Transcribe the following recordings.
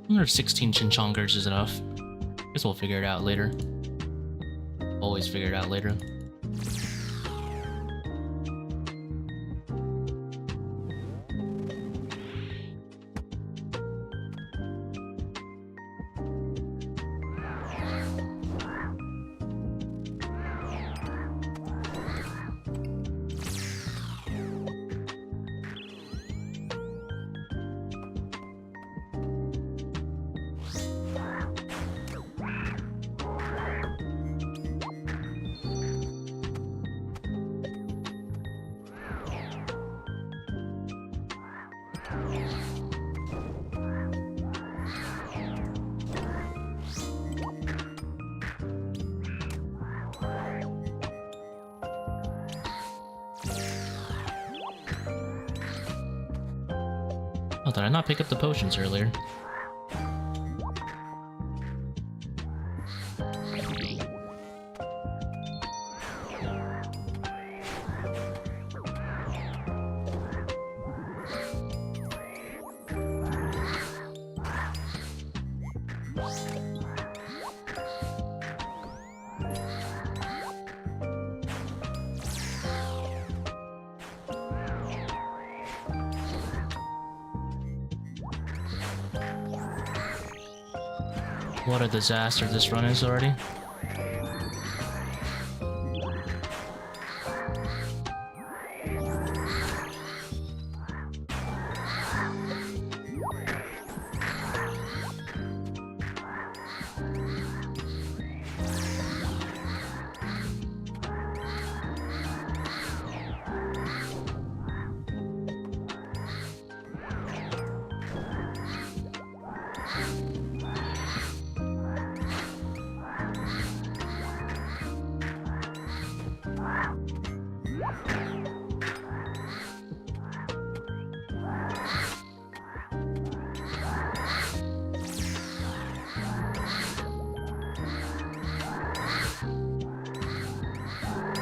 Or 16 Chinchongers is enough. Guess we'll figure it out later. Always figure it out later. Oh, did I not pick up the potions earlier? What a disaster this run is already.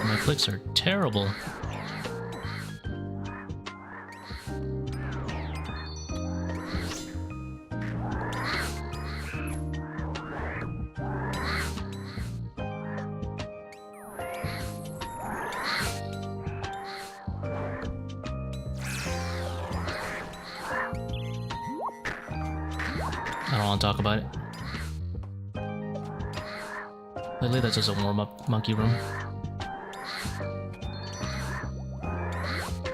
My clicks are terrible. I don't want to talk about it. Lately, that's just a warm-up monkey room.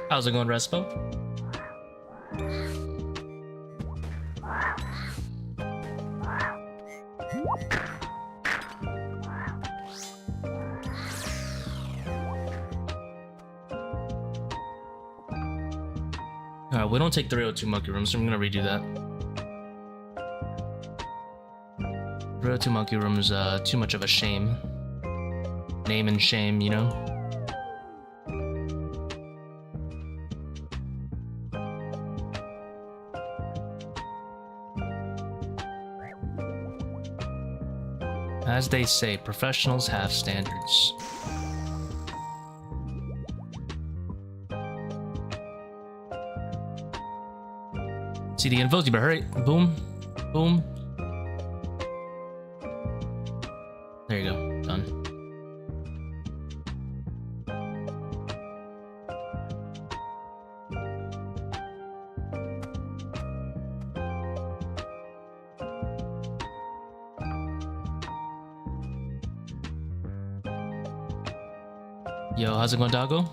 How's it going, Respo? Alright, we don't take 302 monkey rooms, so I'm gonna redo that. 302 monkey room is too much of a shame. Name and shame, you know? As they say, professionals have standards. See the invos, you better hurry. Boom. Boom. There you go. Done. Yo, how's it going, Doggo?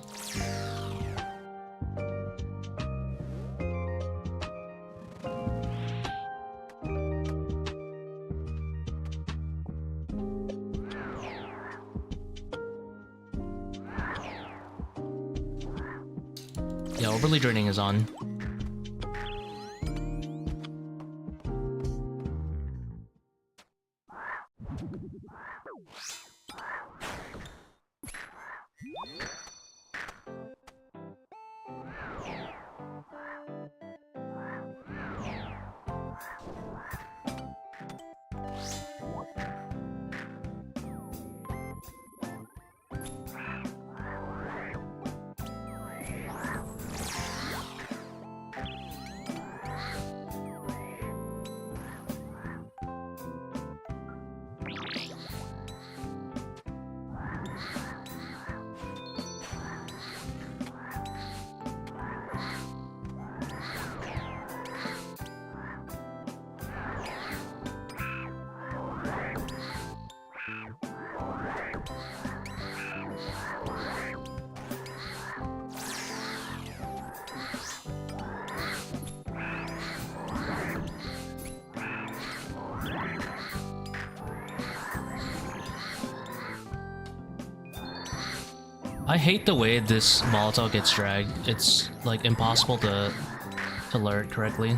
Yeah, overly draining is on. I hate the way this volatile gets dragged. It's like impossible to lure it correctly.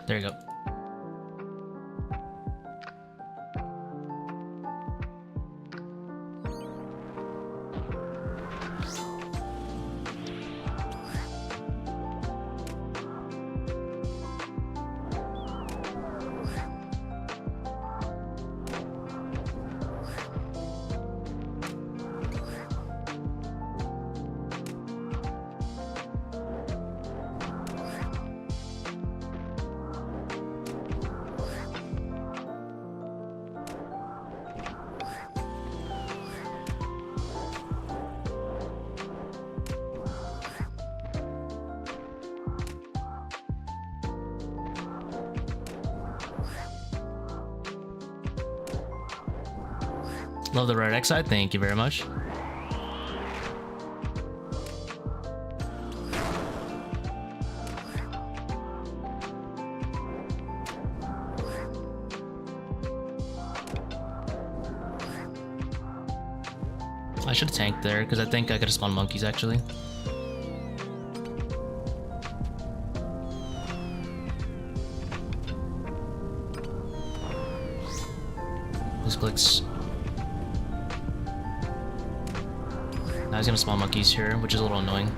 There you go. Love the red X-side, thank you very much. I should have tanked there, because I think I could have spawned monkeys actually. This clicks. Now he's gonna spawn monkeys here, which is a little annoying.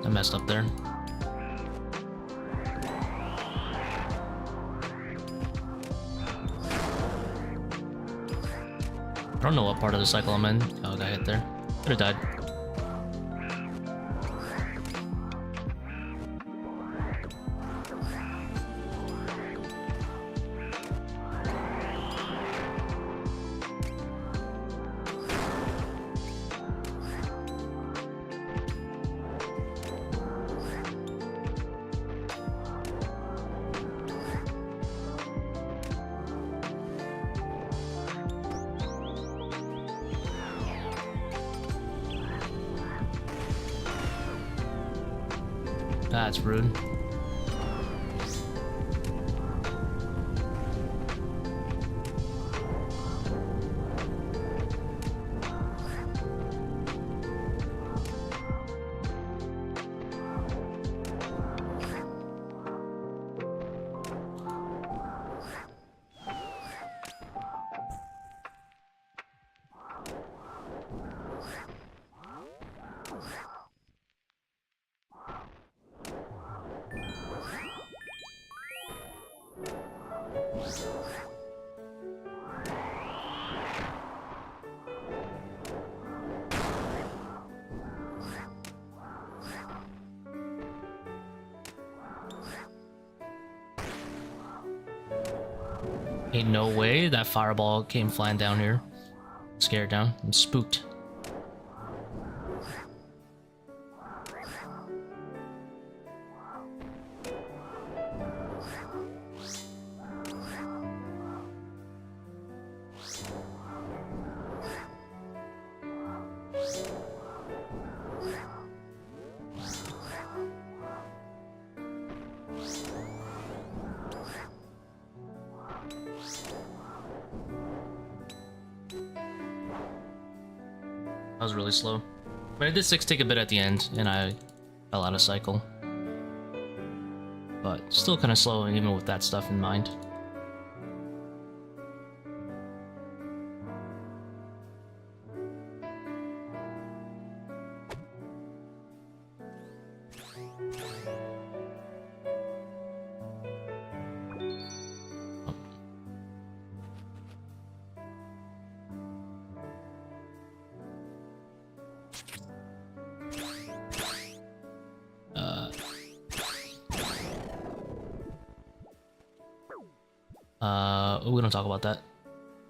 I messed up there. I don't know what part of the cycle I'm in. Oh, I got hit there. Could have died. That's rude. Ain't no way that fireball came flying down here. Scared down. I'm spooked. I was really slow. But I did 6 take a bit at the end, and I fell out of cycle. But still kind of slow, even with that stuff in mind. We don't talk about that.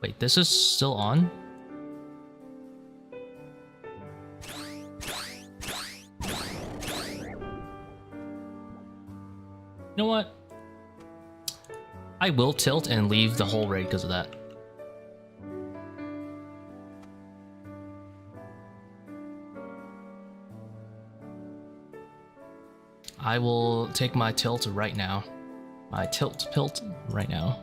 Wait, this is still on? You know what? I will tilt and leave the whole raid because of that. I will take my tilt right now. My tilt right now.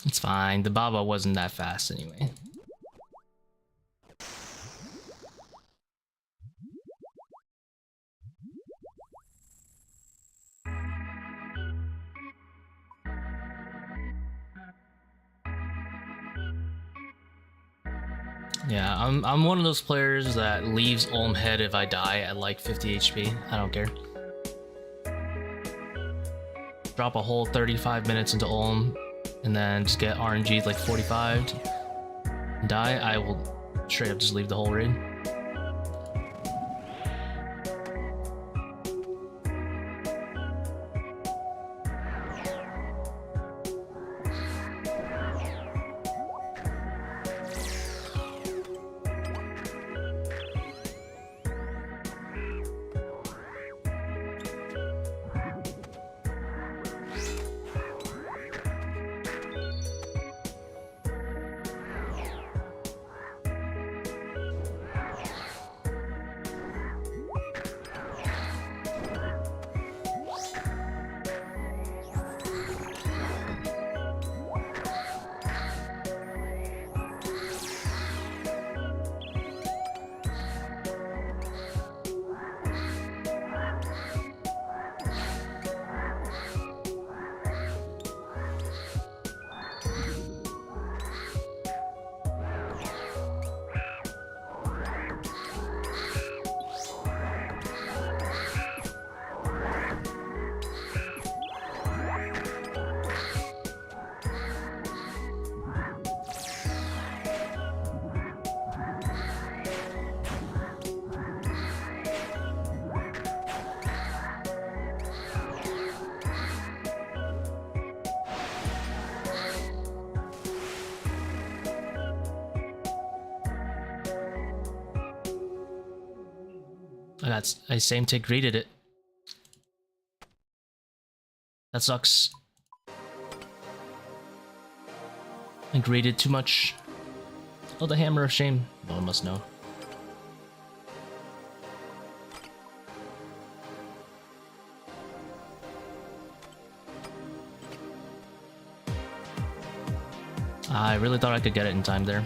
It's fine. The Baba wasn't that fast anyway. Yeah, I'm one of those players that leaves Ulm head if I die at like 50 HP. I don't care. Drop a whole 35 minutes into Ulm and then just get RNG'd like 45 and die. I will straight up just leave the whole raid. I same tick greeted it. That sucks. I greeted too much. Oh, the hammer of shame. No one must know. I really thought I could get it in time there.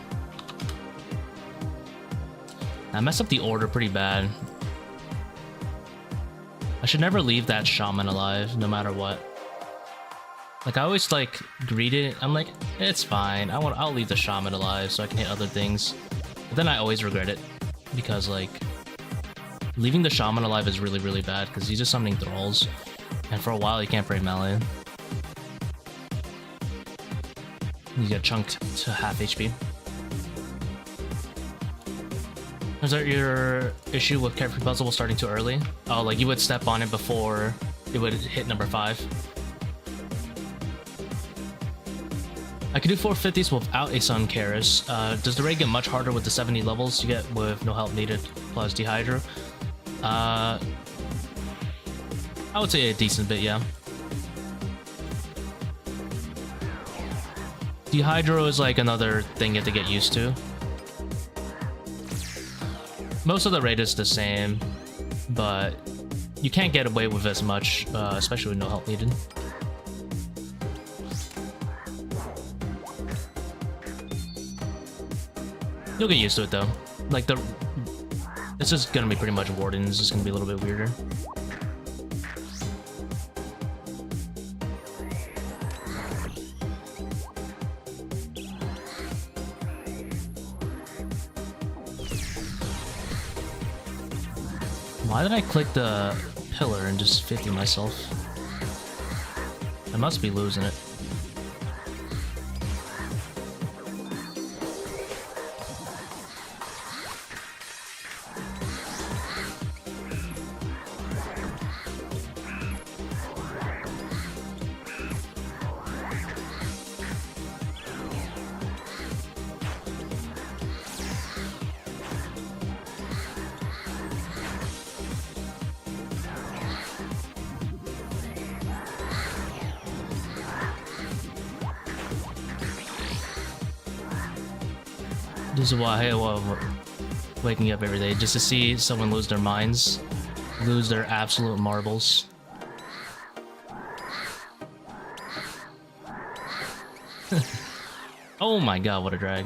I messed up the order pretty bad. I should never leave that shaman alive, no matter what. Like, I always, like, greet it. I'm like, it's fine. I'll leave the shaman alive so I can hit other things. But then I always regret it. Because, like, leaving the shaman alive is really, really bad. Because he's just summoning thralls. And for a while, he can't break melee. You get chunked to half HP. Is that your issue with Kephri Puzzle starting too early? Oh, like you would step on it before it would hit number 5. I could do 450s without a Sun Karis. Does the raid get much harder with the 70 levels you get with no help needed plus Dehydro? I would say a decent bit, yeah. Dehydro is like another thing you have to get used to. Most of the raid is the same, but you can't get away with as much, especially with no help needed. You'll get used to it though. Like this is gonna be pretty much Wardens. It's gonna be a little bit weirder. Why did I click the pillar and just 50 myself? I must be losing it. This is why I love waking up every day, just to see someone lose their minds, lose their absolute marbles. Oh my god, what a drag.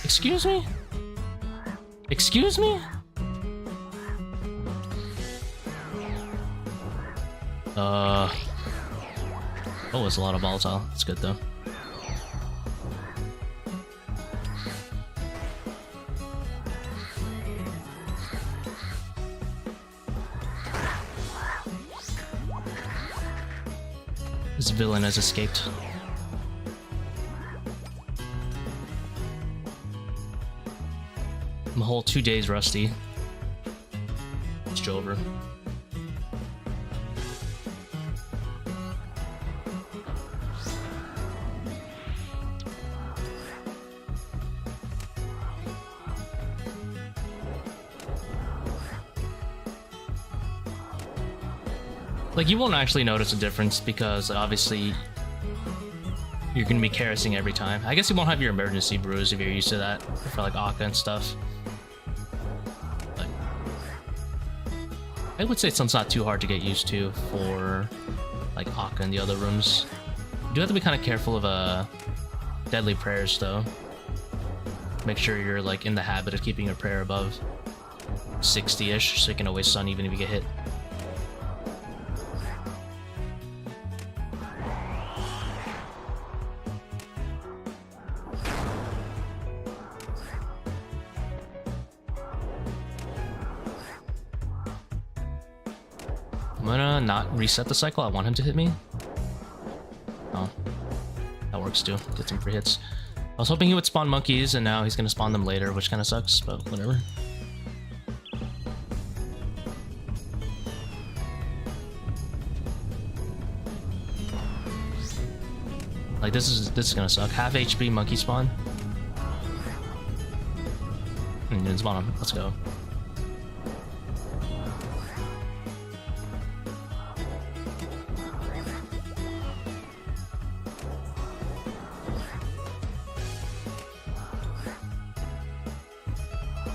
Excuse me? Excuse me? Oh, it's a lot of volatile. It's good though. This villain has escaped. I'm a whole 2 days rusty. It's over. Like, you won't actually notice a difference because obviously you're gonna be Karasing every time. I guess you won't have your emergency brews if you're used to that for like Akkha and stuff. But I would say it's not too hard to get used to for like Akkha and the other rooms. You do have to be kind of careful of deadly prayers though. Make sure you're like in the habit of keeping your prayer above 60-ish so you can always stun even if you get hit. I'm gonna not reset the cycle. I want him to hit me. Oh, that works too. Get some free hits. I was hoping he would spawn monkeys, and now he's gonna spawn them later, which kind of sucks, but whatever. Like this is gonna suck. Half HP monkey spawn. And didn't spawn him. Let's go.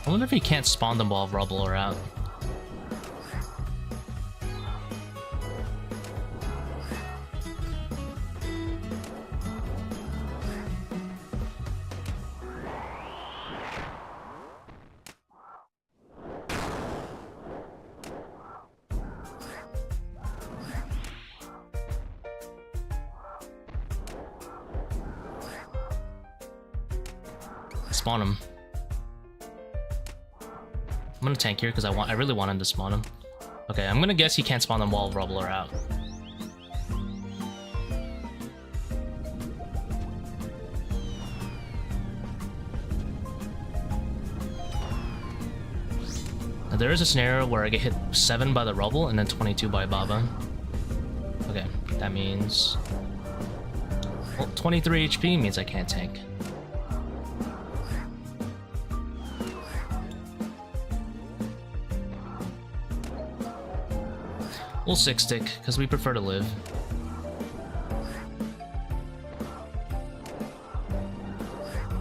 I wonder if he can't spawn them while Rubble are out. Spawn him. I'm gonna tank here because I really want him to spawn him. Okay, I'm gonna guess he can't spawn them while Rubble are out. Now, there is a scenario where I get hit 7 by the Rubble and then 22 by Baba. Okay, that means... Well, 23 HP means I can't tank. We'll 6-stick, because we prefer to live.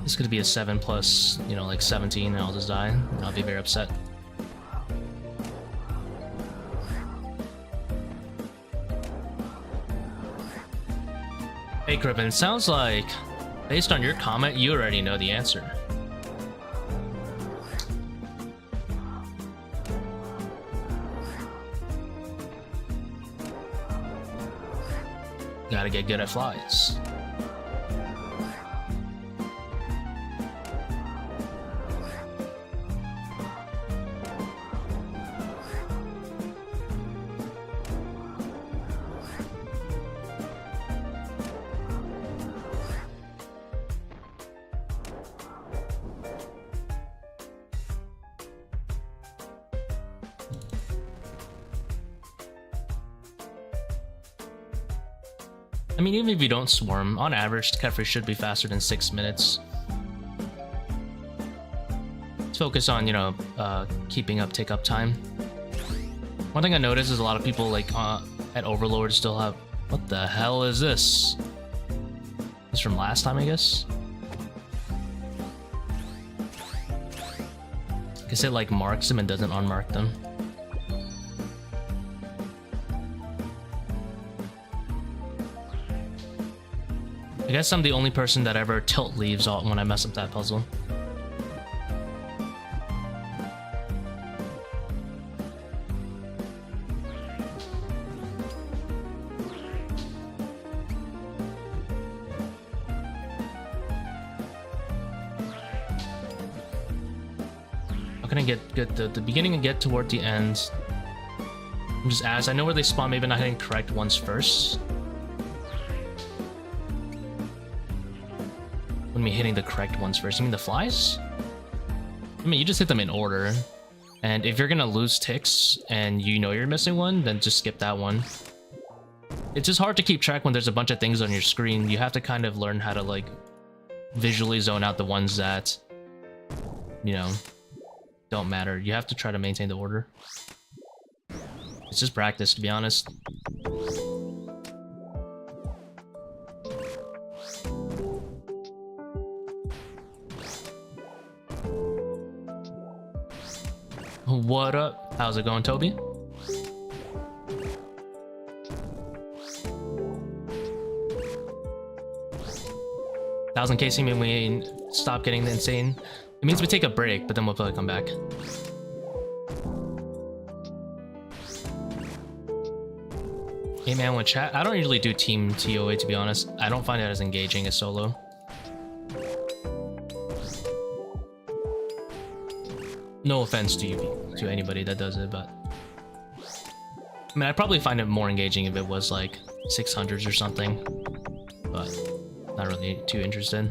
This could be a 7 plus, you know, like 17, and I'll just die, and I'll be very upset. Hey Griffin, sounds like, based on your comment, you already know the answer. Gotta get good at flies. I mean, even if you don't swarm, on average, Kephri should be faster than 6 minutes. Let's focus on, you know, keeping up take-up time. One thing I noticed is a lot of people, like, at Overlord still have... What the hell is this? This from last time, I guess? I guess it, like, marks them and doesn't unmark them. I guess I'm the only person that ever tilt leaves when I mess up that puzzle. How can I get the beginning and get toward the end? I'm just asked. I know where they spawn, maybe not hitting correct ones first. Me hitting the correct ones first. You mean the flies? I mean, you just hit them in order. And if you're gonna lose ticks and you know you're missing one, then just skip that one. It's just hard to keep track when there's a bunch of things on your screen. You have to kind of learn how to, like, visually zone out the ones that, you know, don't matter. You have to try to maintain the order. It's just practice, to be honest. What up? How's it going, Toby? Thousand KC mean we stop getting the insane. It means we take a break, but then we'll probably come back. Hey man, with chat, I don't usually do team ToA, to be honest. I don't find it as engaging as solo. No offense to you, to anybody that does it, but I mean, I'd probably find it more engaging if it was like 600s or something, but not really too interested.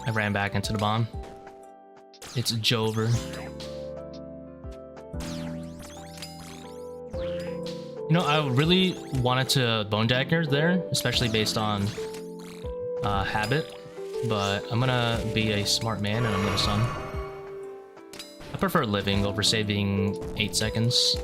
I ran back into the bomb. It's Jover. You know, I really wanted to Bone Dagger there, especially based on habit, but I'm gonna be a smart man and I'm gonna stun. I prefer living over saving 8 seconds.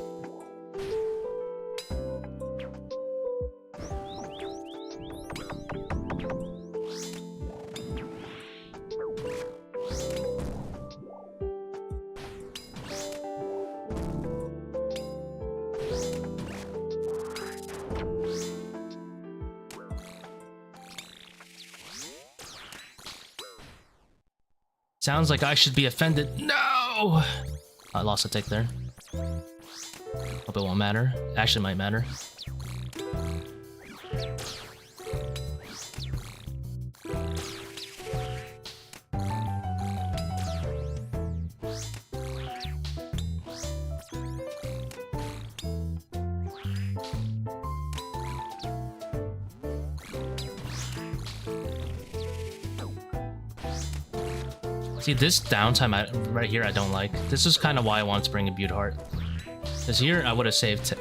Sounds like I should be offended. No! I lost a tick there. Hope it won't matter. Actually, might matter. See, this downtime right here I don't like. This is kind of why I wanted to bring a Butte Heart. Because here I would have saved...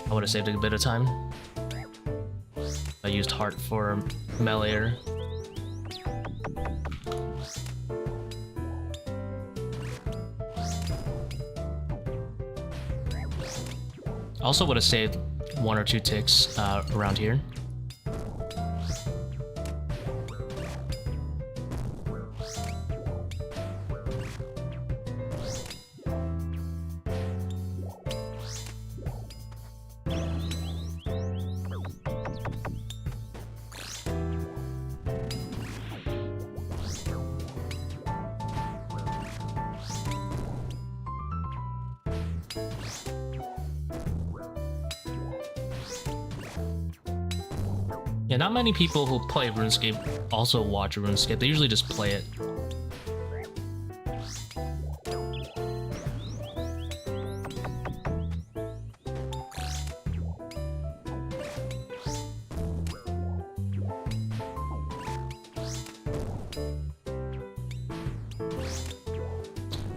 I would have saved a bit of time. I used Heart for melee. Also would have saved 1 or 2 ticks around here. Yeah, not many people who play RuneScape also watch RuneScape. They usually just play it.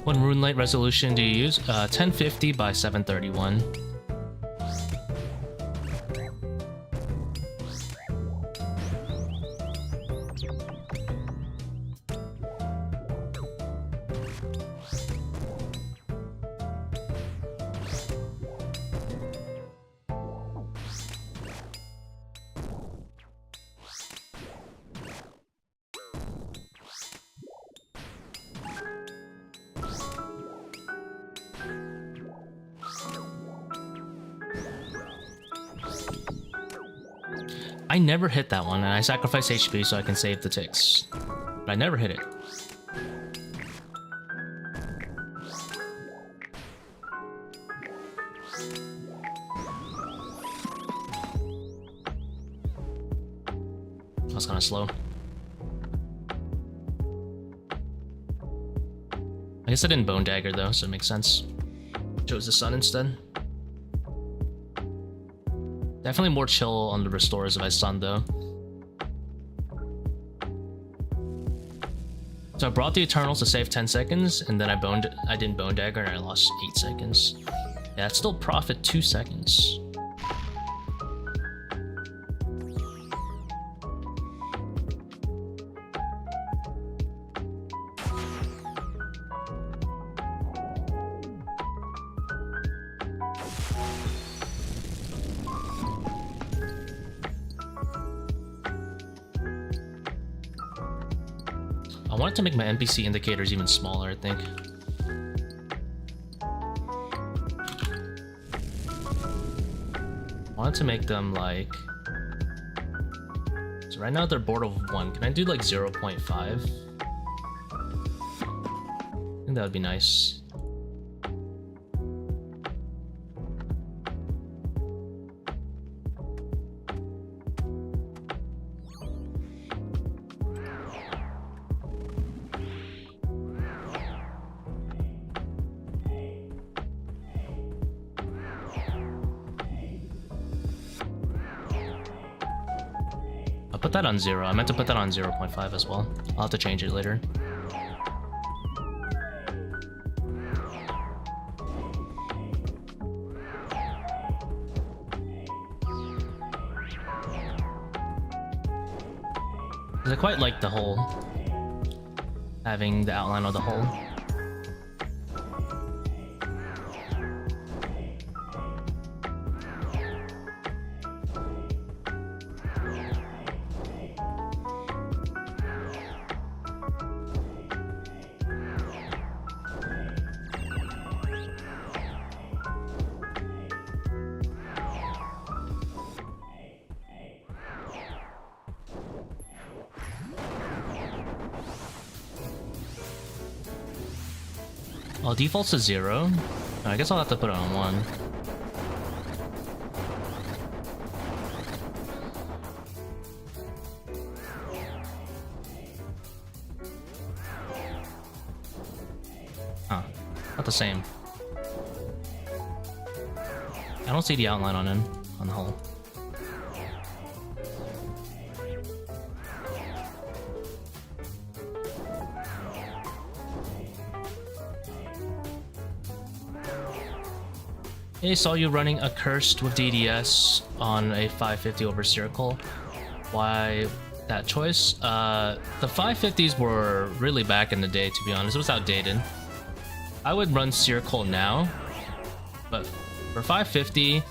What rune light resolution do you use? 1050 by 731. I never hit that one, and I sacrifice HP so I can save the ticks. But I never hit it. That's kind of slow. I guess I didn't Bone Dagger though, so it makes sense. Chose the sun instead. Definitely more chill on the restores if I stun though. So I brought the Eternals to save 10 seconds, and then I didn't Bone Dagger and I lost 8 seconds. Yeah, it's still profit 2 seconds. I wanted to make my NPC indicators even smaller, I think. I wanted to make them like... So right now they're board of 1. Can I do like 0.5? I think that would be nice. Put that on 0. I meant to put that on 0.5 as well. I'll have to change it later. I quite like the hole. Having the outline of the hole. Oh, default's to 0. I guess I'll have to put it on 1. Huh. Not the same. I don't see the outline on him, on the hull. I saw you running a cursed with DDS on a 550 over Seercull. Why that choice? The 550s were really back in the day, to be honest. It was outdated. I would run Seercull now, but for 550,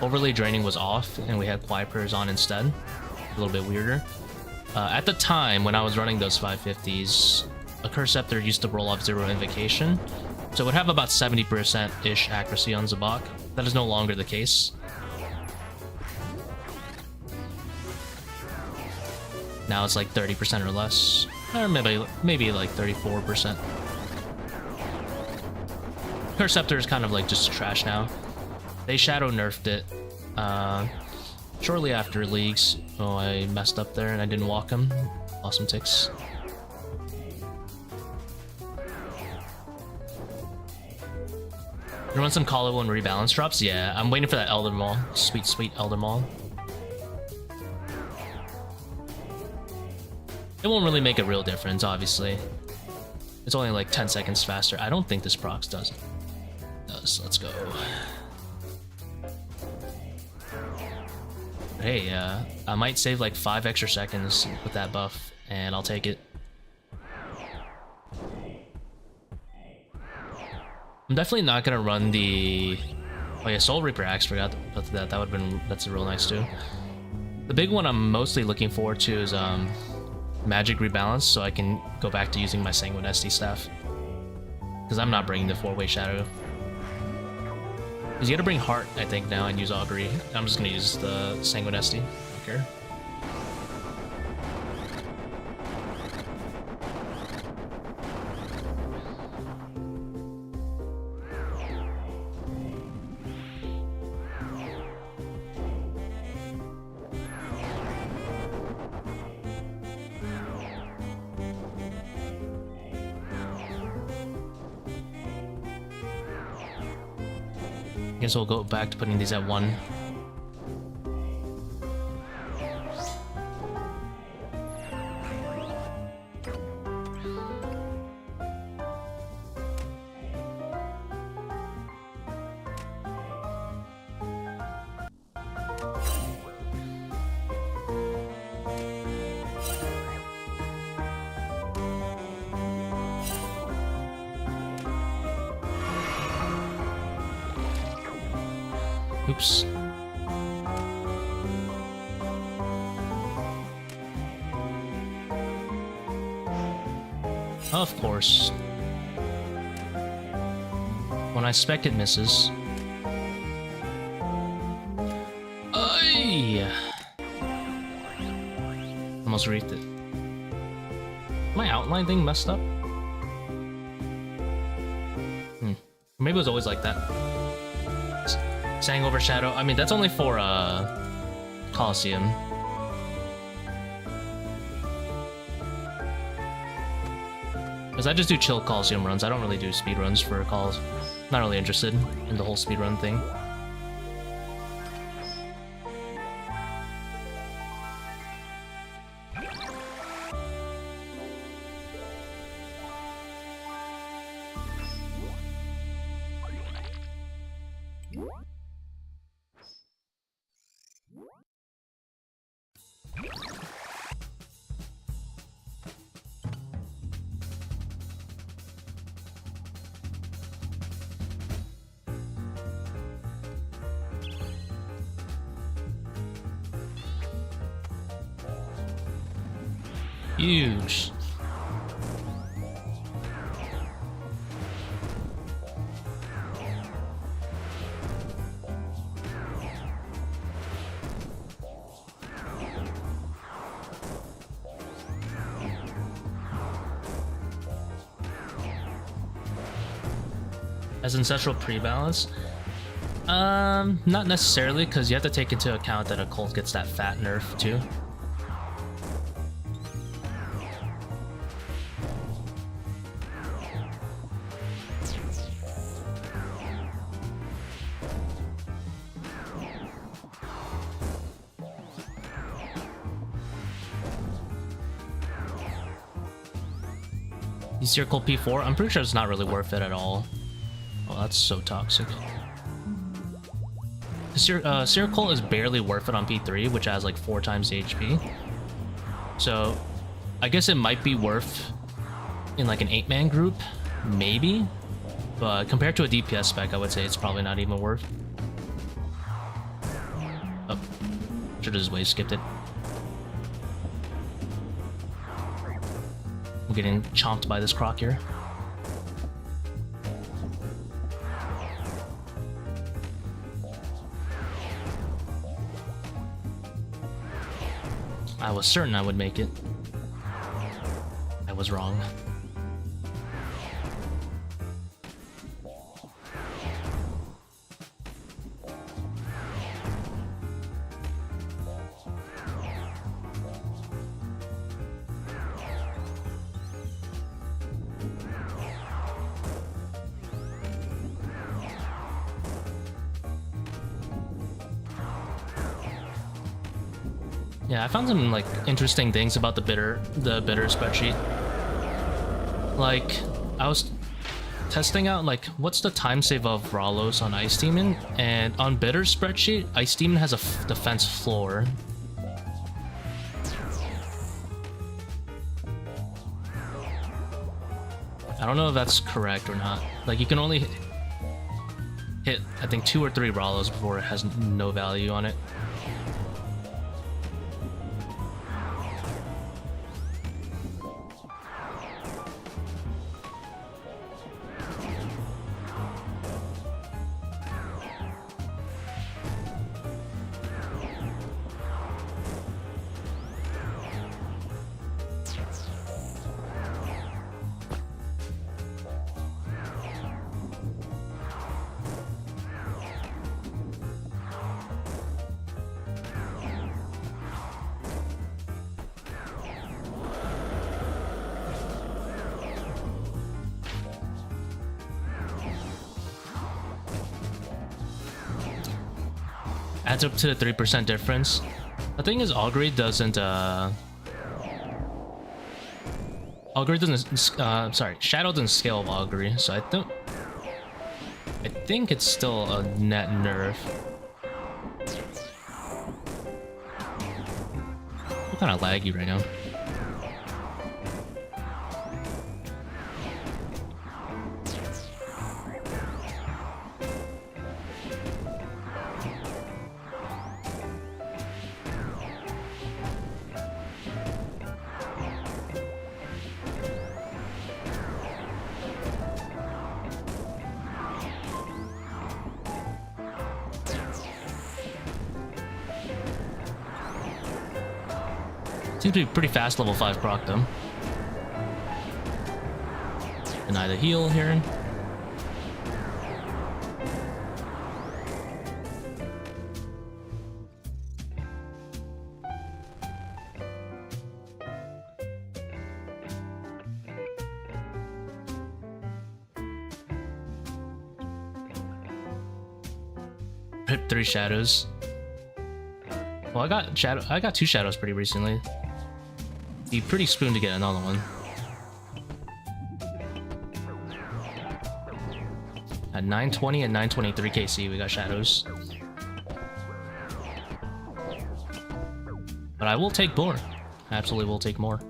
overly draining was off, and we had quivers on instead. A little bit weirder. At the time when I was running those 550s, a Curse Scepter used to roll off 0 invocation. So it would have about 70%-ish accuracy on Zebak. That is no longer the case. Now it's like 30% or less. Or maybe like 34%. Curse Scepter is kind of like just trash now. They shadow nerfed it shortly after Leagues. Oh, I messed up there and I didn't walk him. Lost some ticks. You want some Call and Rebalance drops? Yeah, I'm waiting for that Elder Maul. Sweet, sweet Elder Maul. It won't really make a real difference, obviously. It's only like 10 seconds faster. I don't think this procs does. It does. Let's go. Hey, I might save like 5 extra seconds with that buff, and I'll take it. I'm definitely not gonna run the... Oh yeah, Soul Reaper Axe, forgot to put that. That would've been... That's real nice too. The big one I'm mostly looking forward to is Magic Rebalance, so I can go back to using my Sanguine SD staff. Because I'm not bringing the 4-way Shadow. Because you gotta bring Heart, I think, now and use Augury. I'm just gonna use the Sanguine SD. Okay. Guess we'll go back to putting these at 1. Oops. Of course. When I spec it misses. Ay! Almost reefed it. My outline thing messed up? Maybe it was always like that. Sang over Shadow. I mean, that's only for Coliseum. Because I just do chill Coliseum runs. I don't really do speed runs for calls. Not really interested in the whole speed run thing. Huge. As ancestral pre-balance? Not necessarily, because you have to take into account that a cult gets that fat nerf too. Seercull P4? I'm pretty sure it's not really worth it at all. Oh, that's so toxic. Seercull is barely worth it on P3, which has like 4 times the HP. So, I guess it might be worth in like an 8-man group, maybe. But compared to a DPS spec, I would say it's probably not even worth. Oh, should have just wave skipped it. I'm getting chomped by this croc here. I was certain I would make it. I was wrong. Yeah, I found some like interesting things about the bitter spreadsheet. Like, I was testing out like what's the time save of Ralos on Ice Demon, and on bitter spreadsheet, Ice Demon has a defense floor. I don't know if that's correct or not. Like, you can only hit I think 2 or 3 Ralos before it has no value on it. Adds up to the 3% difference. The thing is, Augury doesn't, sorry, Shadow doesn't scale with Augury, so I think it's still a net nerf. I'm kind of laggy right now. Seems to be pretty fast level 5 proc though. Deny the heal here. Rip 3 shadows. Well, I got 2 shadows pretty recently. Be pretty spoon to get another one. At 920 and 923 KC, we got shadows. But I will take more. Absolutely will take more.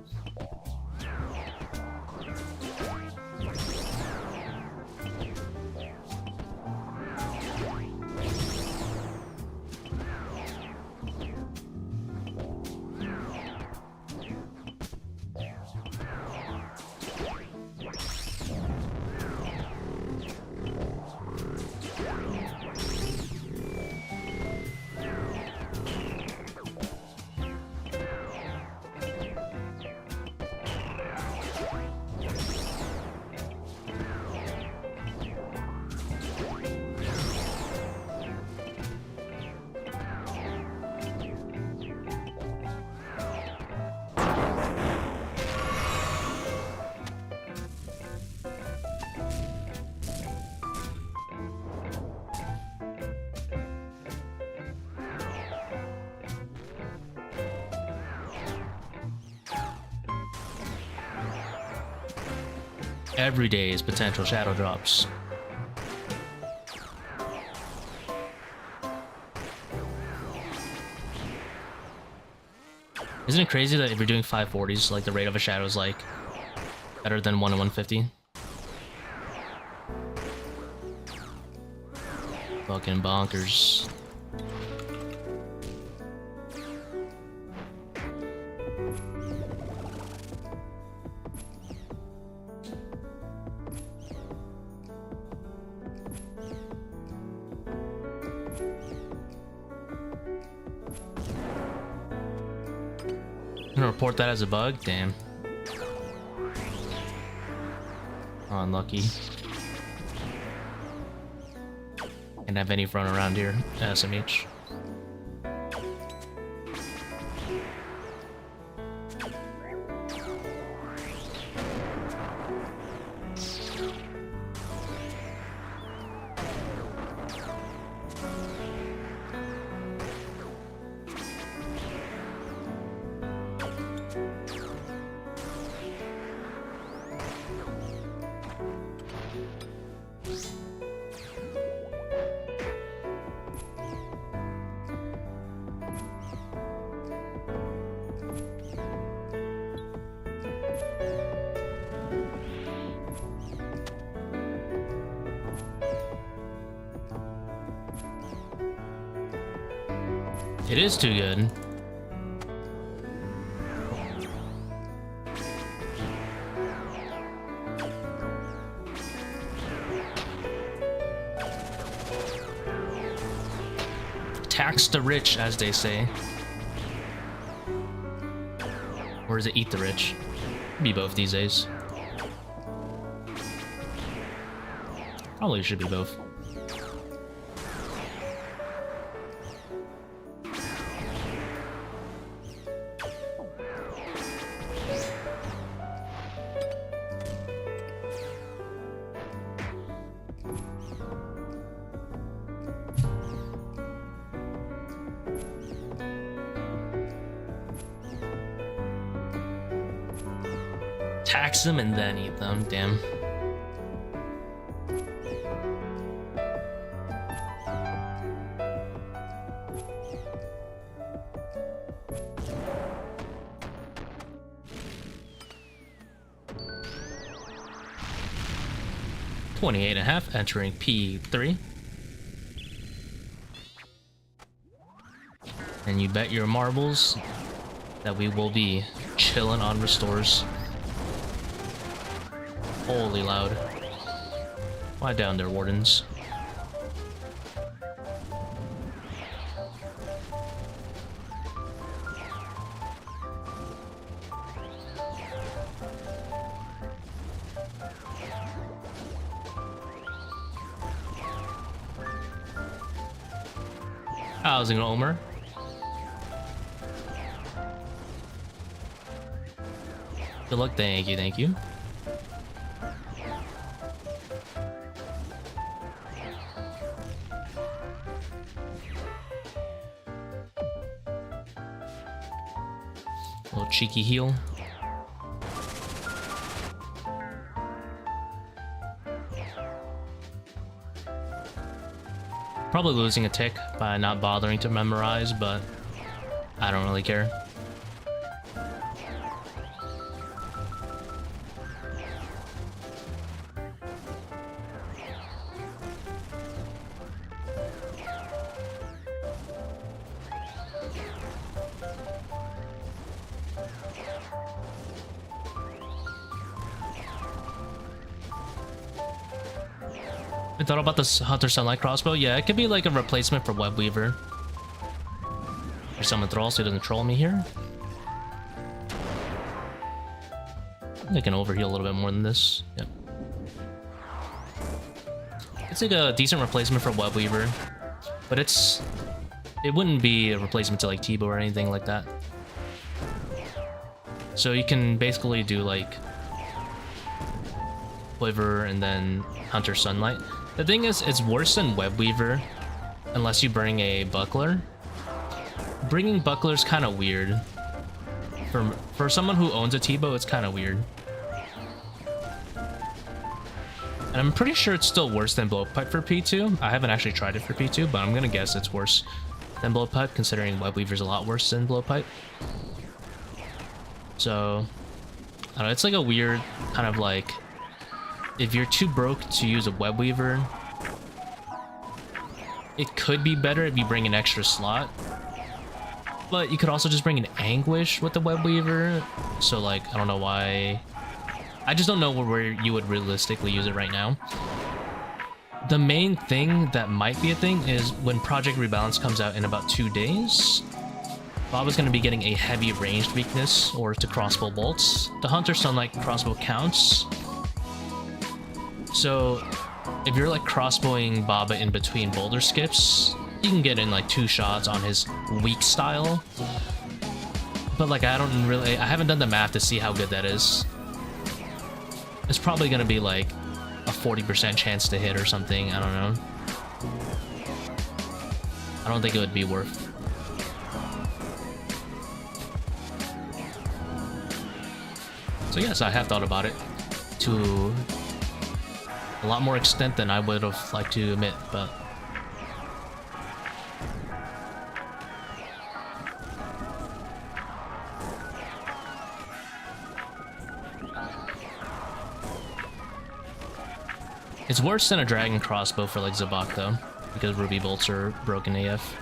Every day is potential shadow drops. Isn't it crazy that if you're doing 540s, like the rate of a shadow is like better than 1 in 150? Fucking bonkers. Gonna report that as a bug? Damn. Oh, unlucky. Can't have any front around here. SMH. It is too good. Tax the rich, as they say. Or is it eat the rich? Be both these days. Probably should be both. Tax them and then eat them, damn. $28.5 entering P3. And you bet your marbles that we will be chilling on restores. Holy loud. Why down there, Wardens? How's it going, Omer? Good luck, thank you, thank you. Little cheeky heal. Probably losing a tick by not bothering to memorize, but I don't really care. I thought about this Hunter Sunlight Crossbow. Yeah, it could be like a replacement for Web Weaver. Or summon Thrall so he doesn't troll me here. I can overheal a little bit more than this. Yep. It's like a decent replacement for Web Weaver. But it wouldn't be a replacement to like Tbow or anything like that. So you can basically do like Quiver and then Hunter Sunlight. The thing is, it's worse than Web Weaver unless you bring a Buckler. Bringing Buckler's kind of weird. For someone who owns a Tbow, it's kind of weird. And I'm pretty sure it's still worse than Blowpipe for P2. I haven't actually tried it for P2, but I'm gonna guess it's worse than Blowpipe, considering Webweaver's a lot worse than Blowpipe. So, I don't know, it's like a weird kind of like, if you're too broke to use a Webweaver, it could be better if you bring an extra slot. But you could also just bring an Anguish with the Webweaver. So like, I don't know why. I just don't know where you would realistically use it right now. The main thing that might be a thing is when Project Rebalance comes out in about 2 days, Bob is going to be getting a heavy ranged weakness or to crossbow bolts. The Hunter Sunlight crossbow counts. So if you're like crossbowing Baba in between boulder skips, you can get in like 2 shots on his weak style. But like I haven't done the math to see how good that is. It's probably gonna be like a 40% chance to hit or something, I don't know. I don't think it would be worth. So yes, I have thought about it to a lot more extent than I would have liked to admit, but it's worse than a dragon crossbow for like Zebak though, because ruby bolts are broken AF.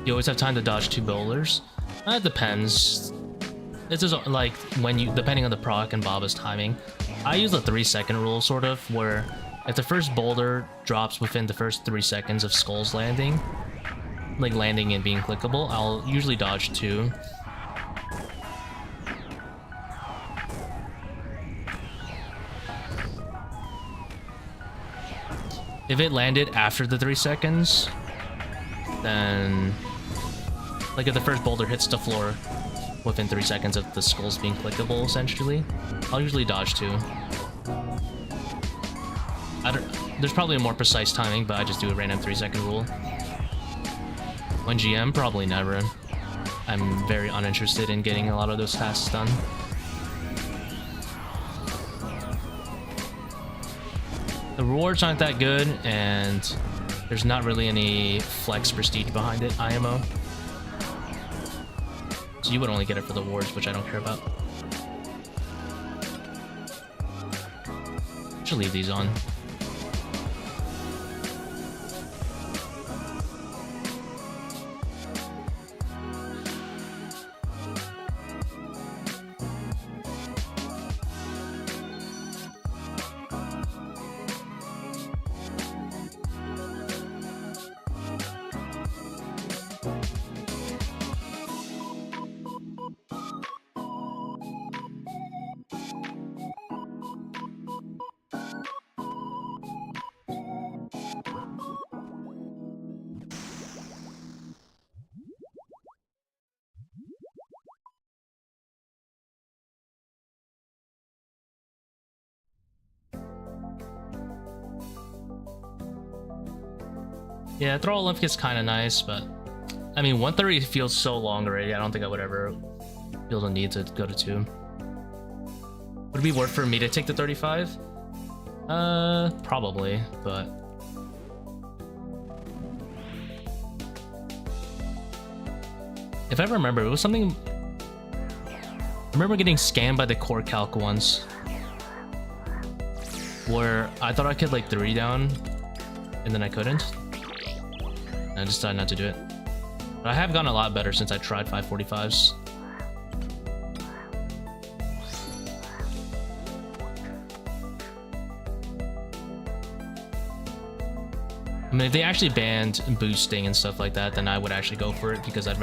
You always have time to dodge 2 boulders. That depends. It's just like when you, depending on the proc and Baba's timing. I use the 3-second rule sort of, where if the first boulder drops within the first 3 seconds of Skull's landing, like landing and being clickable, I'll usually dodge 2. If it landed after the 3 seconds, then like if the first boulder hits the floor within 3 seconds of the skulls being clickable, essentially, I'll usually dodge 2. There's probably a more precise timing, but I just do a random 3-second rule. When GM, probably never. I'm very uninterested in getting a lot of those tasks done. The rewards aren't that good, and there's not really any flex prestige behind it, IMO. So you would only get it for the wards, which I don't care about. Should leave these on. Yeah, Throw Lymph is kind of nice, but I mean, 130 feels so long already. I don't think I would ever feel the need to go to 2. Would it be worth for me to take the 35? Probably, but if I remember, it was something. I remember getting scammed by the core calc once, where I thought I could like 3 down, and then I couldn't. I just decided not to do it. But I have gotten a lot better since I tried 545s. I mean, if they actually banned boosting and stuff like that, then I would actually go for it, because I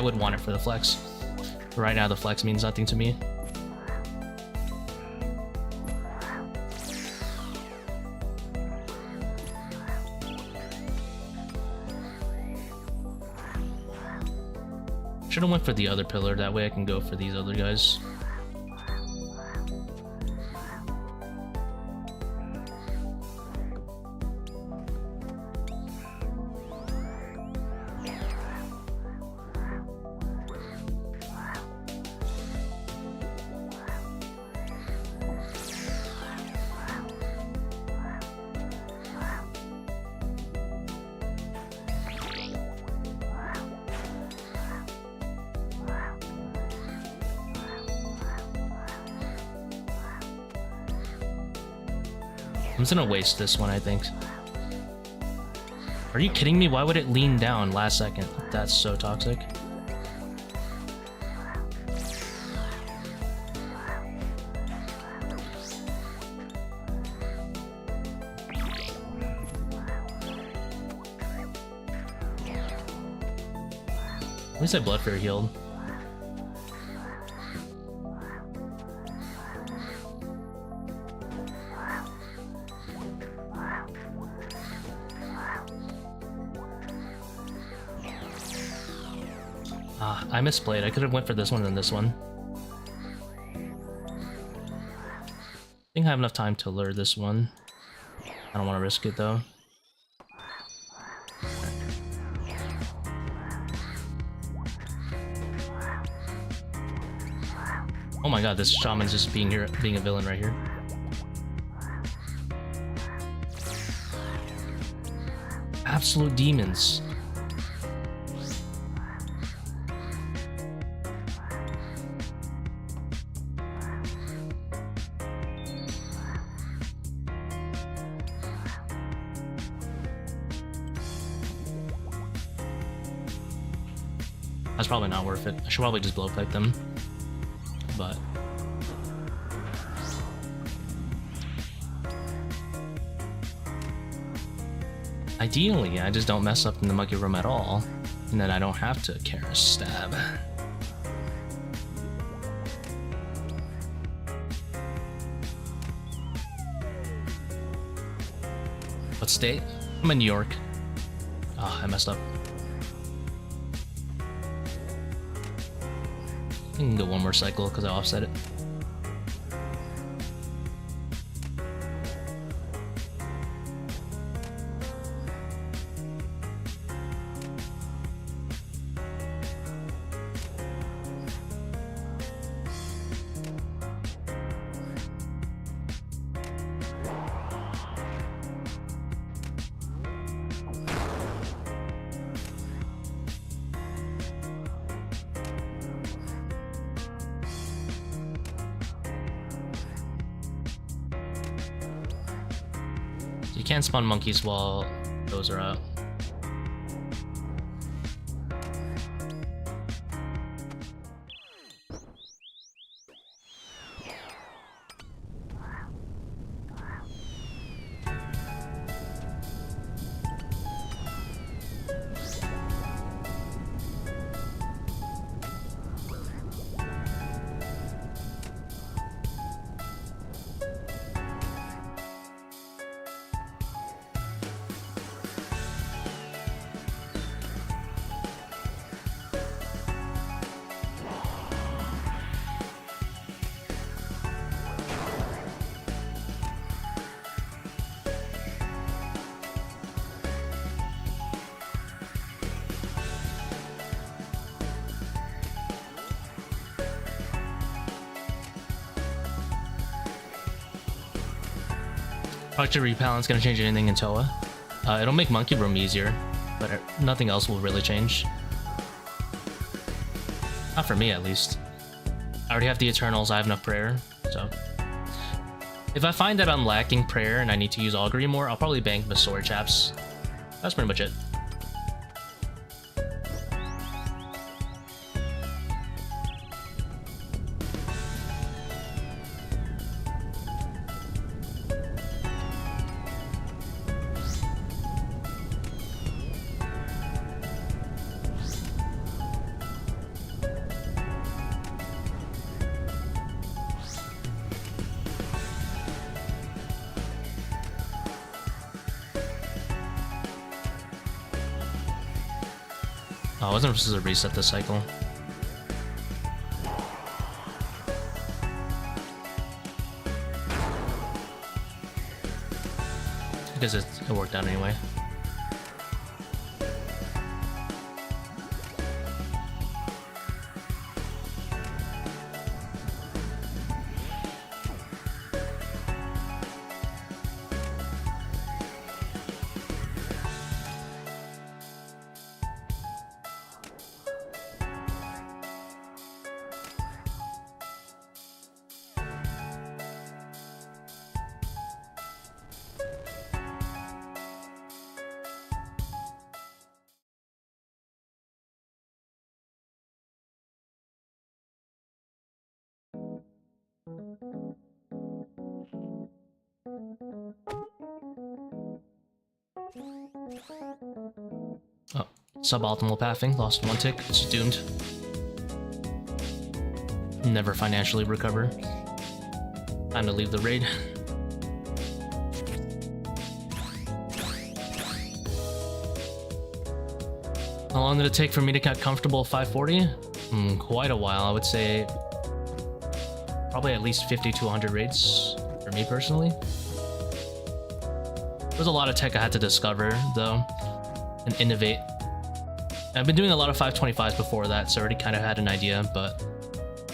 would want it for the flex. But right now, the flex means nothing to me. Should have went for the other pillar, that way I can go for these other guys. I'm just gonna waste this one, I think. Are you kidding me? Why would it lean down last second? That's so toxic. At least I blood fear healed. I misplayed. I could have went for this one and this one. I think I have enough time to lure this one. I don't want to risk it though. Oh my god, this shaman's just being a villain right here. Absolute demons. That's probably not worth it. I should probably just blow pipe them. But ideally, I just don't mess up in the monkey room at all, and then I don't have to Kara stab. What state? I'm in New York. Oh, I messed up. I can go one more cycle because I offset it. You can't spawn monkeys while those are out. Project Rebalance gonna change anything in ToA? It'll make Monkey Room easier, but nothing else will really change. Not for me, at least. I already have the Eternals, I have enough prayer, so... If I find that I'm lacking prayer and I need to use Augury more, I'll probably bank the Sword Chaps. That's pretty much it. Oh, I wasn't supposed to reset the cycle. because it worked out anyway. Oh, suboptimal pathing, lost 1 tick, it's doomed. Never financially recover. Time to leave the raid. How long did it take for me to get comfortable 540? Quite a while, I would say. Probably at least 50 to 100 raids for me personally. There's a lot of tech I had to discover though and innovate. I've been doing a lot of 525s before that, so I already kind of had an idea, but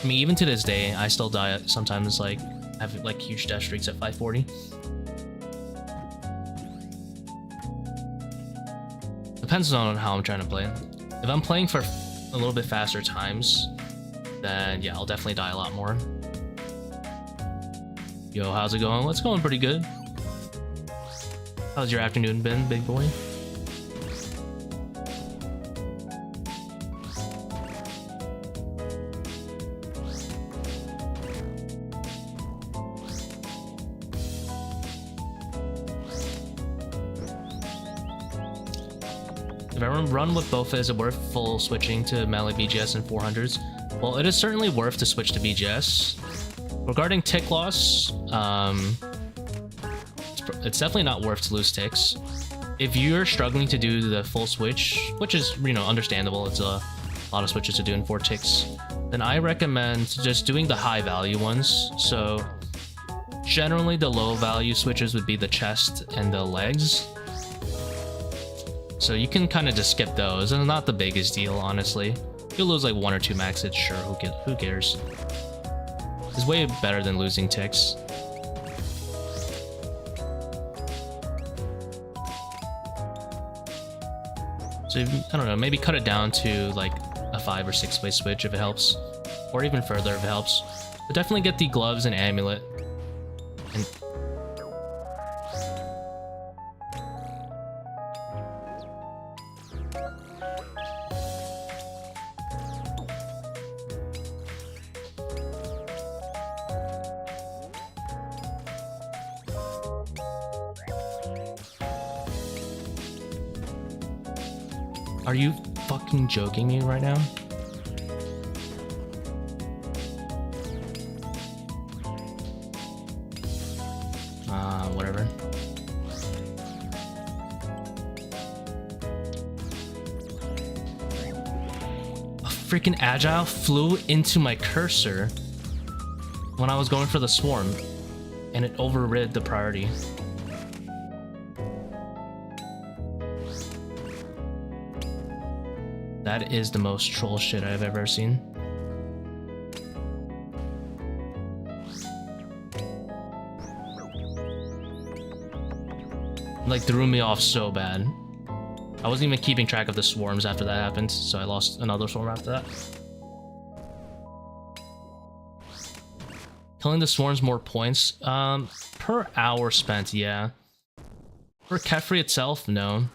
I mean, even to this day, I still die sometimes, like, have like huge death streaks at 540. Depends on how I'm trying to play. If I'm playing for a little bit faster times, then yeah, I'll definitely die a lot more. Yo, how's it going? Well, it's going pretty good. How's your afternoon been, big boy? If I run with both, is it worth full switching to melee BGS and 400s? Well, it is certainly worth to switch to BGS. Regarding tick loss, it's definitely not worth to lose ticks. If you're struggling to do the full switch, which is, you know, understandable, it's a lot of switches to do in 4 ticks, then I recommend just doing the high value ones. So generally the low value switches would be the chest and the legs. So you can kind of just skip those, and not the biggest deal, honestly. You'll lose like 1 or 2 max hits, sure, who cares? It's way better than losing ticks. So, I don't know, maybe cut it down to like a 5 or 6 way switch if it helps. Or even further if it helps. But definitely get the gloves and amulet. And are you fucking joking me right now? Whatever. A freaking agile flew into my cursor when I was going for the swarm, and it overrid the priority. That is the most troll shit I've ever seen. Like, threw me off so bad. I wasn't even keeping track of the swarms after that happened, so I lost another swarm after that. Killing the swarms more points? Per hour spent, yeah. For Kephri itself, no.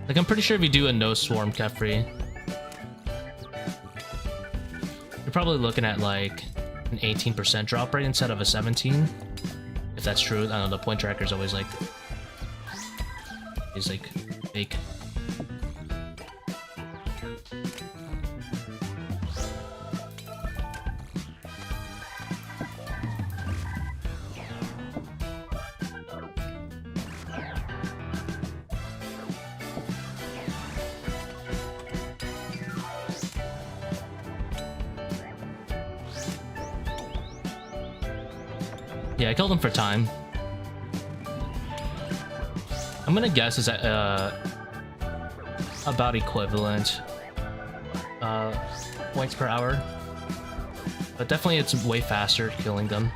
Like, I'm pretty sure if you do a no swarm Kephri, you're probably looking at like an 18% drop rate instead of a 17. If that's true, I don't know, the point tracker is always like, fake. Yeah, I killed him for time. I'm gonna guess it's about equivalent points per hour. But definitely it's way faster killing them.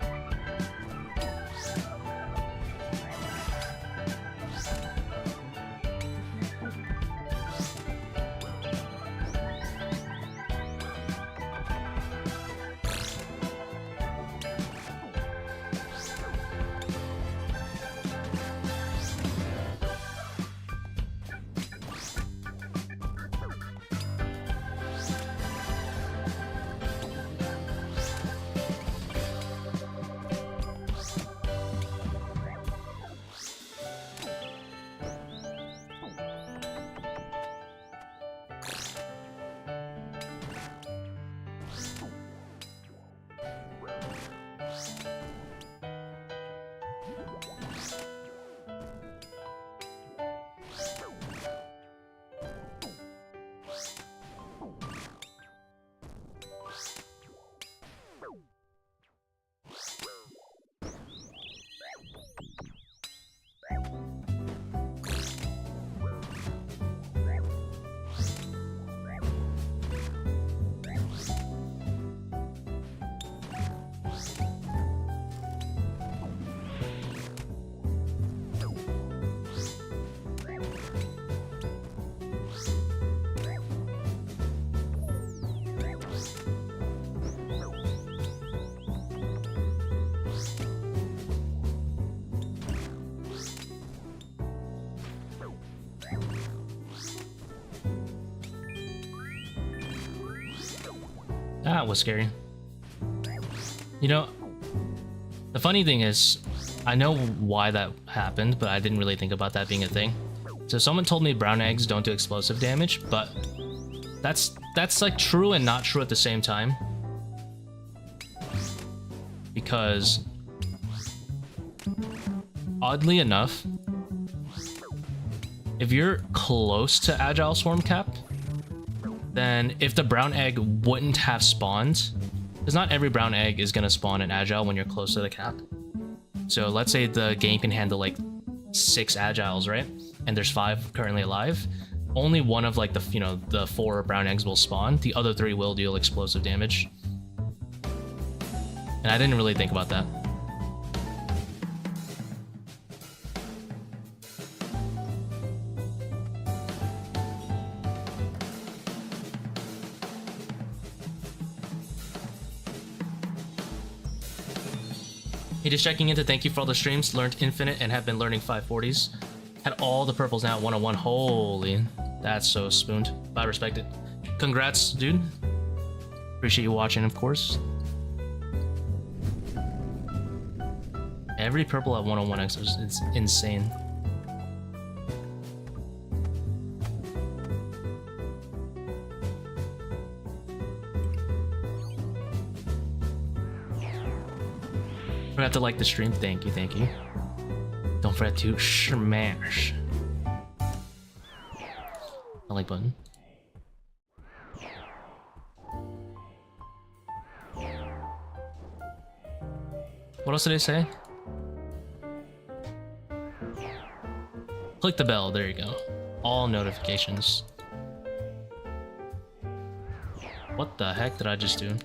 That was scary. You know, the funny thing is, I know why that happened, but I didn't really think about that being a thing. So someone told me brown eggs don't do explosive damage, but that's like true and not true at the same time. Because oddly enough, if you're close to Agile Swarm Cap, then if the brown egg wouldn't have spawned, because not every brown egg is going to spawn in Agile when you're close to the cap. So let's say the game can handle like 6 Agiles, right? And there's 5 currently alive. Only one of like the, you know, the 4 brown eggs will spawn. The other 3 will deal explosive damage. And I didn't really think about that. Hey, just checking in to thank you for all the streams. Learned Infinite and have been learning 540s. Had all the purples now at 101. Holy, that's so spooned. I respect it. Congrats, dude. Appreciate you watching, of course. Every purple at 101x is insane. Forgot to like the stream. Thank you, thank you. Don't forget to smash the like button. What else did I say? Click the bell, there you go. All notifications. What the heck did I just do?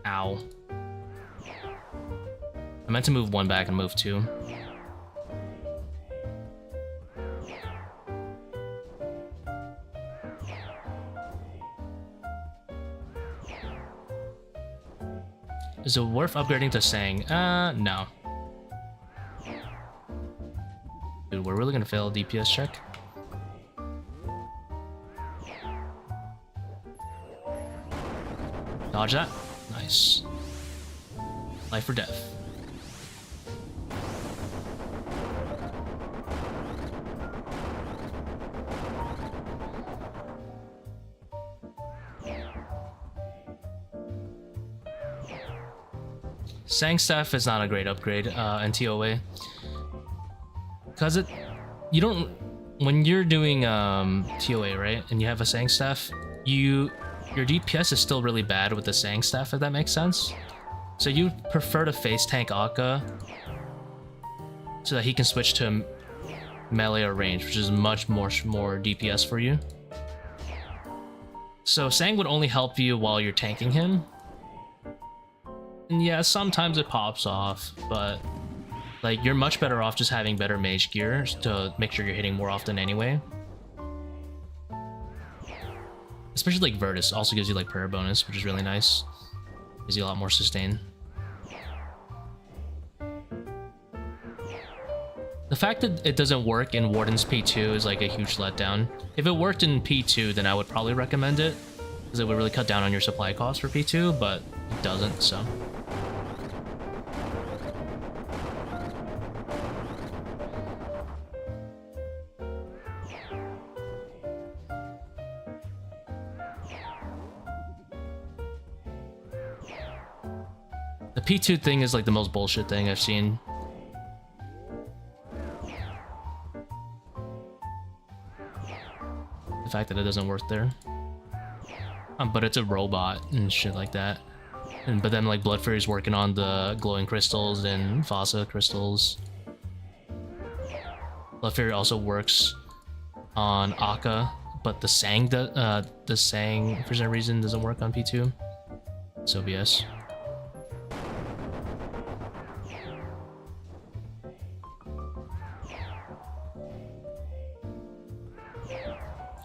Ow. I meant to move 1 back and move 2. Is it worth upgrading to Sang? No. Dude, we're really gonna fail a DPS check. Dodge that. Nice. Life or death. Sang Staff is not a great upgrade in ToA. Because you don't, when you're doing ToA, right, and you have a Sang Staff, your DPS is still really bad with the Sang Staff, if that makes sense. So you prefer to face tank Akkha so that he can switch to melee or range, which is much more DPS for you. So Sang would only help you while you're tanking him. And yeah, sometimes it pops off, but like you're much better off just having better mage gear to make sure you're hitting more often anyway. Especially like Virtus also gives you like prayer bonus, which is really nice. Gives you a lot more sustain. The fact that it doesn't work in Warden's P2 is like a huge letdown. If it worked in P2, then I would probably recommend it, because it would really cut down on your supply cost for P2, but it doesn't, so. The P2 thing is like the most bullshit thing I've seen. The fact that it doesn't work there. But it's a robot and shit like that. But then like Blood Fury's working on the glowing crystals and Vasa crystals. Blood Fury also works on Akkha, but the Sang for some reason doesn't work on P2. So BS.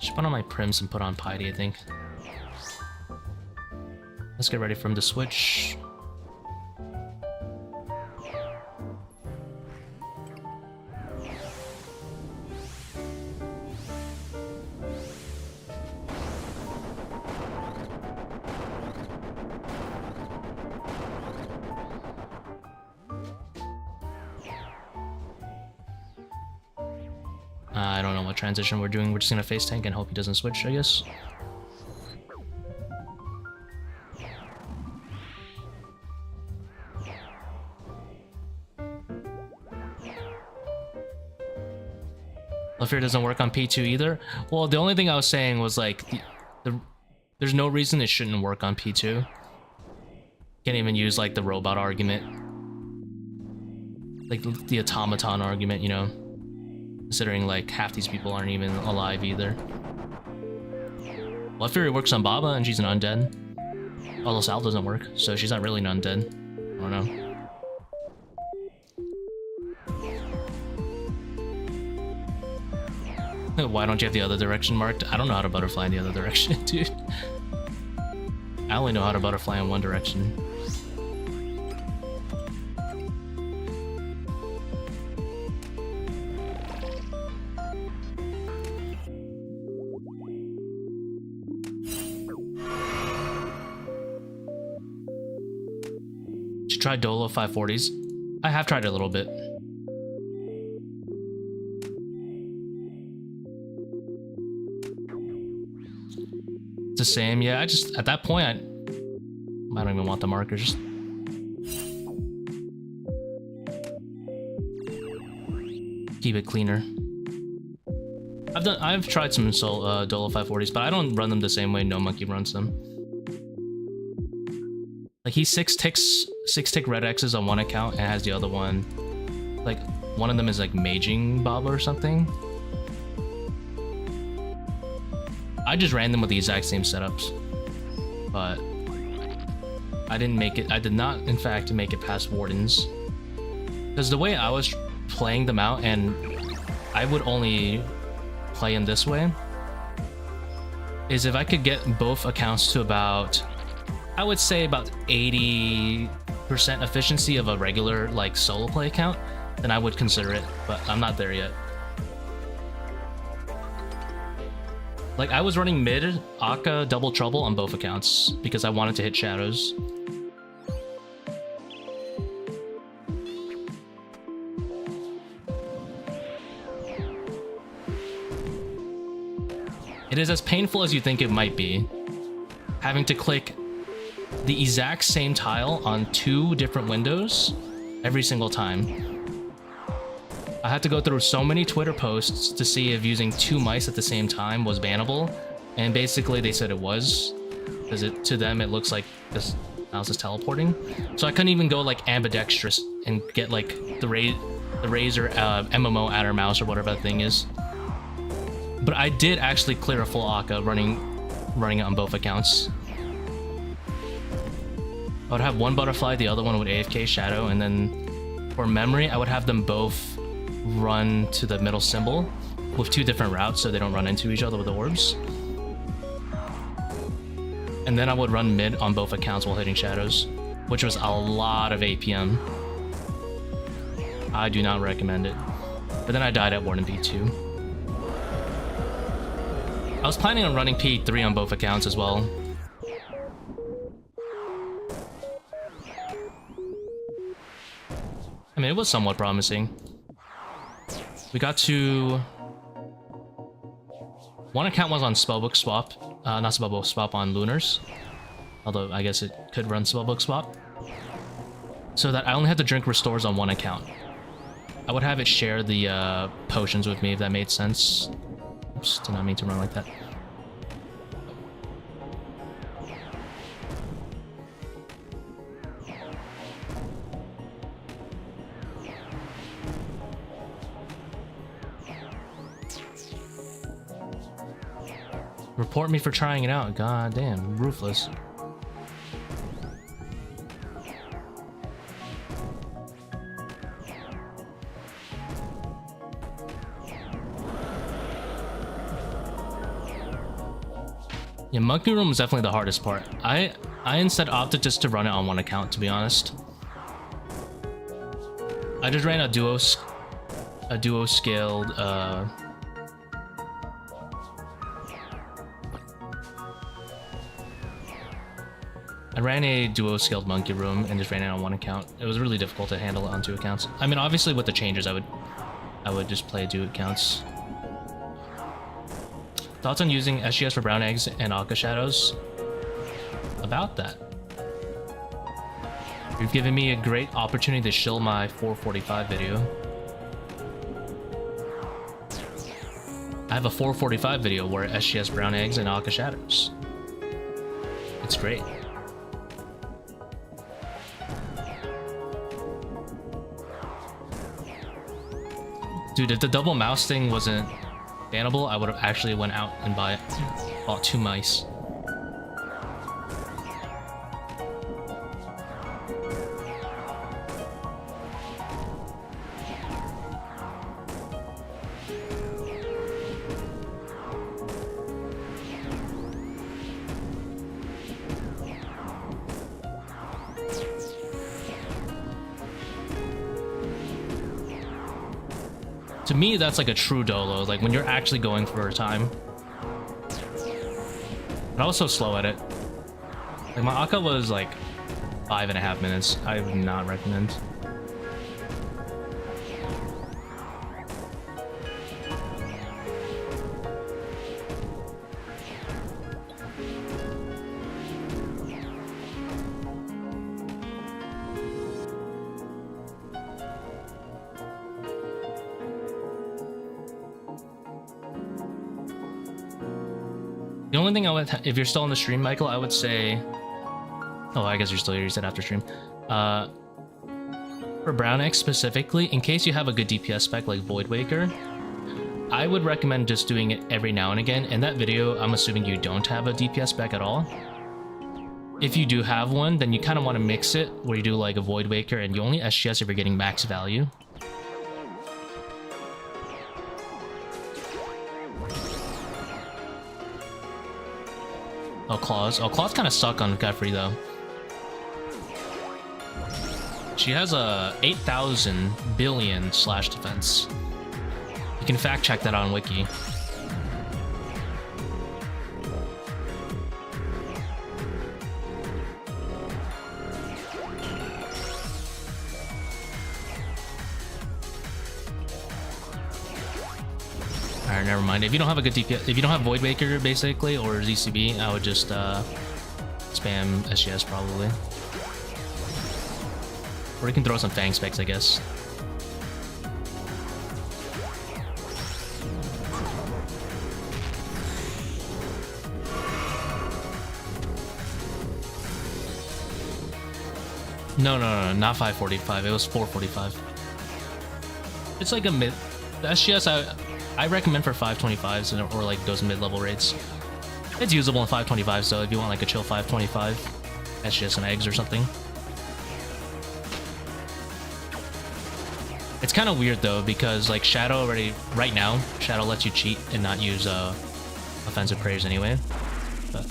Should put on my Prims and put on Piety, I think. Let's get ready for him to switch. I don't know what transition we're doing. We're just gonna face tank and hope he doesn't switch, I guess. Fear doesn't work on P2 either. Well, the only thing I was saying was like there's no reason it shouldn't work on P2. Can't even use like the robot argument, like the automaton argument, you know, considering like half these people aren't even alive either. Blood Fury works on Baba and she's an undead. Although Sal doesn't work, so she's not really an undead. I don't know. Why don't you have the other direction marked? I don't know how to butterfly in the other direction, dude. I only know how to butterfly in one direction. Should try Dolo 540s. I have tried it a little bit. The same, yeah. I just at that point I don't even want the markers. Just keep it cleaner. I've tried some Dolo 540s, but I don't run them the same way No Monkey runs them. Like he 6 tick red X's on one account and has the other one. Like one of them is like maging Baba or something. I just ran them with the exact same setups, but I didn't make it. I did not, in fact, make it past Wardens, because the way I was playing them out, and I would only play in this way, is if I could get both accounts to about, I would say about 80% efficiency of a regular like solo play account, then I would consider it, but I'm not there yet. Like, I was running mid, Akkha, Double Trouble on both accounts, because I wanted to hit shadows. It is as painful as you think it might be, having to click the exact same tile on 2 different windows every single time. I had to go through so many Twitter posts to see if using 2 mice at the same time was bannable, and basically they said it was, because to them it looks like this I was just teleporting, so I couldn't even go like ambidextrous and get like the Razor MMO adder mouse or whatever that thing is. But I did actually clear a full Akkha running it on both accounts. I would have one butterfly, the other one would AFK shadow, and then for memory, I would have them both run to the middle symbol with 2 different routes so they don't run into each other with the orbs. And then I would run mid on both accounts while hitting shadows, which was a lot of APM. I do not recommend it. But then I died at Warden P2. I was planning on running P3 on both accounts as well. I mean, it was somewhat promising. We got to... One account was on Spellbook Swap. Not Spellbook Swap, on Lunars. Although, I guess it could run Spellbook Swap. So that I only had to drink Restores on one account. I would have it share the potions with me, if that made sense. Oops, did not mean to run like that. Report me for trying it out. God damn, ruthless. Yeah, Monkey Room was definitely the hardest part. I instead opted just to run it on one account, to be honest. I just ran a duo scaled I ran a duo scaled Monkey Room and just ran it on one account. It was really difficult to handle it on 2 accounts. I mean, obviously with the changes, I would just play 2 accounts. Thoughts on using SGS for brown eggs and Akkha shadows? About that. You've given me a great opportunity to shill my 445 video. I have a 445 video where SGS brown eggs and Akkha shadows. It's great. Dude, if the double mouse thing wasn't bannable, I would have actually went out and bought 2 mice. To me, that's like a true dolo, like when you're actually going for a time. But I was so slow at it. Like my Akkha was like 5.5 minutes. I would not recommend. The only thing I would, if you're still on the stream, Michael, I would say, oh, I guess you're still here, you said after stream. For Brown X specifically, in case you have a good DPS spec like Void Waker, I would recommend just doing it every now and again. In that video, I'm assuming you don't have a DPS spec at all. If you do have one, then you kind of want to mix it, where you do like a Void Waker and you only SGS if you're getting max value. Oh, Claws. Oh, Claws kind of suck on Kephri, though. She has a 8,000 billion slash defense. You can fact check that on Wiki. Alright, never mind. If you don't have a good DPS, if you don't have Void Waker basically, or ZCB, I would just spam SGS probably. Or you can throw some Fang specs, I guess. No, not 545. It was 445. It's like a mid. The SGS I recommend for 525s or like those mid-level raids. It's usable in 525s though if you want like a chill 525 SGS and eggs or something. It's kind of weird though because like Shadow already right now Shadow lets you cheat and not use offensive prayers anyway. But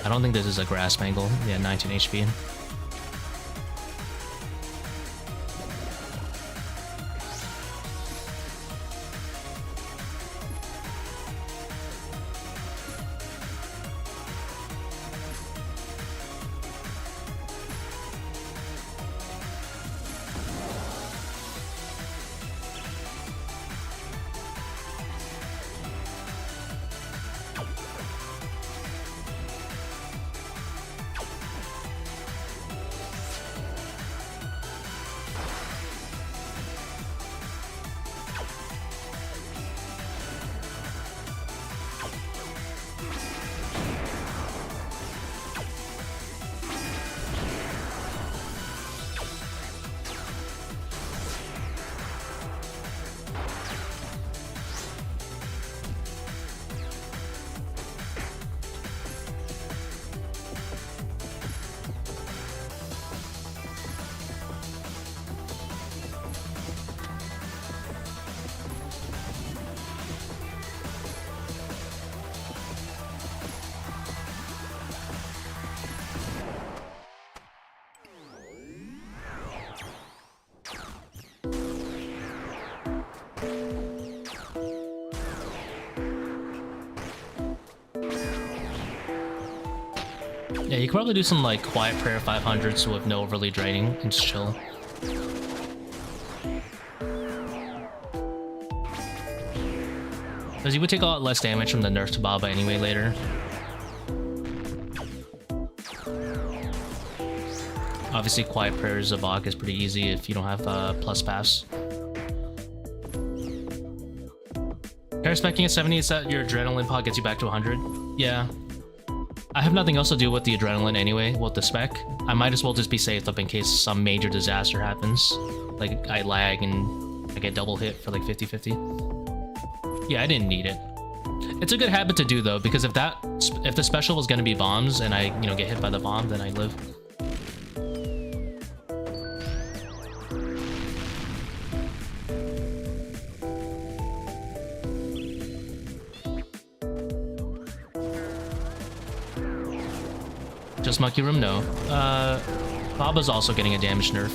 I don't think this is a grasp angle. Yeah, 19 HP. Yeah, you could probably do some like quiet prayer 500s with no overly draining and just chill. Because you would take a lot less damage from the nerf to Baba anyway later. Obviously, quiet prayer Zebak is pretty easy if you don't have plus pass. Hair specking at 70 is that your adrenaline pod gets you back to 100. Yeah. I have nothing else to do with the adrenaline anyway, with the spec. I might as well just be safe up in case some major disaster happens. Like, I lag and I get double hit for like 50-50. Yeah, I didn't need it. It's a good habit to do though, because if the special was gonna be bombs and I, get hit by the bomb, then I live. Just Monkey Room? No. Baba's also getting a damage nerf.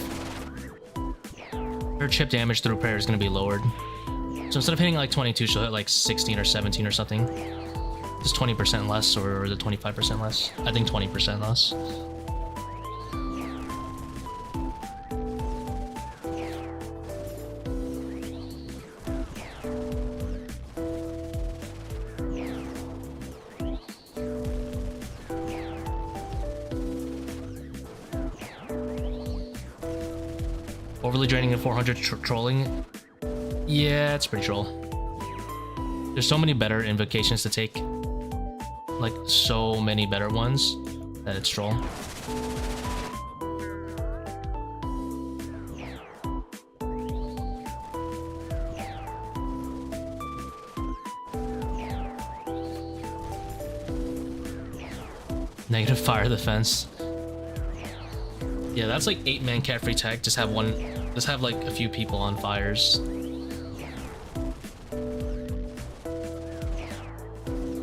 Her chip damage through prayer is going to be lowered. So instead of hitting like 22, she'll hit like 16 or 17 or something. Just 20% less, or is it 25% less? I think 20% less. Overly draining at 400 trolling. Yeah, it's pretty troll. There's so many better invocations to take. Like, so many better ones that it's troll. Negative fire defense. Yeah, that's like 8-man Kephri tech. Just have like a few people on fires.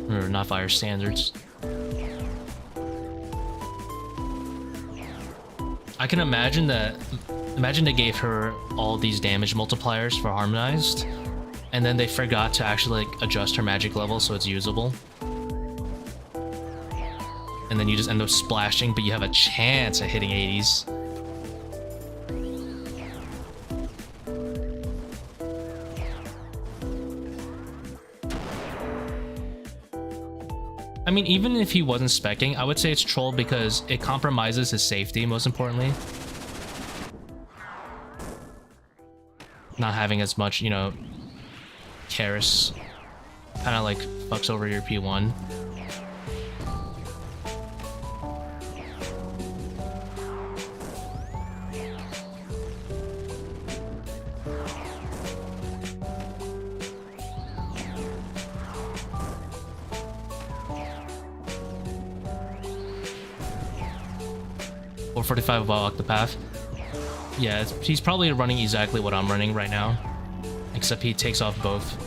Or not fire standards. I can imagine they gave her all these damage multipliers for harmonized, and then they forgot to actually like adjust her magic level so it's usable. And then you just end up splashing, but you have a chance at hitting 80s. I mean, even if he wasn't speccing, I would say it's troll because it compromises his safety, most importantly. Not having as much, Karis kind of like fucks over your P1. 445 Walk the Path. Yeah, he's probably running exactly what I'm running right now, except he takes off both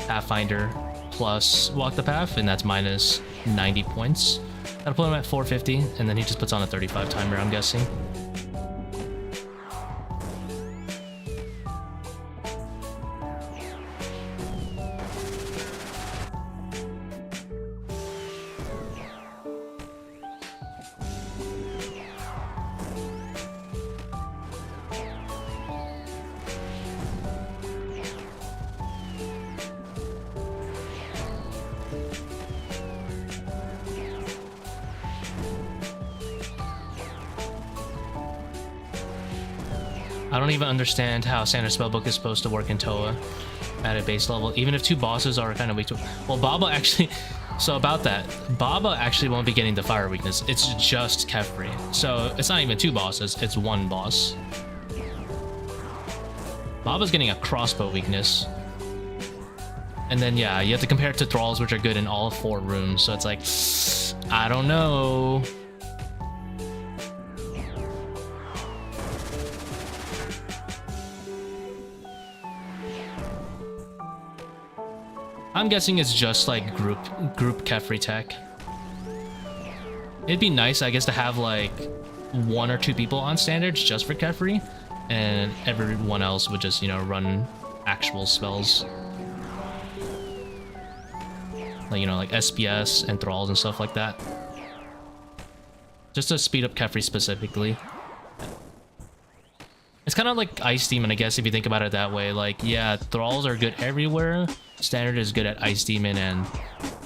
Pathfinder plus Walk the Path, and that's minus 90 points. That'll put him at 450, and then he just puts on a 35 timer, I'm guessing. I don't even understand how standard spellbook is supposed to work in ToA at a base level, even if two bosses are kind of weak to it. Well, Baba actually... So about that, Baba actually won't be getting the fire weakness. It's just Kephri. So it's not even two bosses, it's one boss. Baba's getting a crossbow weakness. And then, yeah, you have to compare it to Thralls, which are good in all 4 rooms. So it's like, I don't know. I'm guessing it's just like group Kephri tech. It'd be nice, I guess, to have like 1 or 2 people on standards just for Kephri, and everyone else would just, you know, run actual spells. Like, you know, like SPS and Thralls and stuff like that. Just to speed up Kephri specifically. It's kind of like Ice Demon, I guess, if you think about it that way. Like, yeah, Thralls are good everywhere. Standard is good at Ice Demon and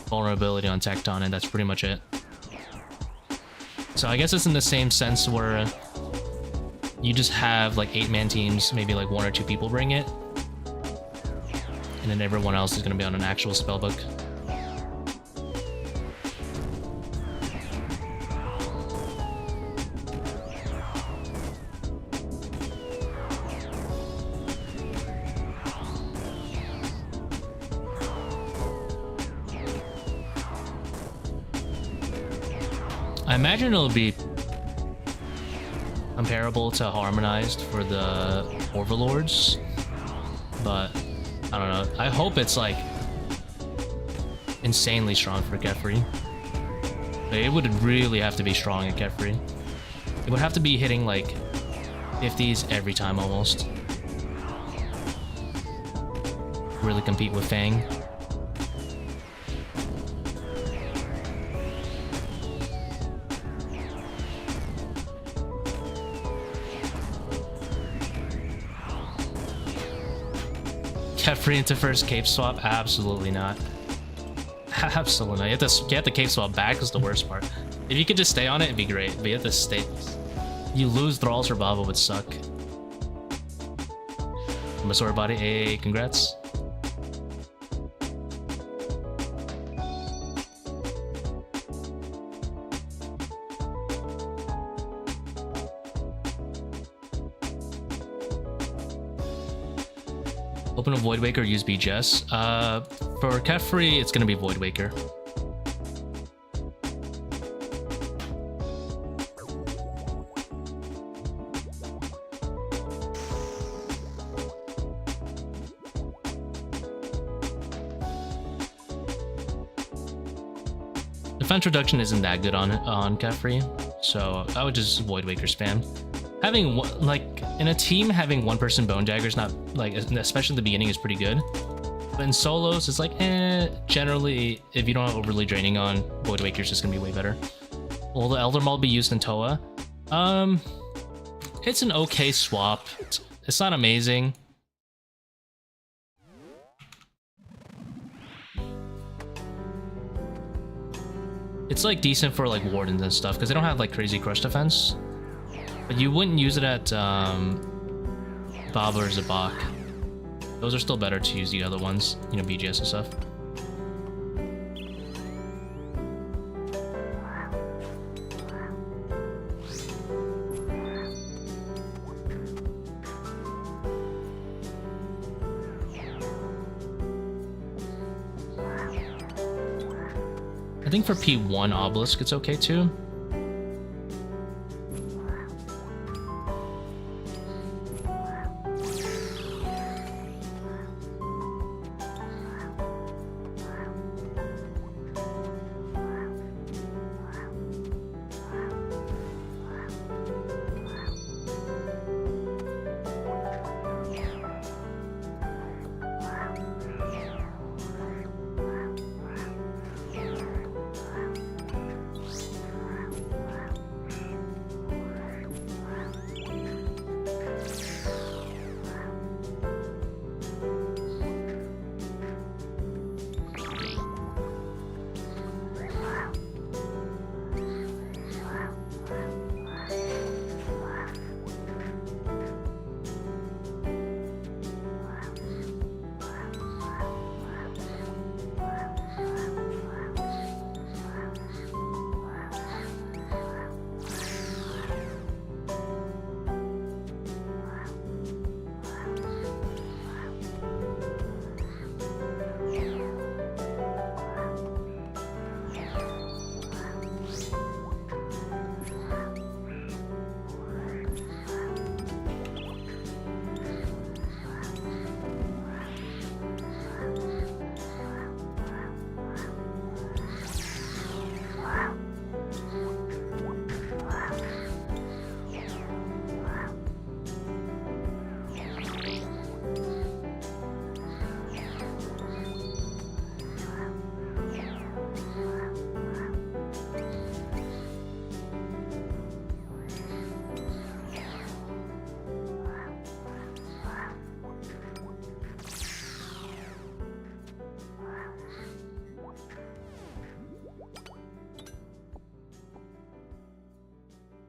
vulnerability on Tecton, and that's pretty much it. So I guess it's in the same sense where you just have like 8-man teams, maybe like 1 or 2 people bring it, and then everyone else is going to be on an actual spellbook. I imagine it'll be comparable to Harmonized for the Overlords, but I don't know. I hope it's like insanely strong for Kephri. But it would really have to be strong at Kephri. It would have to be hitting like 50s every time almost. Really compete with Fang. Kephri into first cape swap? Absolutely not. Absolutely not. You have to cape swap back is the worst part. If you could just stay on it, it'd be great. But you have to stay. You lose Thralls or Baba would suck. Masori body, hey, congrats. Open a Voidwaker, use BGS. For Kephri, it's gonna be Voidwaker. Defense reduction isn't that good on Kephri, so I would just Voidwaker spam. Having like in a team, having 1 person Bone Dagger is not like, especially at the beginning, is pretty good. But in solos, it's like, generally, if you don't have overly draining on, Voidwaker's just gonna be way better. Will the Elder Maul be used in ToA? It's an okay swap. It's not amazing. It's like decent for like Wardens and stuff, because they don't have like crazy crush defense. But you wouldn't use it at Baba or Zebak. Those are still better to use the other ones, you know, BGS and stuff. I think for P1 Obelisk it's okay too.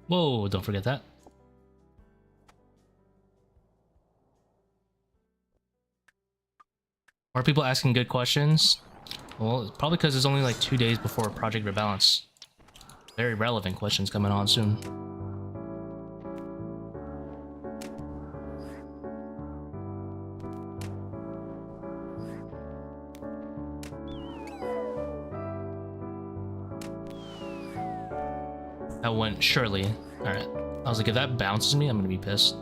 Whoa, don't forget that. Are people asking good questions? Well, it's probably because it's only like 2 days before Project Rebalance. Very relevant questions coming on soon. That went surely. Alright. I was like, if that bounces me, I'm gonna be pissed.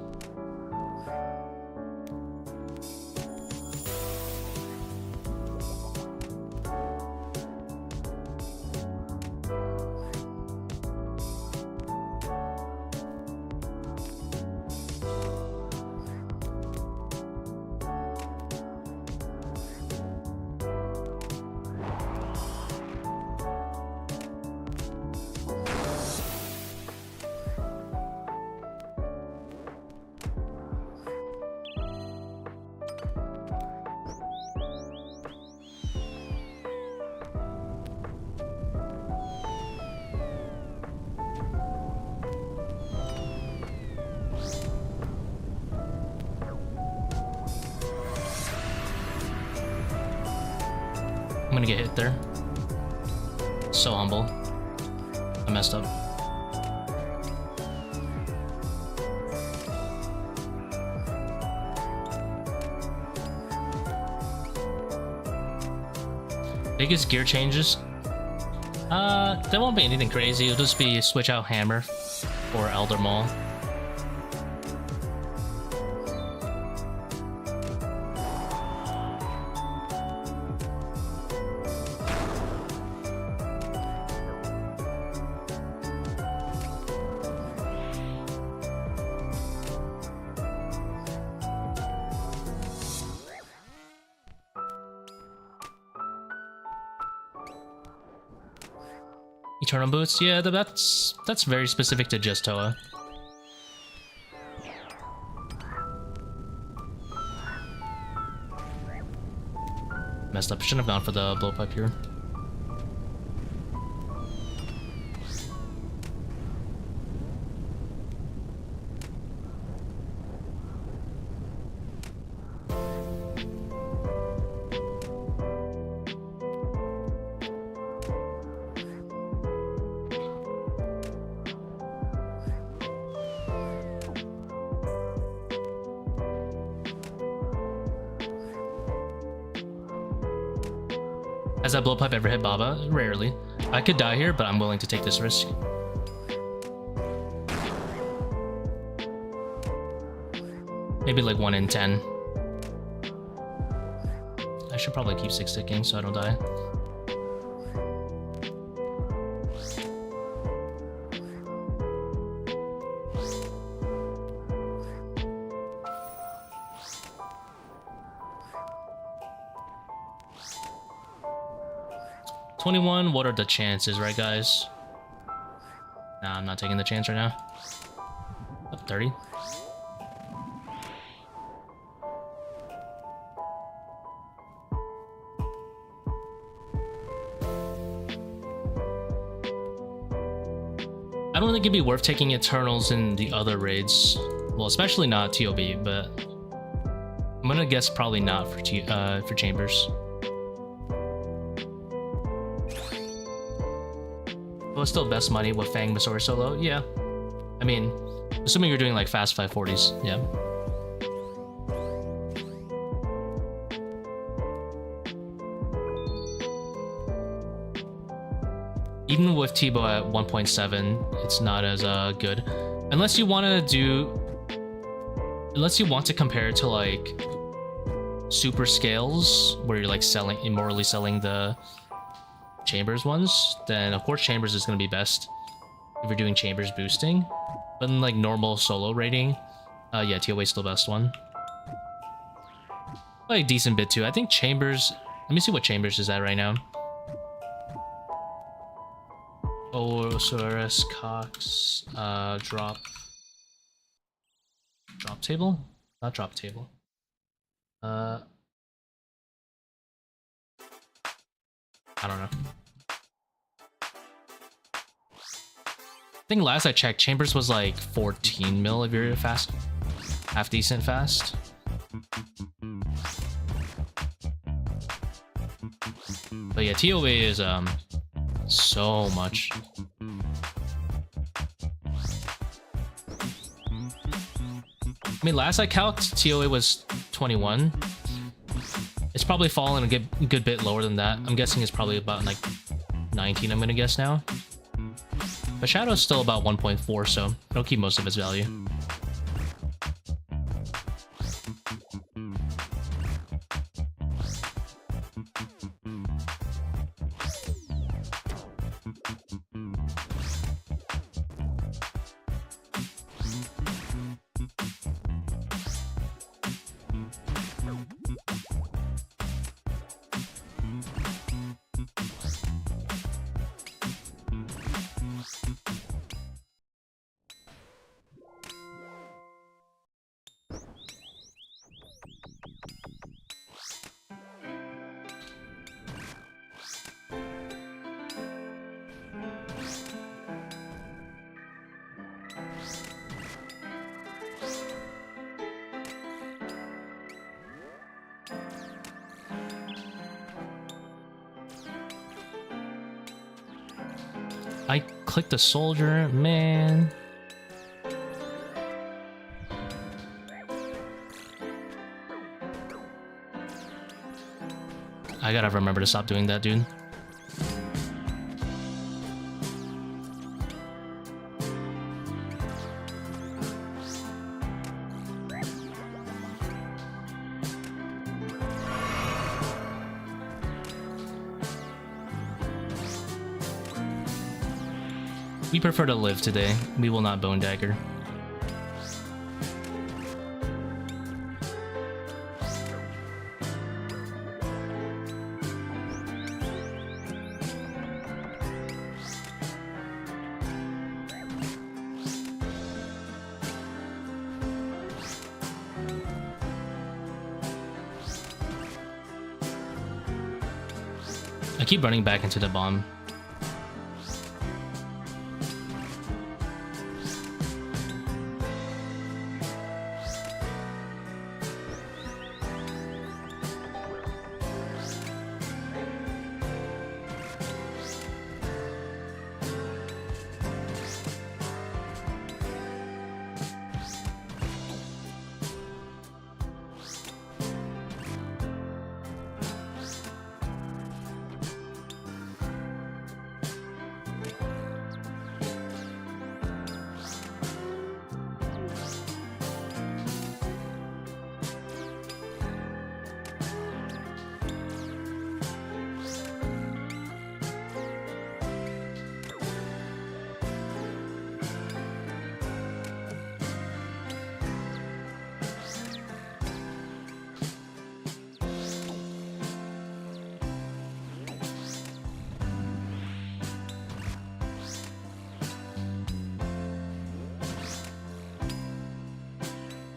I'm gonna get hit there. So humble. I messed up. Biggest gear changes? There won't be anything crazy. It'll just be switch out hammer or Elder Maul. Eternal boots, yeah, that's very specific to just ToA. Messed up. Shouldn't have gone for the blowpipe here. Has that blowpipe ever hit Baba? Rarely. I could die here, but I'm willing to take this risk. Maybe like 1 in 10. I should probably keep 6 ticking so I don't die. $21, what are the chances, right guys? Nah, I'm not taking the chance right now. Up 30. I don't think it'd be worth taking Eternals in the other raids. Well, especially not TOB, but I'm gonna guess probably not for Chambers. Well, it's still best money with Fang Masori solo. Yeah, I mean, assuming you're doing like fast 540s. Yeah. Even with Tbow at 1.7, it's not as good. Unless you want to compare it to like super scales where you're like immorally selling the Chambers ones, then of course Chambers is going to be best if you're doing Chambers boosting. But in like normal solo rating, yeah, ToA is still the best one. Like decent bit too. I think Chambers, let me see what Chambers is at right now. Osiris Cox, drop table? Not drop table. I don't know. think last I checked, Chambers was like 14 mil if you're fast, half decent fast. But yeah, ToA is so much. I mean, last I calced, ToA was 21. It's probably fallen a good bit lower than that. I'm guessing it's probably about like 19, I'm gonna guess now. But Shadow's still about 1.4, so it'll keep most of its value. I clicked the soldier, man. I gotta remember to stop doing that, dude. We prefer to live today. We will not Bone Dagger. I keep running back into the bomb.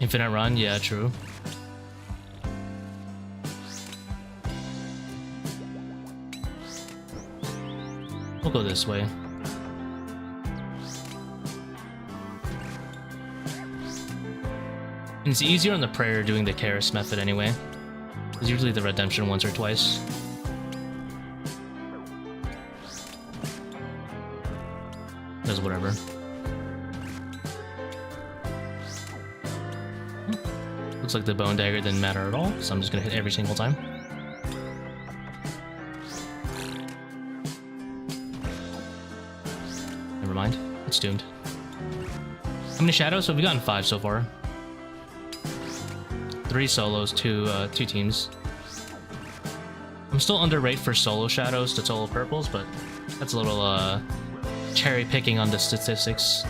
Infinite run, yeah, true. We'll go this way. And it's easier on the prayer doing the Karis method anyway. It's usually the redemption once or twice. Does whatever. Looks like the Bone Dagger didn't matter at all, so I'm just gonna hit every single time. Never mind, it's doomed. How many shadows have we gotten? 5 so far. 3 solos, 2 teams. I'm still underrate for solo shadows to solo purples, but that's a little cherry picking on the statistics.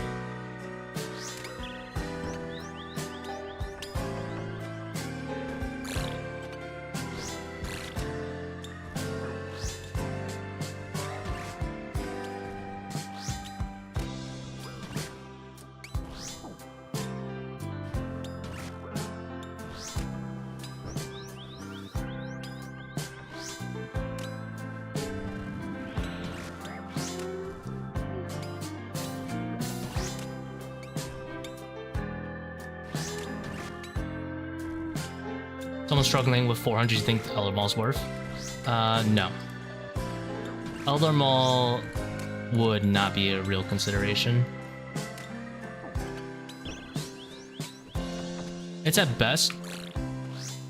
Someone struggling with 400, you think Elder Maul's worth? No. Elder Maul would not be a real consideration. It's at best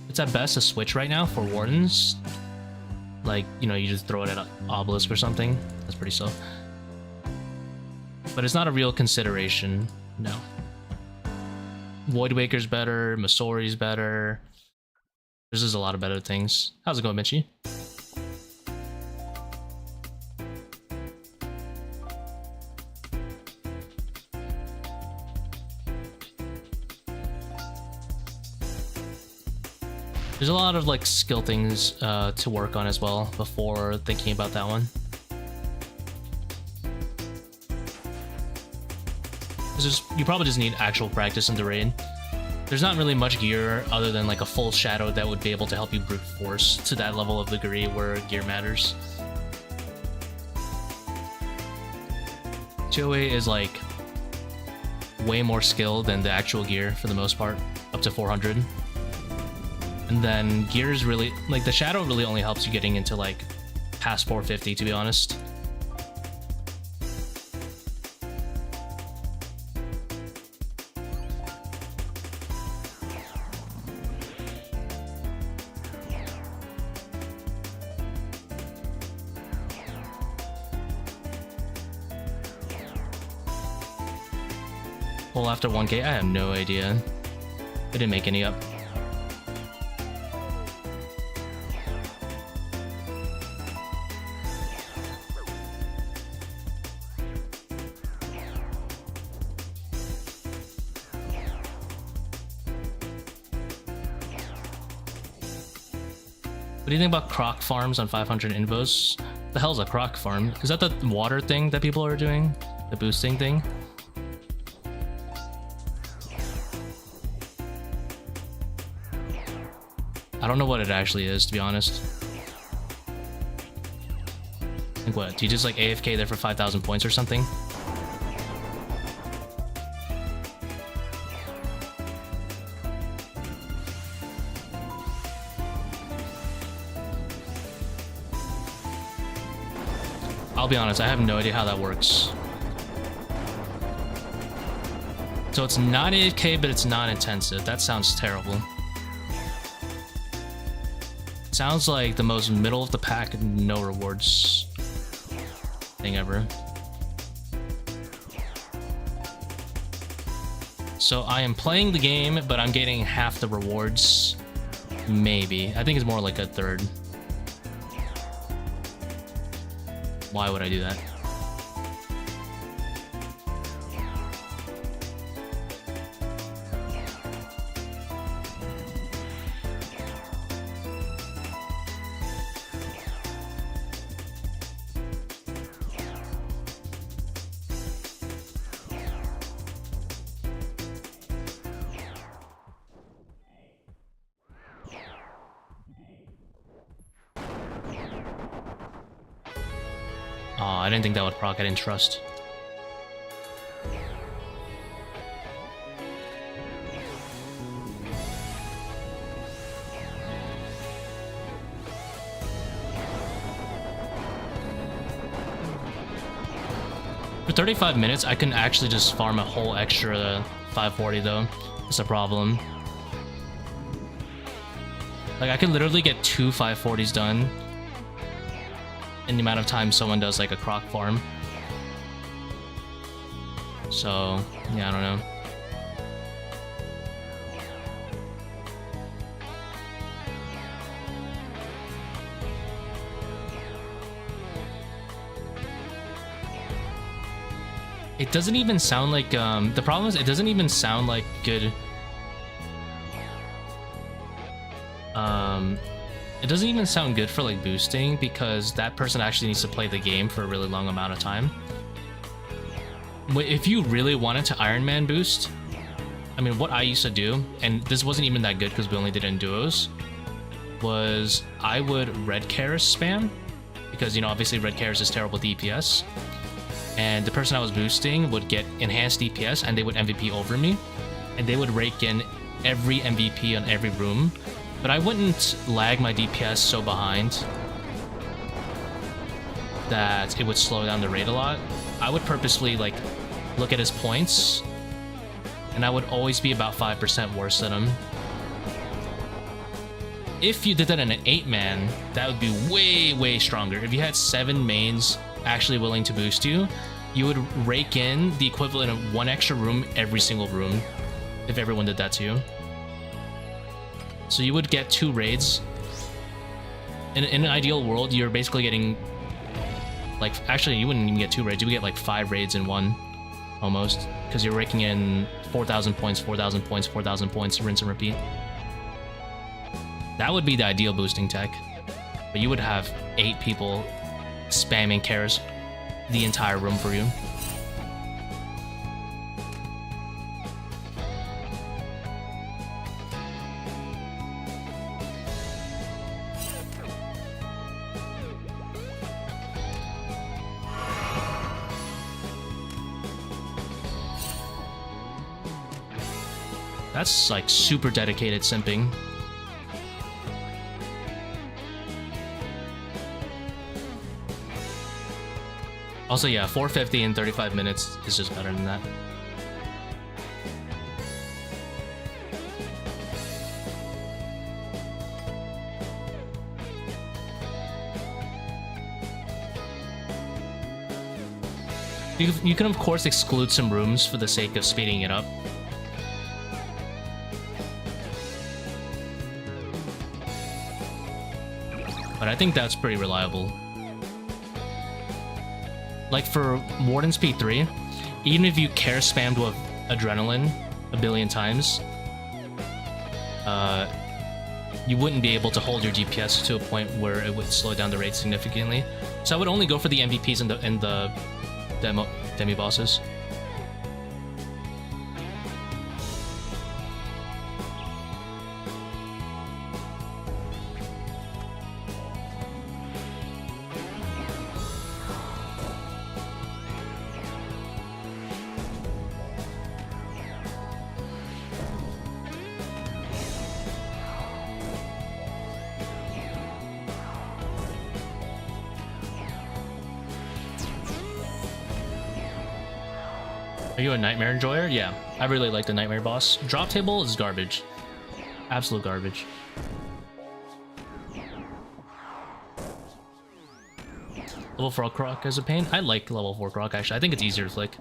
a switch right now for Wardens. Like, you know, you just throw it at Obelisk or something. That's pretty slow. But it's not a real consideration, no. Voidwaker's better, Masori's better. There's just a lot of better things. How's it going, Mitchie? There's a lot of like skill things to work on as well before thinking about that one. You probably just need actual practice in the raid. There's not really much gear other than like a full shadow that would be able to help you brute force to that level of degree where gear matters. ToA is like way more skilled than the actual gear for the most part, up to 400. And then gear is really, like the shadow really only helps you getting into like past 450, to be honest. Pull after 1k? I have no idea. I didn't make any up. What do you think about croc farms on 500 invos? The hell's a croc farm? Is that the water thing that people are doing? The boosting thing? I don't know what it actually is, to be honest. Like what? Do you just like AFK there for 5,000 points or something? I'll be honest, I have no idea how that works. So it's not AFK, but it's non-intensive. That sounds terrible. Sounds like the most middle of the pack, no rewards thing ever. So I am playing the game, but I'm getting half the rewards. Maybe. I think it's more like a third. Why would I do that? I didn't think that would proc, I didn't trust. For 35 minutes, I can actually just farm a whole extra 540 though. It's a problem. Like, I could literally get 2 540s done in the amount of time someone does like a croc farm. So yeah, I don't know. It doesn't even sound like the problem is it doesn't even sound like good. It doesn't even sound good for like boosting because that person actually needs to play the game for a really long amount of time. If you really wanted to Iron Man boost, I mean, what I used to do, and this wasn't even that good because we only did it in duos, was I would Red Karis spam because, you know, obviously Red Karis is terrible DPS, and the person I was boosting would get enhanced DPS and they would MVP over me, and they would rake in every MVP on every room But I wouldn't lag my DPS so behind that it would slow down the raid a lot. I would purposely like look at his points, and I would always be about 5% worse than him. If you did that in an 8-man, that would be way, way stronger. If you had 7 mains actually willing to boost you, you would rake in the equivalent of 1 extra room every single room if everyone did that to you. So you would get 2 raids. In an ideal world, you're basically getting, like, actually you wouldn't even get 2 raids, you would get like 5 raids in one, almost, because you're raking in 4,000 points, 4,000 points, 4,000 points, rinse and repeat. That would be the ideal boosting tech, but you would have 8 people spamming cares the entire room for you. That's like super dedicated simping. Also, yeah, 450 in 35 minutes is just better than that. You can of course exclude some rooms for the sake of speeding it up. But I think that's pretty reliable. Like for Wardens P3, even if you care spammed with Adrenaline a billion times, you wouldn't be able to hold your DPS to a point where it would slow down the rate significantly. So I would only go for the MVPs and the demi bosses. Are you a Nightmare enjoyer? Yeah, I really like the Nightmare boss. Drop table is garbage. Absolute garbage. Level 4 Croc is a pain? I like level 4 Croc actually. I think it's easier to flick.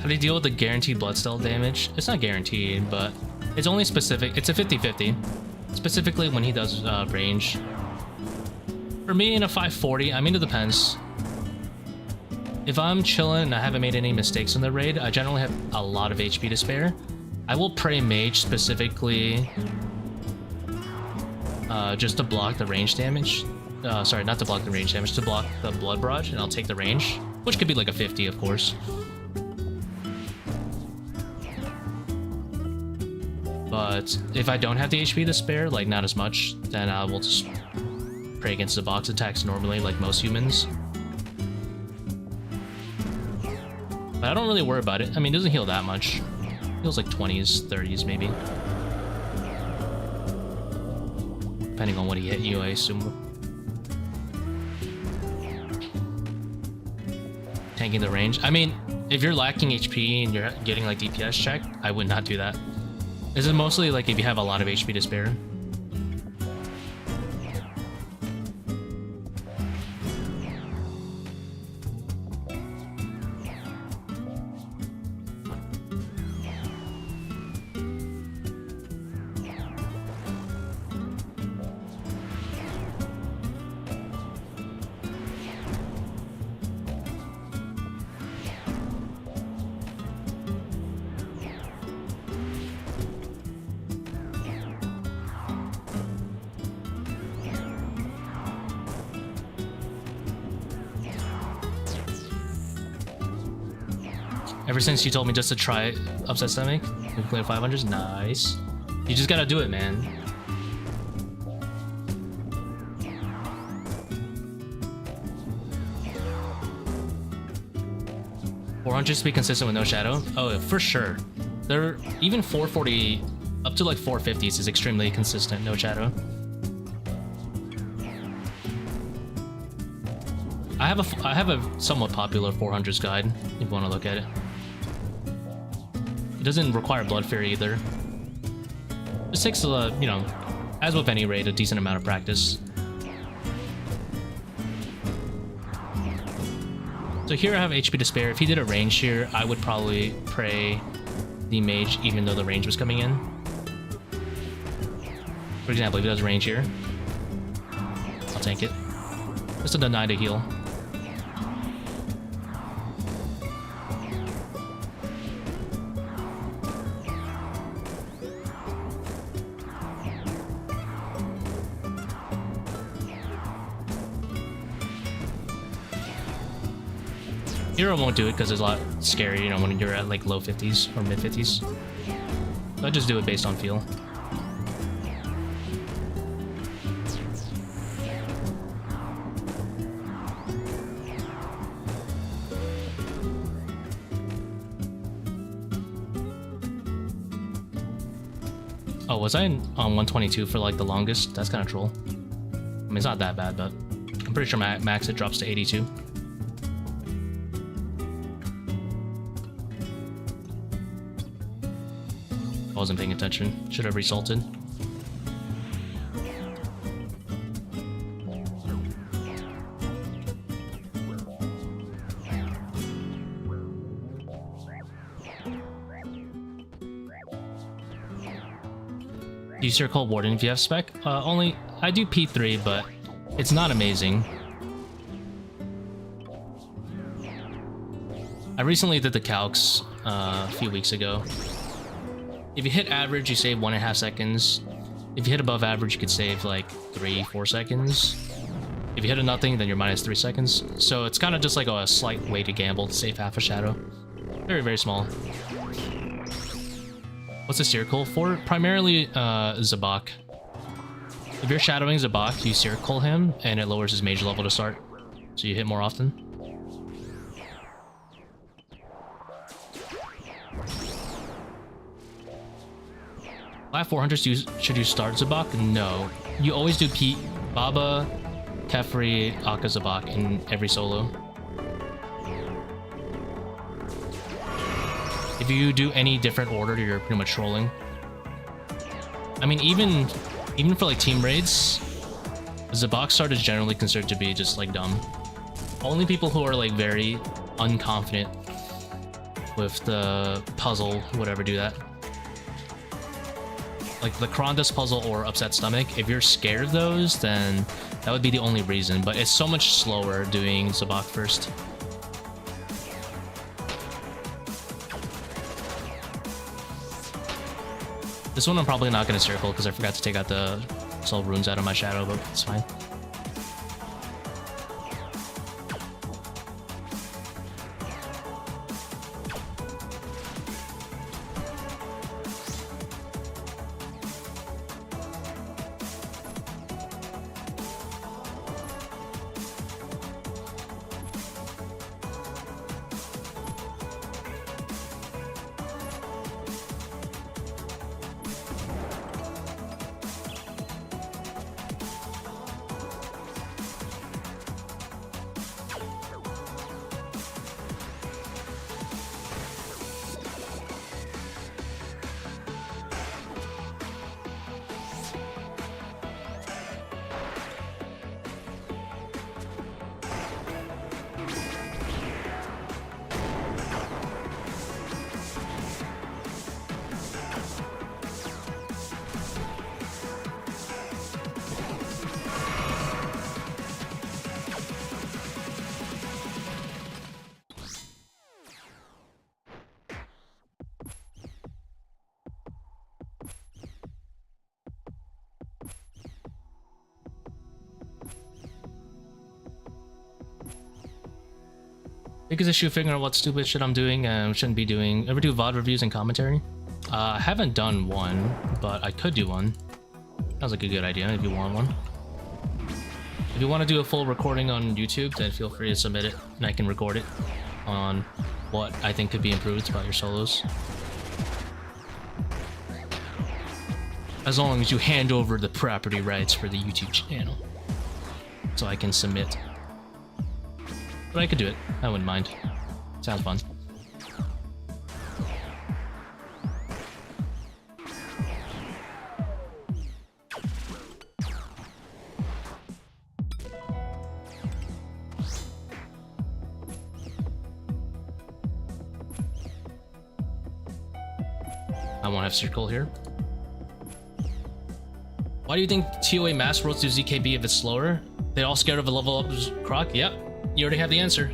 How do you deal with the guaranteed bloodsteel damage? It's not guaranteed, but it's only specific. It's a 50-50. Specifically when he does range. For me, in a 540, I mean, it depends. If I'm chilling and I haven't made any mistakes in the raid, I generally have a lot of HP to spare. I will pray mage specifically just to block the range damage. Sorry, not to block the range damage, to block the blood barrage, and I'll take the range, which could be like a 50, of course. But if I don't have the HP to spare, like not as much, then I will just pray against the box attacks normally, like most humans. But I don't really worry about it. I mean, it doesn't heal that much. It heals like 20s, 30s maybe. Depending on what he hit you, I assume. Tanking the range. I mean, if you're lacking HP and you're getting like DPS check, I would not do that. This is mostly like if you have a lot of HP to spare. Ever since you told me just to try upset stomach, you clear 500s. Nice. You just gotta do it, man. $400s to be consistent with no shadow. Oh, for sure. They're even 440 up to like 450s is extremely consistent, no shadow. I have a somewhat popular 400s guide if you want to look at it. It doesn't require Blood Fury either. It takes a, you know, as with any raid, a decent amount of practice. So here I have HP to spare. If he did a range here, I would probably pray the mage even though the range was coming in. For example, if he does range here, I'll tank it. Just a deny to heal. Hero won't do it because it's a lot scary, you know, when you're at like low 50s or mid 50s. So I just do it based on feel. Oh, was I on 122 for like the longest? That's kind of troll. I mean, it's not that bad, but I'm pretty sure max it drops to 82. I wasn't paying attention. Should have resulted. Do you Seercull Warden if you have spec? Only I do P3, but it's not amazing. I recently did the calcs a few weeks ago. If you hit average, you save 1.5 seconds. If you hit above average, you could save like 3-4 seconds. If you hit a nothing, then you're minus 3 seconds. So it's kind of just like a slight way to gamble to save half a shadow. Very, very small. What's the Seercull for? Primarily Zebak. If you're shadowing Zebak, you Seercull him, and it lowers his mage level to start. So you hit more often. Flat 400s, should you start Zebak? No. You always do Baba, Kephri, Akkha, Zebak in every solo. If you do any different order, you're pretty much trolling. I mean, even for like team raids, Zebak start is generally considered to be just like dumb. Only people who are like very unconfident with the puzzle, whatever, do that. Like the Krondas puzzle or upset stomach, if you're scared of those, then that would be the only reason. But it's so much slower doing Zebak first. This one I'm probably not going to Seercull because I forgot to take out the soul runes out of my shadow, but it's fine. Biggest issue figuring out what stupid shit I'm doing and shouldn't be doing. Ever do VOD reviews and commentary? I haven't done one, but I could do one. Sounds like a good idea if you want one. If you want to do a full recording on YouTube, then feel free to submit it and I can record it on what I think could be improved about your solos. As long as you hand over the property rights for the YouTube channel, so I can submit. But I could do it. I wouldn't mind. Sounds fun. I won't have Seercull here. Why do you think ToA mass rolls do ZKB if it's slower? They all scared of a level up croc? Yep, you already have the answer.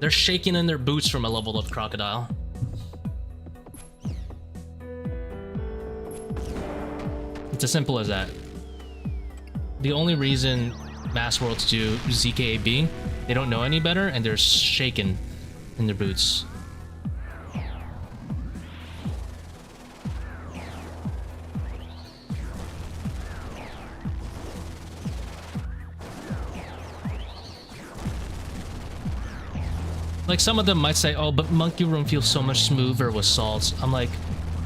They're shaking in their boots from a level up crocodile. It's as simple as that. The only reason mass worlds do ZKB, they don't know any better and they're shaking in their boots. Like, some of them might say, oh, but Monkey Room feels so much smoother with salts. I'm like,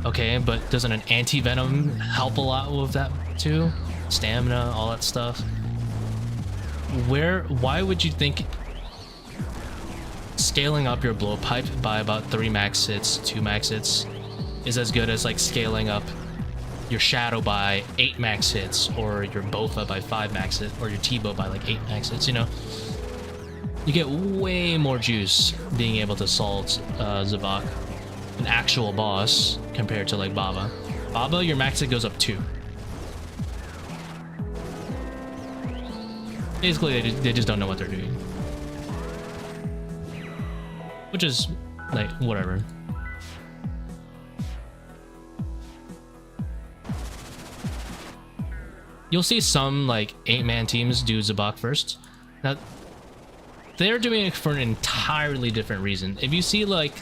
okay, but doesn't an anti-venom help a lot with that too? Stamina, all that stuff. Why would you think scaling up your blowpipe by about 3 max hits, 2 max hits, is as good as like scaling up your Shadow by 8 max hits, or your Bofa by 5 max hits, or your Tbow by like 8 max hits, you know? You get way more juice being able to salt Zebak, an actual boss, compared to like Baba. Baba, your max hit goes up 2. Basically, they just don't know what they're doing. Which is, like, whatever. You'll see some, like, 8-man teams do Zebak first. Now, they're doing it for an entirely different reason. If you see, like,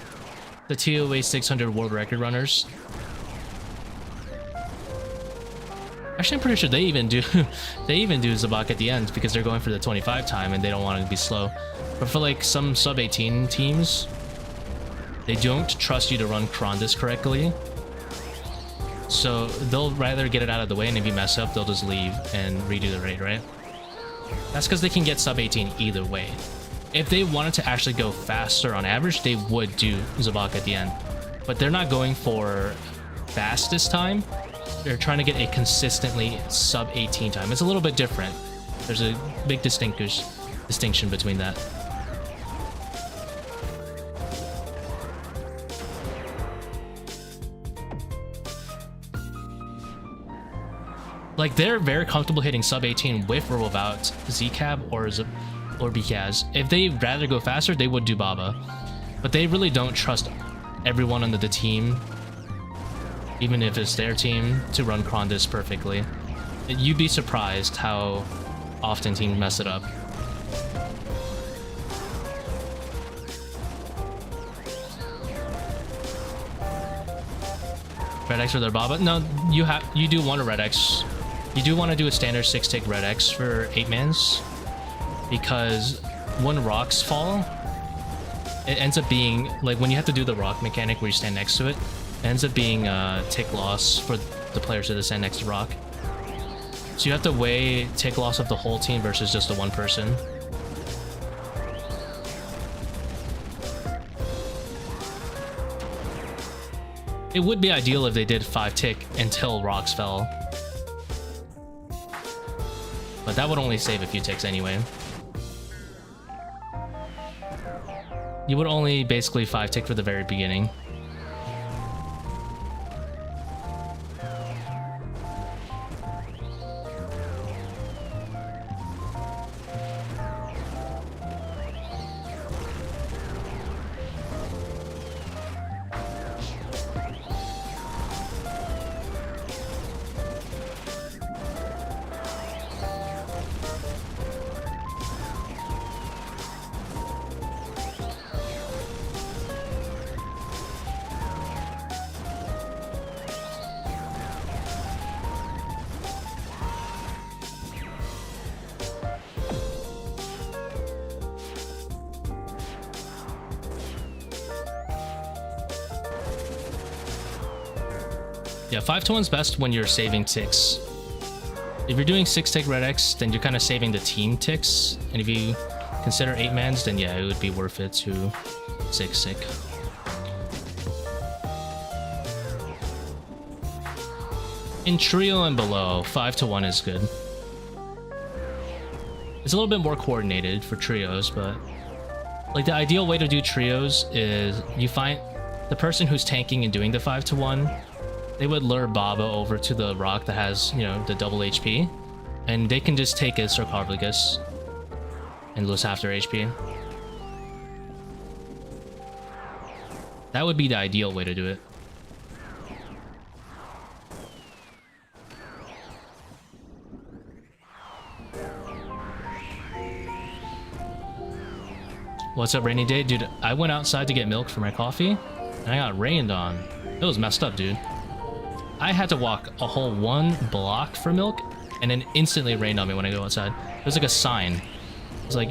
the ToA 600 world record runners, actually I'm pretty sure they even do Zebak at the end because they're going for the 25 time and they don't want to be slow. But for like some sub 18 teams, they don't trust you to run Krondis correctly, so they'll rather get it out of the way, and if you mess up they'll just leave and redo the raid, right? That's because they can get sub 18 either way. If they wanted to actually go faster on average, they would do Zebak at the end. But they're not going for fast this time. They're trying to get a consistently sub 18 time. It's a little bit different. There's a big distinction between that. Like, they're very comfortable hitting sub 18 with or without Zcab or BKAS. If they'd rather go faster, they would do Baba. But they really don't trust everyone under the team, even if it's their team, to run Krondis perfectly. You'd be surprised how often teams mess it up. Red X for their Baba? No, you do want a Red X. You do want to do a standard 6-tick Red X for 8-mans, because when rocks fall, it ends up being, like, when you have to do the rock mechanic where you stand next to it, it ends up being a tick loss for the players that stand next to rock. So you have to weigh tick loss of the whole team versus just the one person. It would be ideal if they did 5 tick until rocks fell, but that would only save a few ticks anyway. You would only basically 5 tick for the very beginning. Yeah, 5 to 1's best when you're saving ticks. If you're doing 6 tick red X, then you're kind of saving the team ticks. And if you consider 8 mans, then yeah, it would be worth it to 6 tick. In trio and below, 5 to 1 is good. It's a little bit more coordinated for trios, but like the ideal way to do trios is you find the person who's tanking and doing the 5 to 1. They would lure Baba over to the rock that has, you know, the double HP, and they can just take his sarcophagus and lose half their HP. That would be the ideal way to do it. What's up, rainy day? Dude, I went outside to get milk for my coffee, and I got rained on. It was messed up, dude. I had to walk a whole 1 block for milk, and then instantly rained on me when I go outside. It was like a sign. It was like,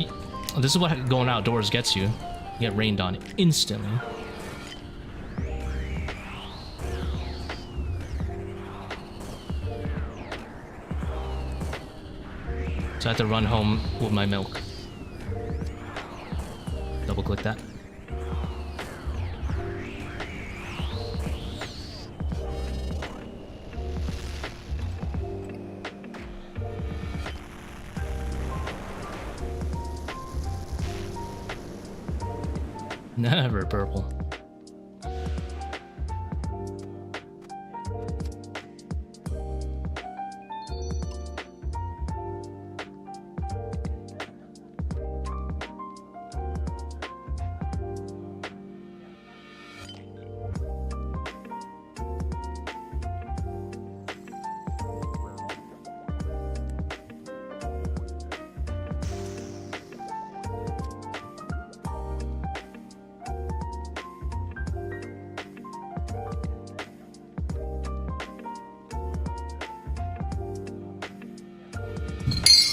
this is what going outdoors gets you. You get rained on instantly. So I had to run home with my milk. Double click that. Never purple.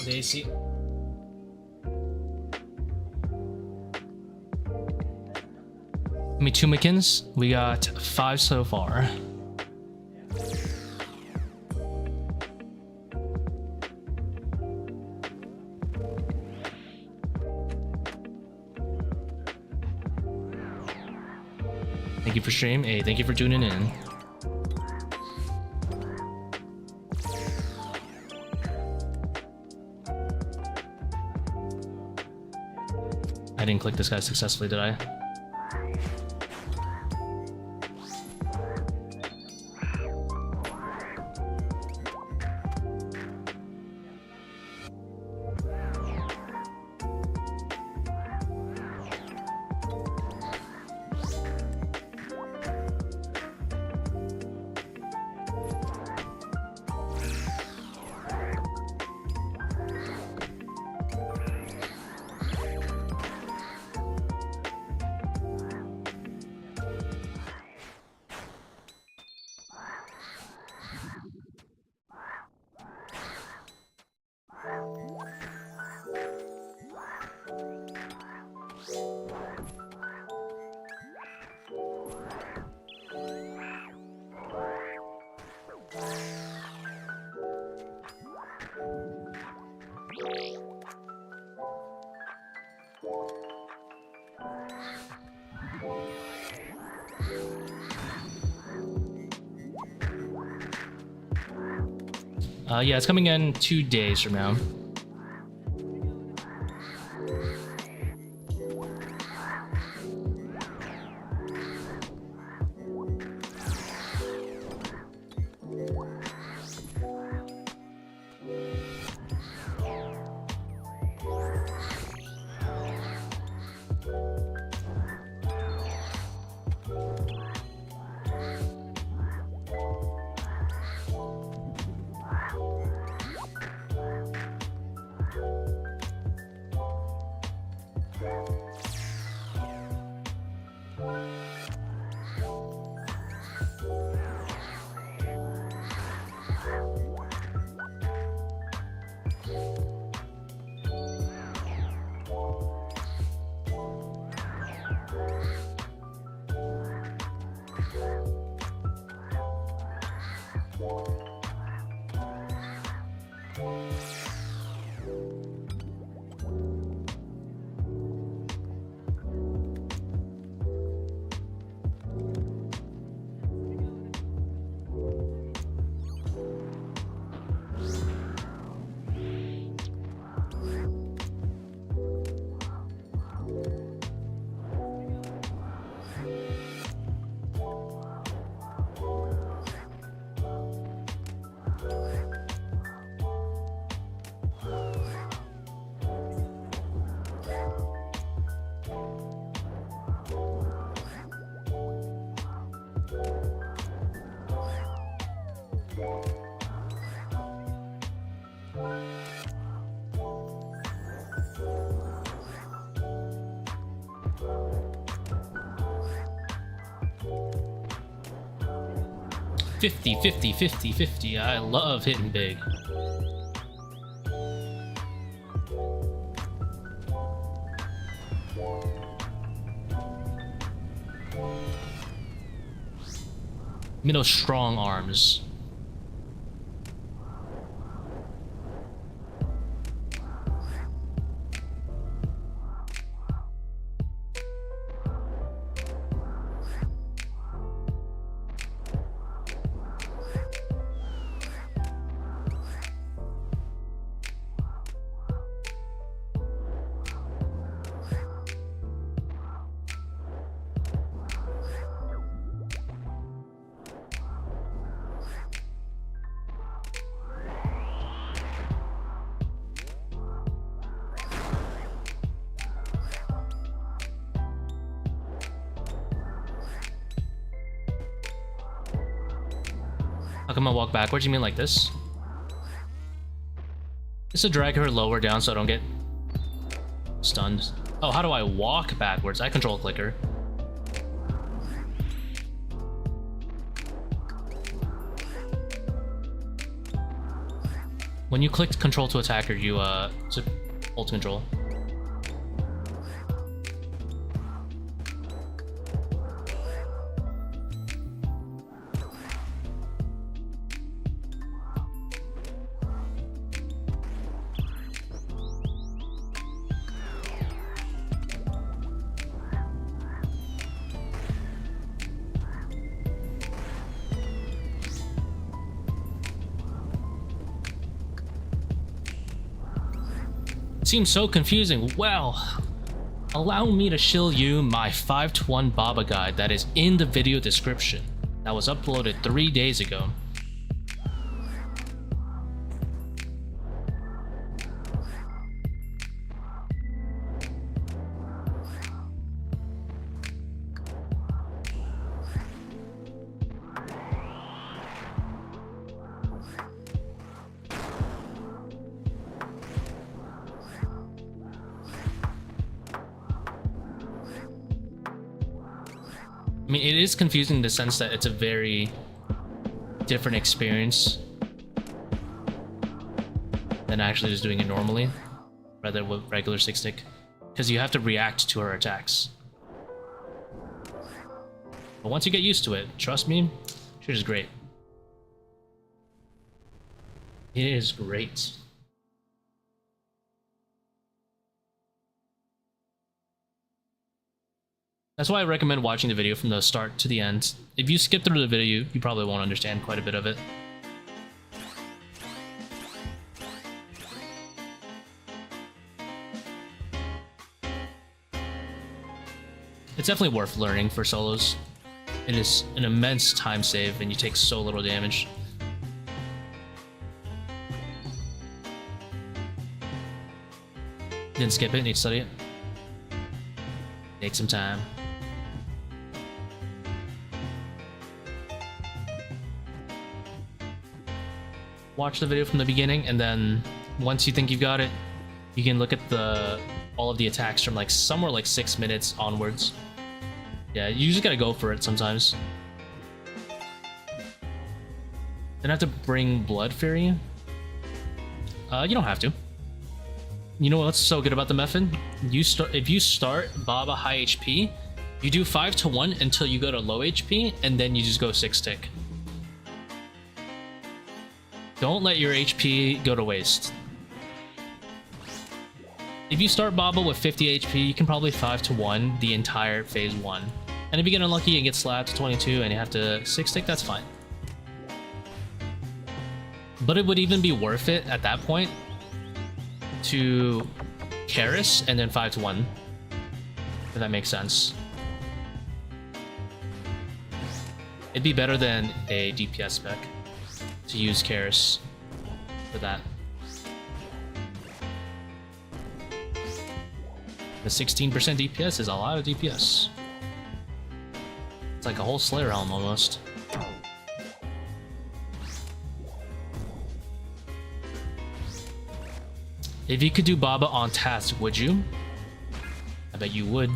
AC. Give me 2 Mickens. We got 5 so far. Thank you for stream. Hey, thank you for tuning in. I didn't click this guy successfully, did I? Yeah, it's coming in 2 days from now. 50, 50, 50, 50. I love hitting big. Middle strong arms. How come I walk backwards? You mean like this? Just to drag her lower down so I don't get stunned. Oh, how do I walk backwards? I control clicker. When you click control to attack her, you to hold control. Seems so confusing. Well, allow me to show you my 5-to-1 Baba guide that is in the video description. That was uploaded 3 days ago. I mean, it is confusing in the sense that it's a very different experience than actually just doing it normally, rather with regular 6-stick, because you have to react to her attacks. But once you get used to it, trust me, shit is great. It is great. That's why I recommend watching the video from the start to the end. If you skip through the video, you probably won't understand quite a bit of it. It's definitely worth learning for solos. It is an immense time save and you take so little damage. Didn't skip it, need to study it. Take some time. Watch the video from the beginning, and then once you think you've got it, you can look at all of the attacks from like somewhere like 6 minutes onwards. Yeah, you just gotta go for it sometimes. Then I have to bring Blood Fury. You don't have to. You know what's so good about the method? If you start Baba high HP, you do 5-to-1 until you go to low HP, and then you just go 6-stick. Don't let your HP go to waste. If you start Baba with 50 HP, you can probably 5-to-1 the entire phase 1. And if you get unlucky and get slapped to 22 and you have to 6-stick, that's fine. But it would even be worth it at that point to Karis and then 5-to-1, if that makes sense. It'd be better than a DPS spec to use Karis for that. The 16% DPS is a lot of DPS. It's like a whole Slayer Helm almost. If you could do Baba on task, would you? I bet you would.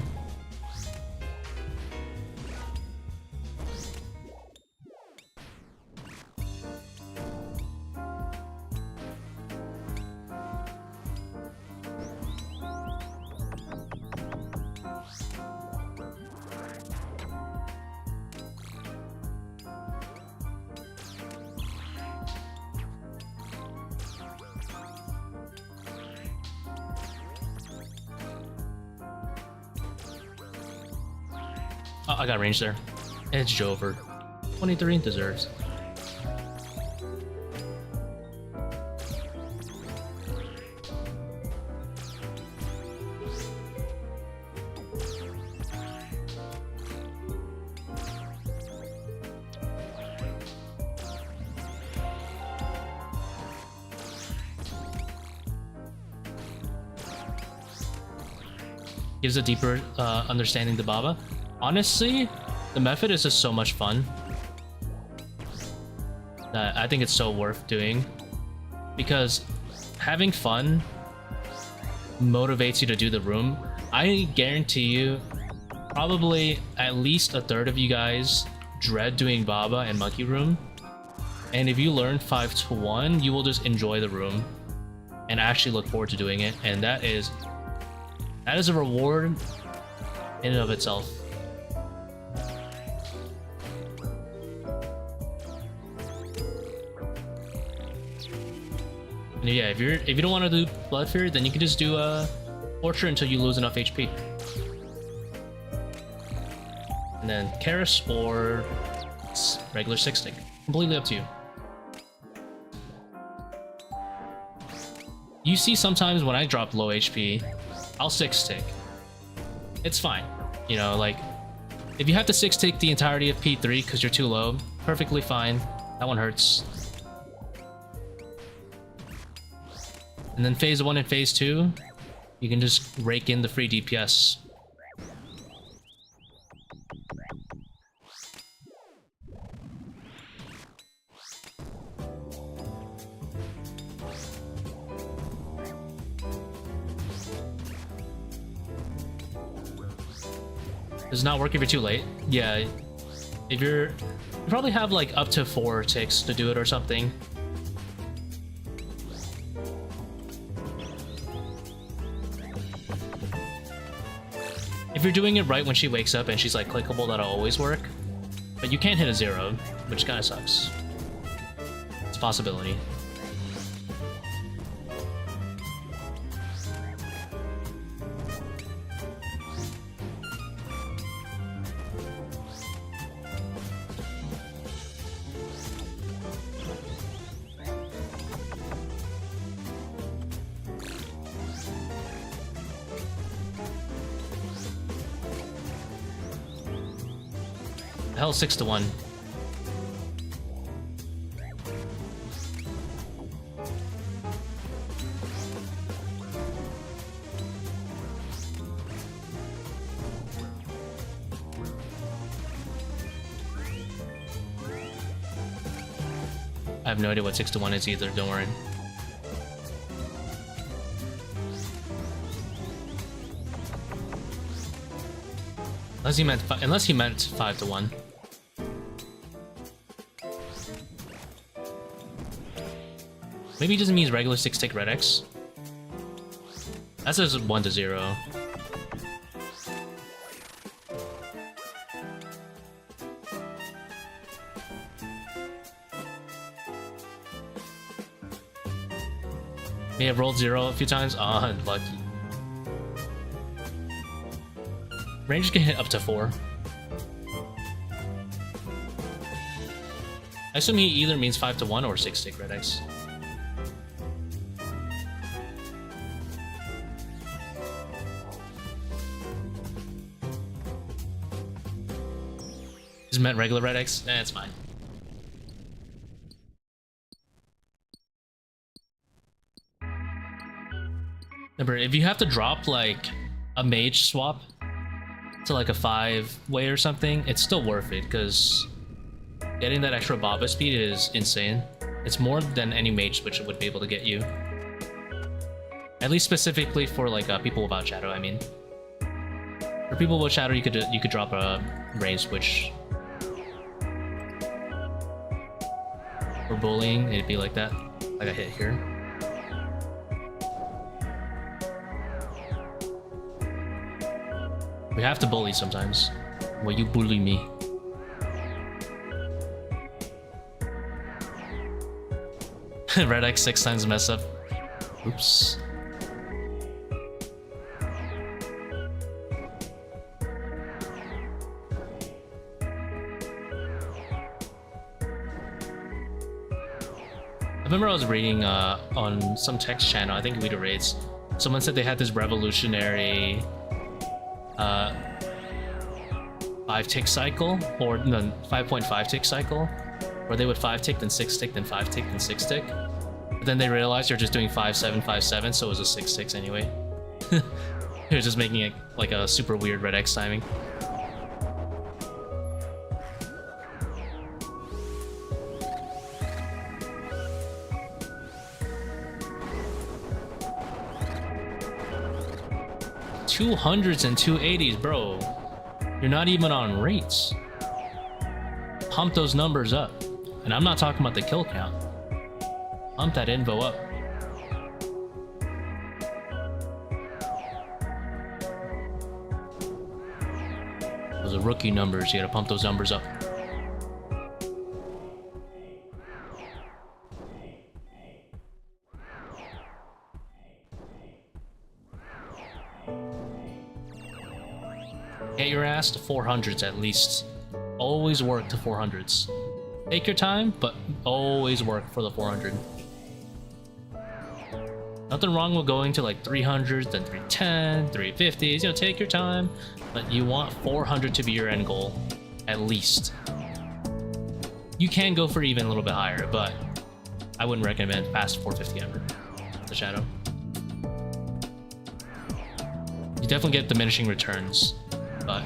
Oh, I got range there. Edged over. 23 deserves. Gives a deeper understanding to Baba. Honestly, the method is just so much fun that I think it's so worth doing, because having fun motivates you to do the room. I guarantee you, probably at least a third of you guys dread doing Baba and Monkey Room, and if you learn 5 to 1, you will just enjoy the room and actually look forward to doing it, and that is a reward in and of itself. And yeah, if you don't want to do Blood Fury, then you can just do a Torture until you lose enough HP. And then Karis or regular 6-stick. Completely up to you. You see sometimes when I drop low HP, I'll 6-stick. It's fine. You know, like, if you have to 6-stick the entirety of P3 because you're too low, perfectly fine. That one hurts. And then phase 1 and phase 2, you can just rake in the free DPS. Does not work if you're too late. Yeah, if you probably have like up to 4 ticks to do it or something. If you're doing it right when she wakes up and she's like clickable, that'll always work. But you can't hit a 0, which kind of sucks. It's a possibility. Hell, 6 to 1. I have no idea what 6 to 1 is either, don't worry. Unless he meant 5 to 1. Maybe he doesn't mean regular 6-tick Red X. That says 1 to 0. May have rolled 0 a few times. Ah, unlucky. Rangers can hit up to 4. I assume he either means 5 to 1 or 6-tick Red X. Just meant regular Red X? Eh, it's fine. Remember, if you have to drop like a mage swap to like a 5-way or something, it's still worth it because getting that extra Baba speed is insane. It's more than any mage switch would be able to get you. At least specifically for like people without shadow, I mean. For people with shadow, you could drop a range switch. For bullying, it'd be like that. Like I hit here. We have to bully sometimes. Will you bully me? Red X 6 times mess up. Oops. remember I was reading on some text channel, I think Vita Raids, someone said they had this revolutionary 5-tick cycle, or no, 5.5 tick cycle, where they would 5-tick, then 6-tick, then 5-tick, then 6-tick. But then they realized they're just doing 5-7, 5-7, so it was a 6 ticks anyway. They're just making it like a super weird red X timing. $200s and 280s, bro. You're not even on rates. Pump those numbers up. And I'm not talking about the kill count. Pump that invo up. Those are rookie numbers. You gotta pump those numbers up. Get your ass to 400s at least. Always work to 400s. Take your time, but always work for the 400. Nothing wrong with going to like 300s, then 310, 350s. You know, take your time, but you want 400 to be your end goal, at least. You can go for even a little bit higher, but I wouldn't recommend past 450 ever. The Shadow. You definitely get diminishing returns, but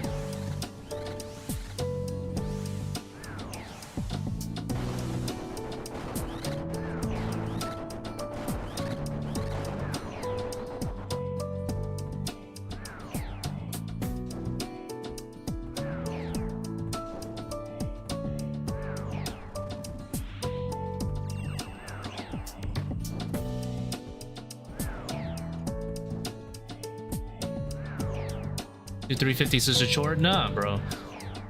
do 350s is a chore? Nah, bro.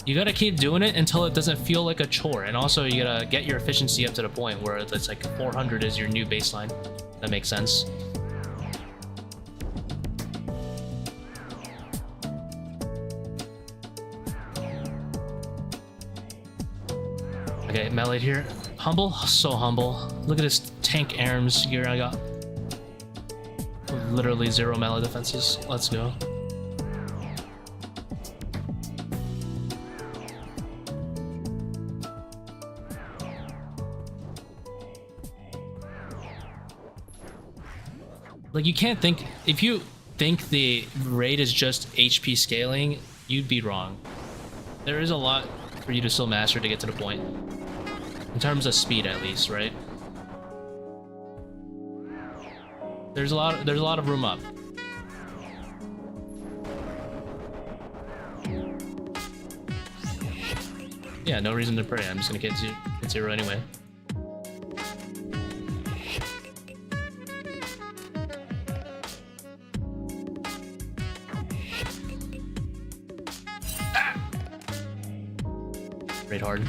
You gotta keep doing it until it doesn't feel like a chore. And also, you gotta get your efficiency up to the point where it's like 400 is your new baseline. That makes sense. Okay, melee here. Humble? So humble. Look at this tank arms gear I got. Literally 0 melee defenses. Let's go. Like, you can't think, if you think the raid is just HP scaling, you'd be wrong. There is a lot for you to still master to get to the point. In terms of speed, at least, right? There's a lot of room up. Yeah, no reason to pray. I'm just gonna get 0 anyway. Raid hard.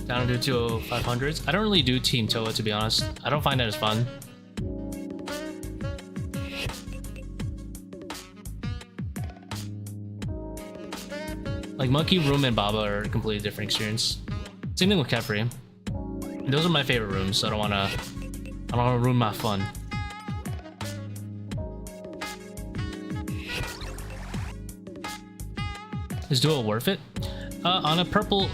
Down to do 500s. I don't really do Team ToA, to be honest. I don't find that as fun. Like, Monkey, Room, and Baba are a completely different experience. Same thing with Kephri. And those are my favorite rooms, so I don't wanna ruin my fun. Is duo worth it? On a purple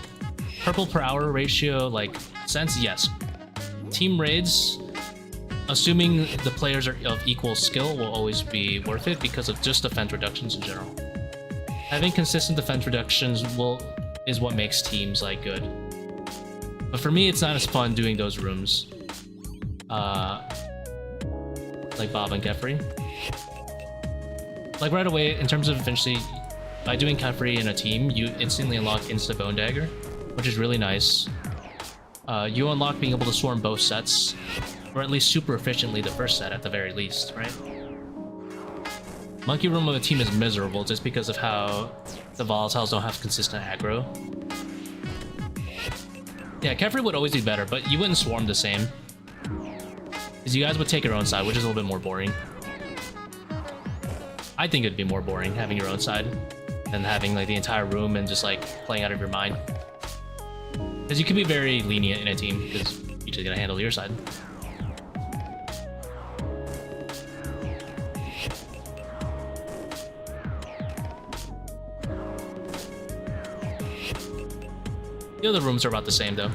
per hour ratio like sense, yes. Team raids, assuming the players are of equal skill, will always be worth it because of just defense reductions in general. Having consistent defense reductions is what makes teams like good. But for me, it's not as fun doing those rooms. Like Bob and Kephri. Like right away, in terms of eventually, by doing Kephri in a team, you instantly unlock Insta Bone Dagger, which is really nice. You unlock being able to swarm both sets, or at least super efficiently the first set at the very least, right? Monkey Room of a team is miserable just because of how the volatiles don't have consistent aggro. Yeah, Kephri would always be better, but you wouldn't swarm the same. Because you guys would take your own side, which is a little bit more boring. I think it'd be more boring having your own side than having like the entire room and just like playing out of your mind. Because you can be very lenient in a team because you're just gonna handle your side. The other rooms are about the same though.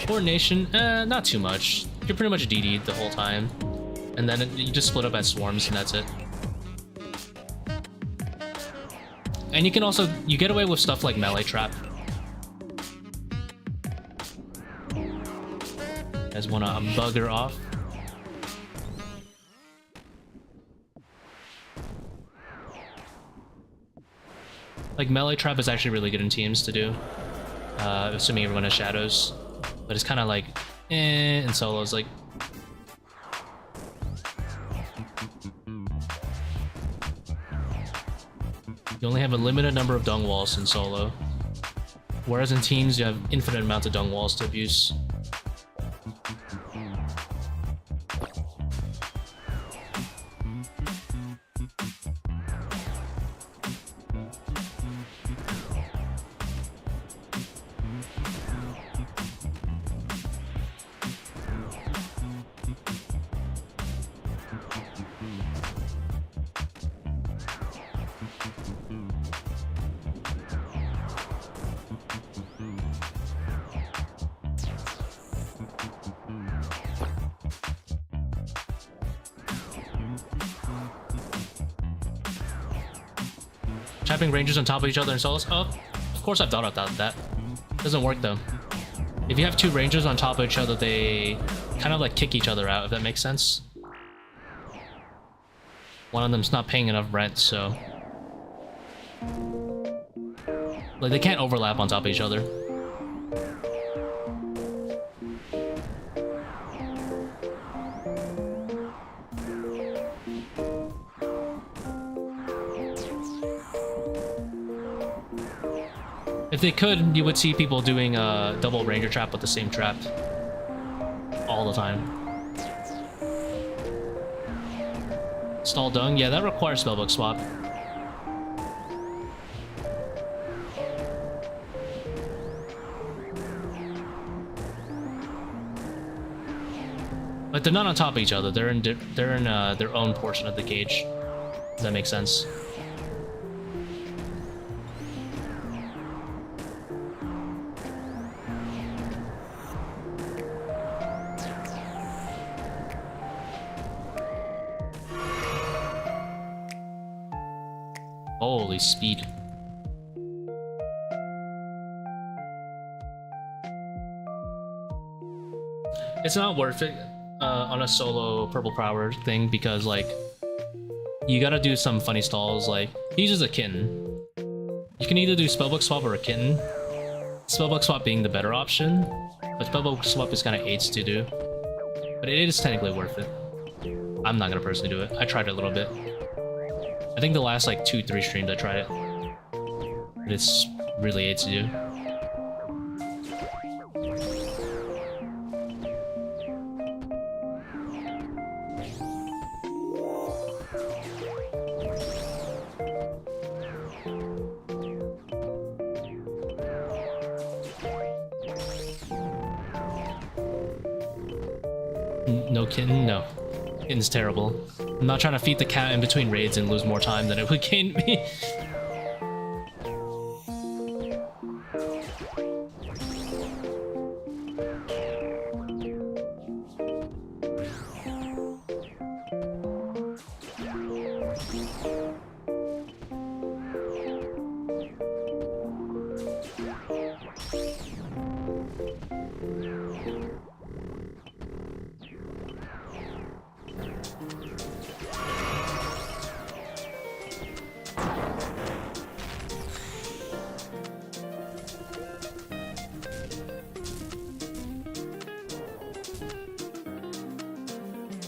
Coordination, not too much. You're pretty much DD'd the whole time. And then you just split up as swarms and that's it. And you can also, you get away with stuff like melee trap. You guys wanna bugger off? Like melee trap is actually really good in teams to do. Assuming everyone has shadows. But it's kind of like, in solos, like... You only have a limited number of dung walls in solo. Whereas in teams, you have infinite amounts of dung walls to abuse. Trapping rangers on top of each other in solos? Oh, of course I've thought about that. Doesn't work though. If you have two rangers on top of each other, they kind of like kick each other out, if that makes sense. One of them's not paying enough rent, so... Like, they can't overlap on top of each other. If they could, you would see people doing a double ranger trap with the same trap all the time. Stall dung? Yeah, that requires spellbook swap. But they're not on top of each other. They're in their own portion of the cage. Does that make sense? Holy speed. It's not worth it on a solo purple power thing because like you gotta do some funny stalls. Like he uses a kitten. You can either do spellbook swap or a kitten. Spellbook swap being the better option, but spellbook swap is kind of AIDS to do. But it is technically worth it. I'm not gonna personally do it. I tried it a little bit. I think the last like 2-3 streams I tried it. But it's really AIDS to do. No kitten? No. Kitten's terrible. I'm not trying to feed the cat in between raids and lose more time than it would gain me.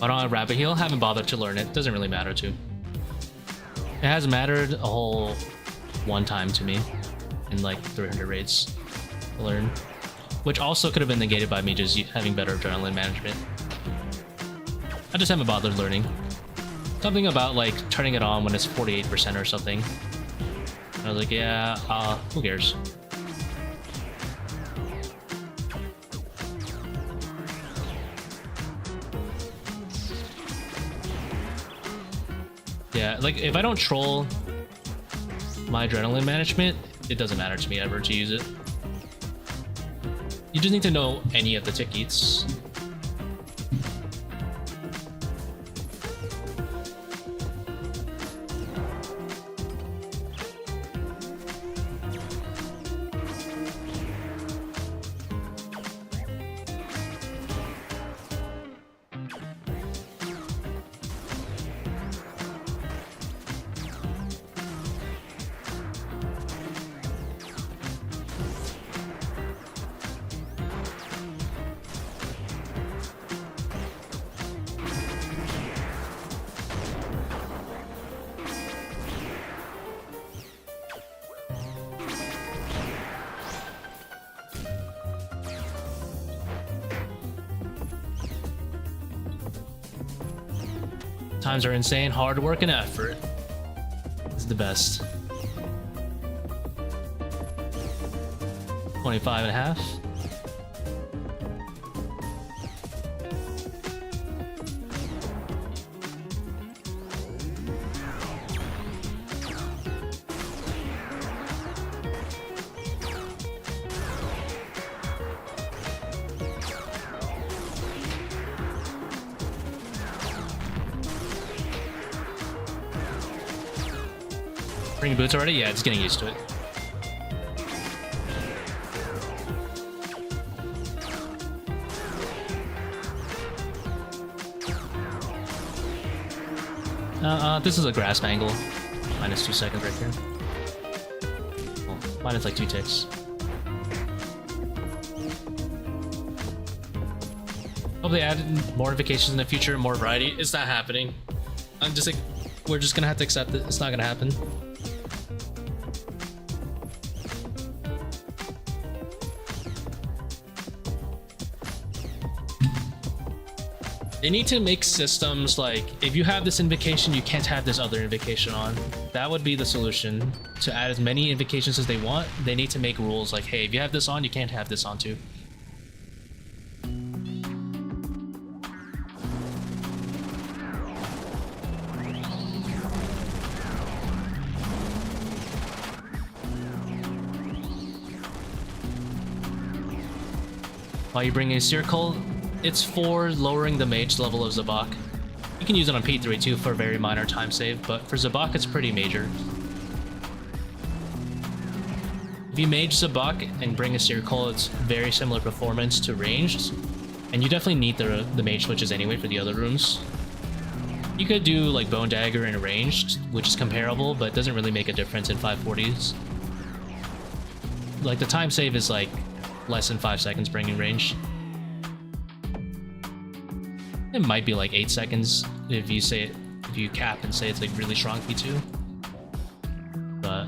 I don't have Rabbit Heal, haven't bothered to learn it. Doesn't really matter too. It has mattered a whole one time to me in like 300 raids to learn, which also could have been negated by me just having better adrenaline management. I just haven't bothered learning. Something about like turning it on when it's 48% or something. I was like, yeah, who cares? Yeah, like if I don't troll my adrenaline management, it doesn't matter to me ever to use it. You just need to know any of the tickets. Times are insane, hard work and effort is the best. 25.5. Bringing boots already? Yeah, it's getting used to it. This is a grasp angle. -2 seconds right here. Oh, mine is like 2 ticks. Hope they added more notifications in the future, more variety. It's not happening. I'm just like, we're just gonna have to accept it. It's not gonna happen. They need to make systems like, if you have this invocation, you can't have this other invocation on. That would be the solution. To add as many invocations as they want, they need to make rules like, hey, if you have this on, you can't have this on too. Why you bring in Seercull? It's for lowering the mage level of Zebak. You can use it on P3 too for a very minor time save, but for Zebak it's pretty major. If you mage Zebak and bring a Seercull, it's very similar performance to ranged, and you definitely need the mage switches anyway for the other rooms. You could do like Bone Dagger in ranged, which is comparable, but doesn't really make a difference in 540s. Like the time save is like less than 5 seconds bringing range. It might be like 8 seconds if you say it, if you cap and say it's like really strong P2. But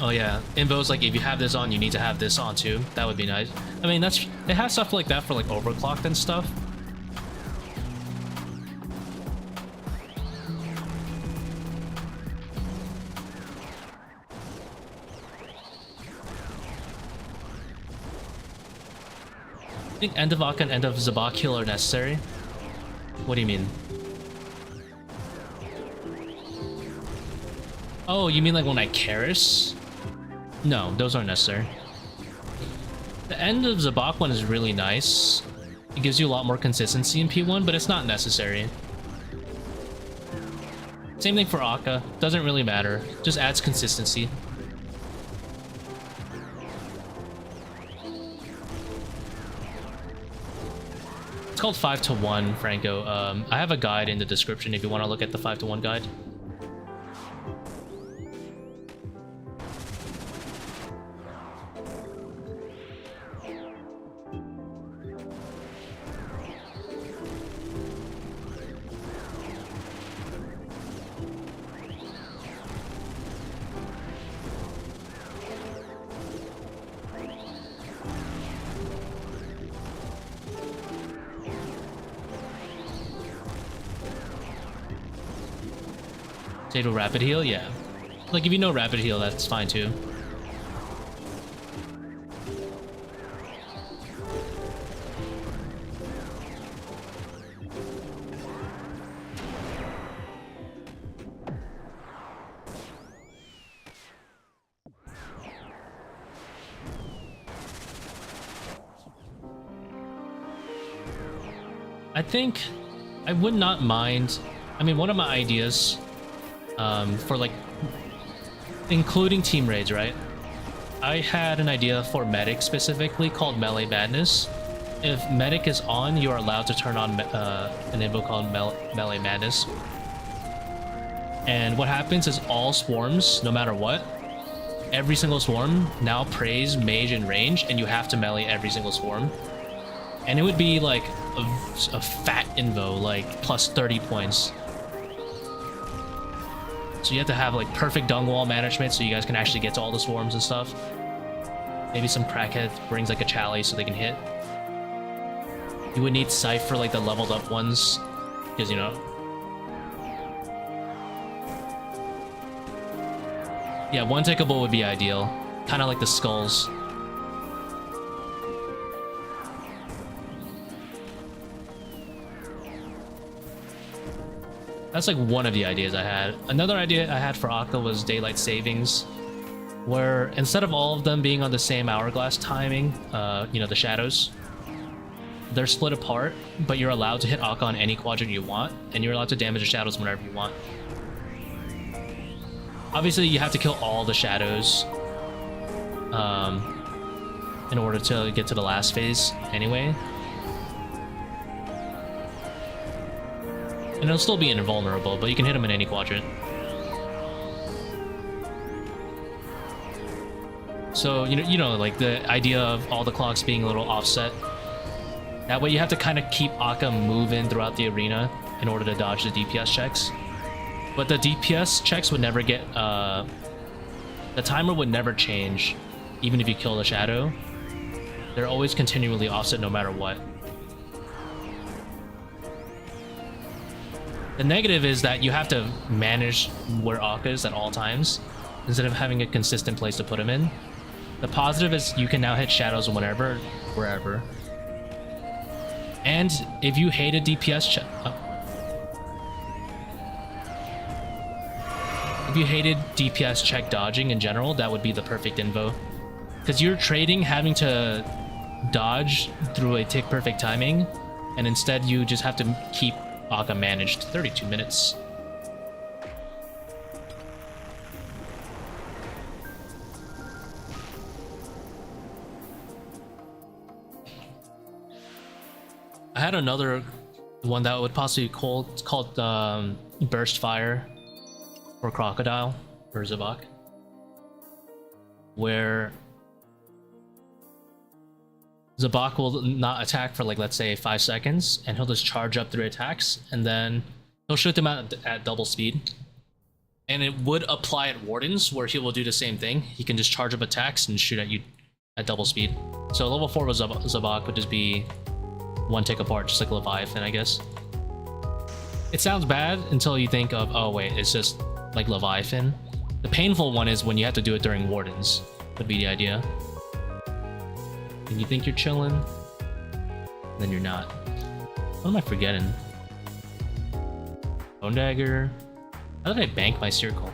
oh yeah, invos like if you have this on, you need to have this on too. That would be nice. I mean, it has stuff like that for like overclocked and stuff. I think end of Akkha and end of Zebak heal are necessary. What do you mean? Oh, you mean like when I Karis? No, those aren't necessary. The end of Zebak one is really nice. It gives you a lot more consistency in P1, but it's not necessary. Same thing for Akkha. Doesn't really matter. Just adds consistency. It's called 5-to-1, Franco. I have a guide in the description if you want to look at the 5-to-1 guide. Disable rapid heal, yeah. Like if you know rapid heal, that's fine too. I think I would not mind. I mean, one of my ideas for like including team raids, right? I had an idea for medic specifically called Melee Madness. If medic is on, you are allowed to turn on an invo called Melee Madness. And what happens is all swarms, no matter what, every single swarm now prays mage in range, and you have to melee every single swarm. And it would be like a fat invo, like plus 30 points. So you have to have like perfect dung wall management so you guys can actually get to all the swarms and stuff. Maybe some crackhead brings like a chalice so they can hit. You would need Scythe for like the leveled up ones, because you know. Yeah, one takeable would be ideal. Kind of like the skulls. That's like one of the ideas I had. Another idea I had for Akkha was daylight savings, where instead of all of them being on the same hourglass timing, you know, the shadows, they're split apart, but you're allowed to hit Akkha on any quadrant you want, and you're allowed to damage the shadows whenever you want. Obviously, you have to kill all the shadows in order to get to the last phase anyway. And it'll still be invulnerable, but you can hit him in any quadrant. So, you know, like the idea of all the clocks being a little offset. That way you have to kind of keep Akkha moving throughout the arena in order to dodge the DPS checks. But the DPS checks would never get, the timer would never change, even if you kill the shadow. They're always continually offset no matter what. The negative is that you have to manage where Akkha is at all times, instead of having a consistent place to put him in. The positive is you can now hit shadows whenever, wherever. And if you hated DPS check... If you hated DPS check dodging in general, that would be the perfect invo. Because you're trading having to dodge through a tick perfect timing, and instead you just have to keep Akkha managed. 32 minutes. I had another one that would possibly called Burst Fire or Crocodile or Zebak, where Zebak will not attack for like, let's say 5 seconds, and he'll just charge up 3 attacks, and then he'll shoot them out at double speed. And it would apply at Wardens, where he will do the same thing. He can just charge up attacks and shoot at you at double speed. So level 4 with Zebak would just be one tick apart, just like Leviathan, I guess. It sounds bad until you think of, oh wait, it's just like Leviathan. The painful one is when you have to do it during Wardens, would be the idea. And you think you're chilling, then you're not. What am I forgetting? Bone Dagger. How did I bank my Seercull?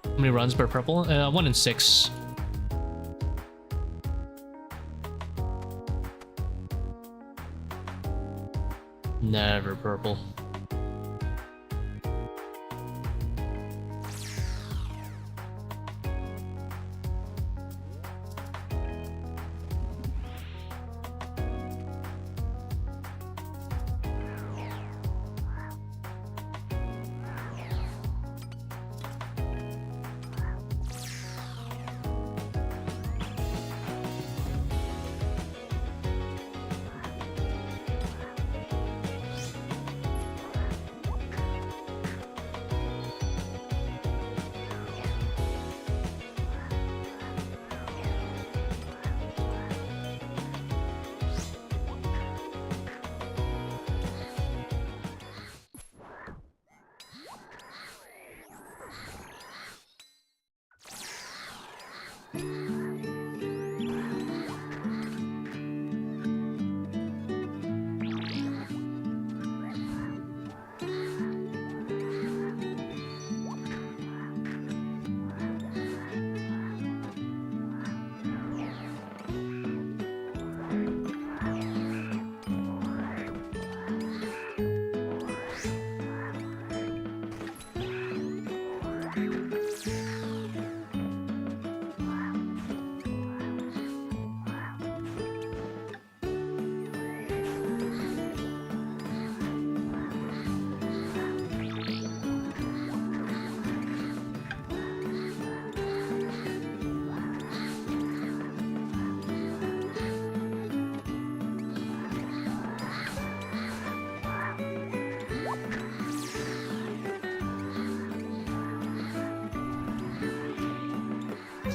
How many runs per purple? 1 in 6. Never purple.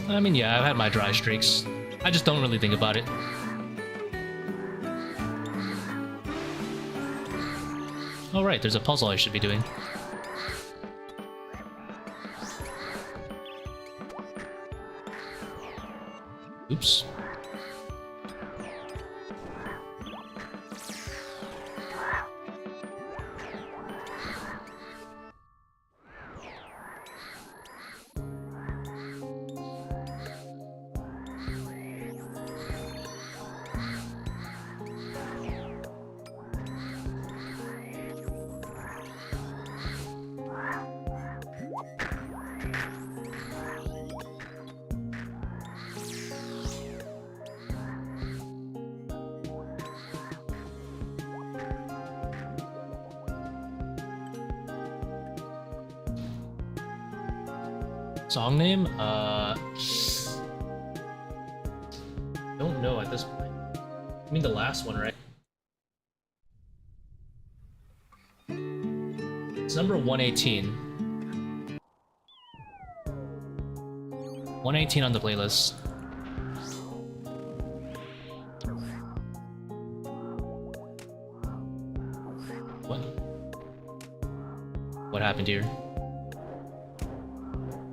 I mean, yeah, I've had my dry streaks. I just don't really think about it. Oh right, there's a puzzle I should be doing. Oops. Song name? Don't know at this point. I mean the last one, right? It's number 118. 118 on the playlist. What happened here?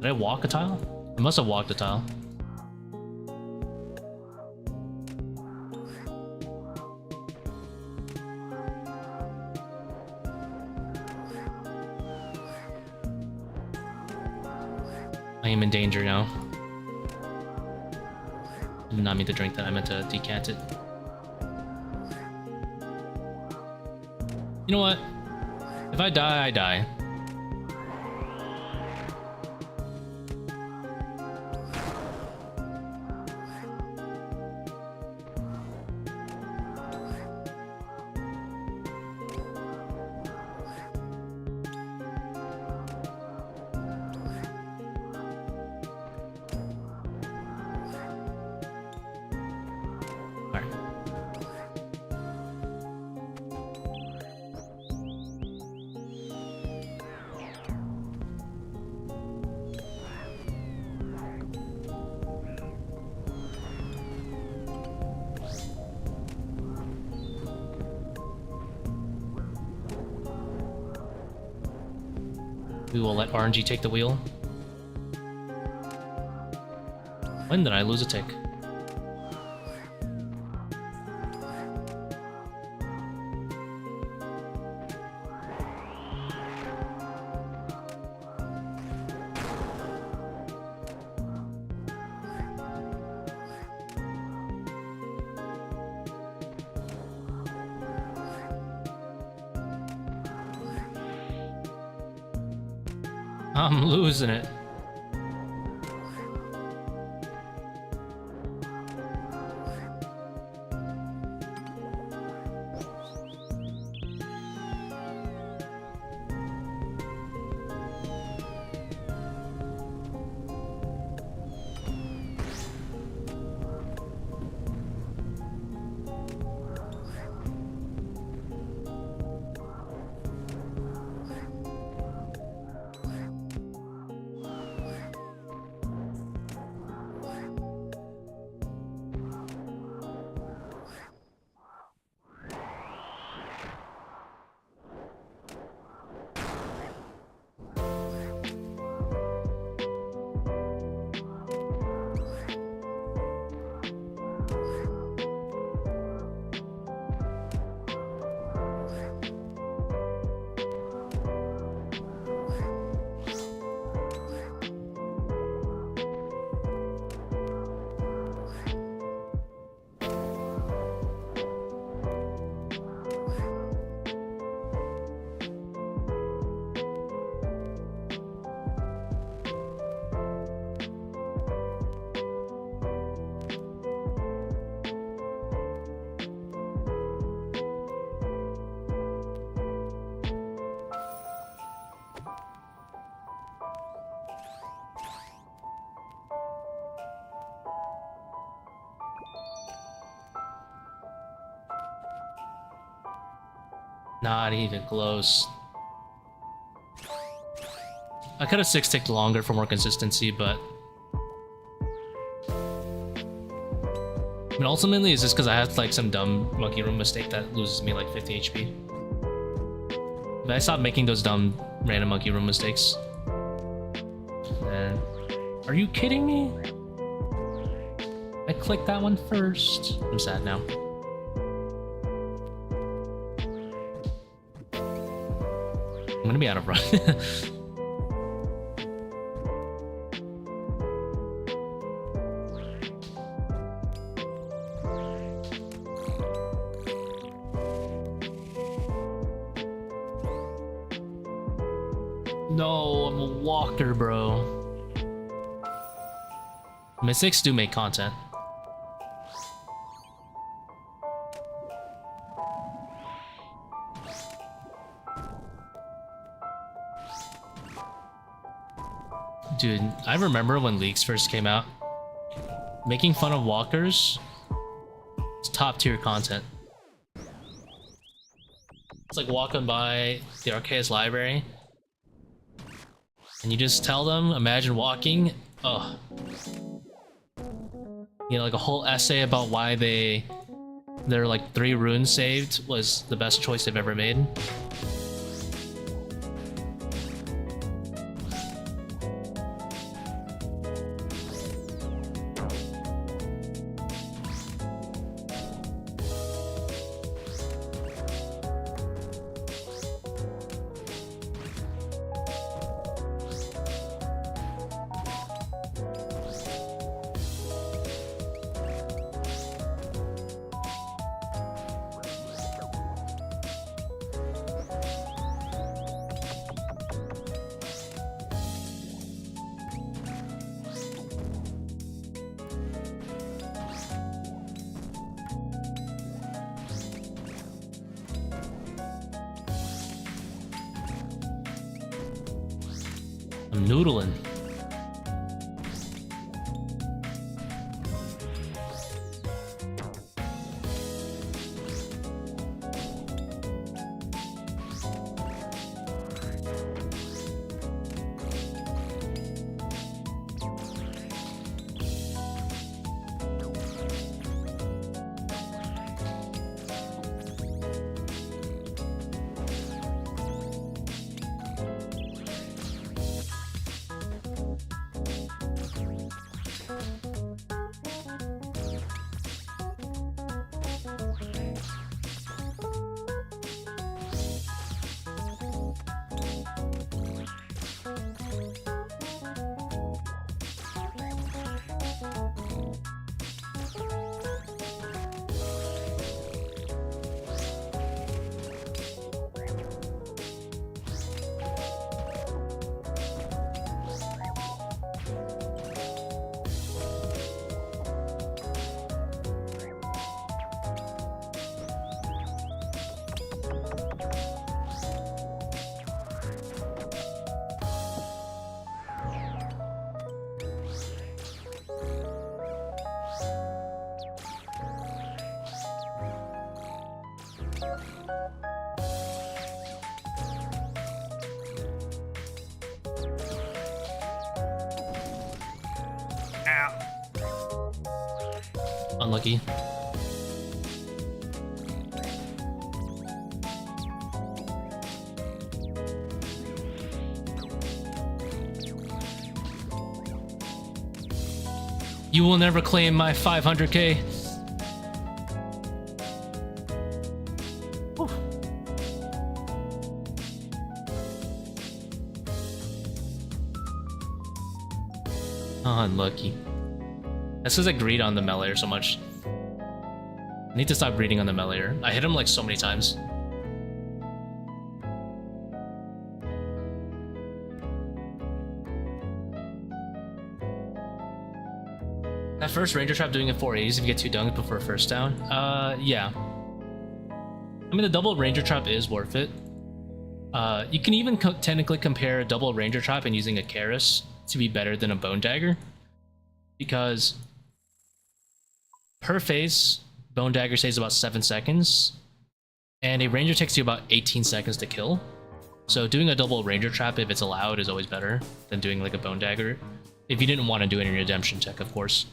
Did I walk a tile? I must have walked a tile. I am in danger now. I did not mean to drink that, I meant to decant it. You know what? If I die, I die. We will let RNG take the wheel. When did I lose a tick? I'm losing it. Not even close. I could have 6-ticked longer for more consistency, but I mean, ultimately, it's just because I had like some dumb monkey room mistake that loses me like 50 HP. But I stopped making those dumb random monkey room mistakes. And are you kidding me? I clicked that one first. I'm sad now. I'm gonna be out of run. No, I'm a walker, bro. Mystics do make content. Dude, I remember when leaks first came out. Making fun of walkers is top tier content. It's like walking by the Arceus library and you just tell them, imagine walking, oh. You know, like a whole essay about why their like 3 runes saved was the best choice they've ever made. I'm noodling. Unlucky. You will never claim my 500k. Whew. Unlucky. That's because I greed on the meleeer so much. I need to stop greeding on the meleeer. I hit him like so many times. That first ranger trap doing a 480s if you get 2 dunks before first down. Yeah. I mean, the double ranger trap is worth it. You can even technically compare a double ranger trap and using a Keris to be better than a Bone Dagger. Because per phase, Bone Dagger stays about 7 seconds. And a ranger takes you about 18 seconds to kill. So doing a double ranger trap, if it's allowed, is always better than doing like a Bone Dagger. If you didn't want to do it in redemption tech, of course.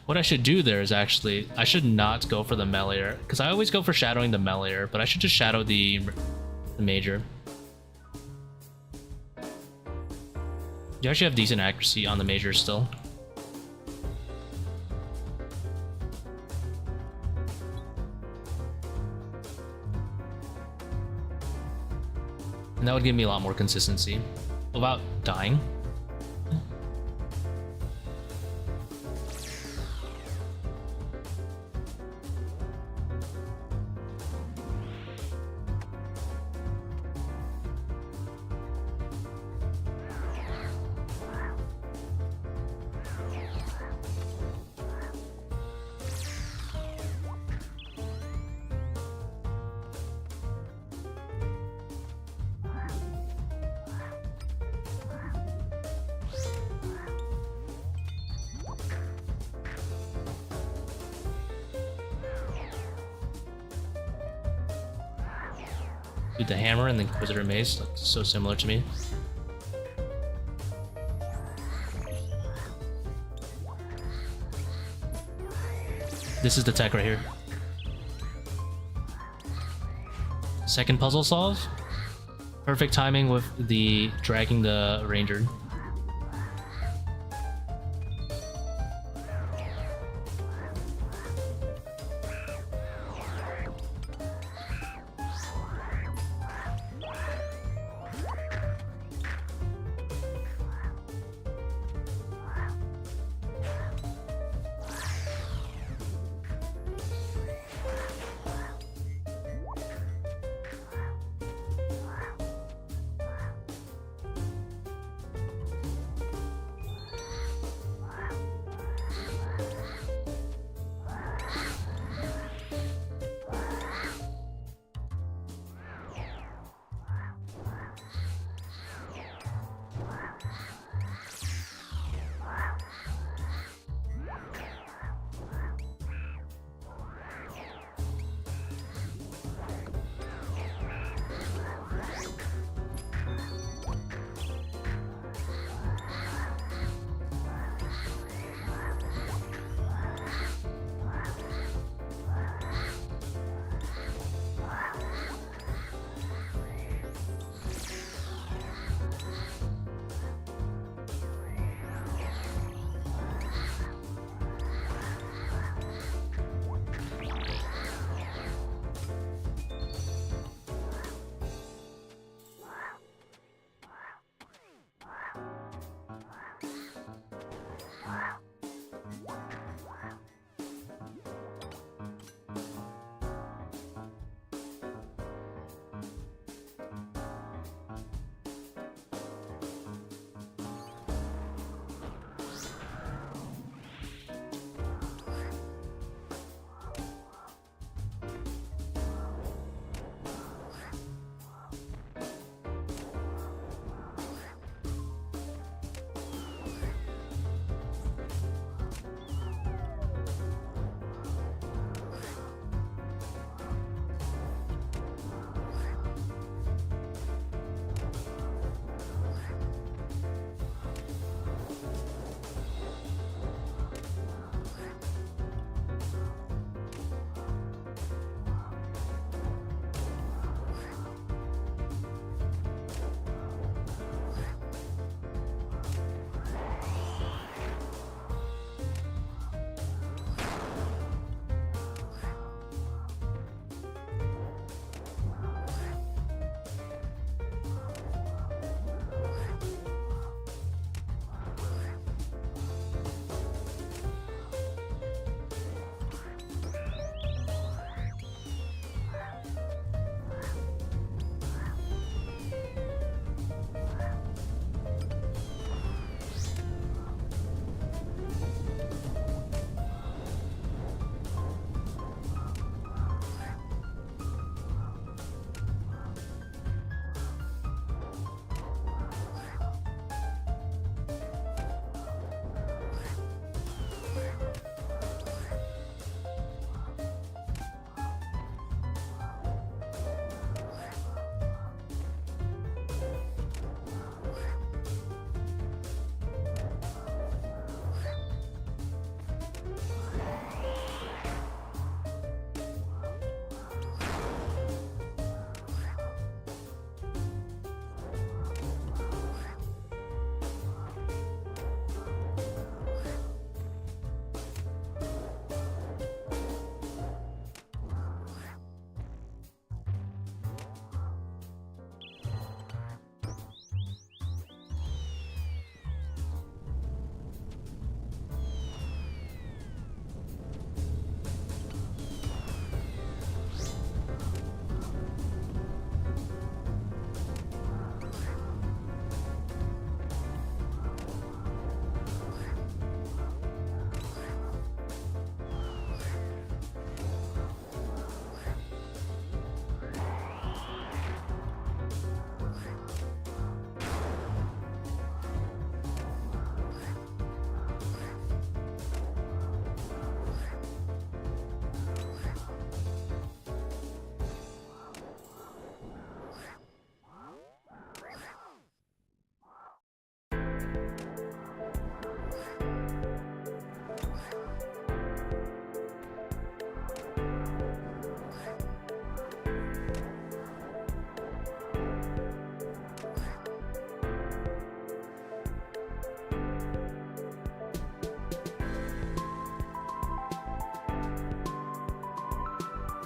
What I should do there is actually, I should not go for the meleeer, because I always go for shadowing the meleeer, but I should just shadow the major. You actually have decent accuracy on the major still. And that would give me a lot more consistency without dying. Dude, the hammer and the Inquisitor Mace look so similar to me. This is the tech right here. Second puzzle solve. Perfect timing with the dragging the ranger.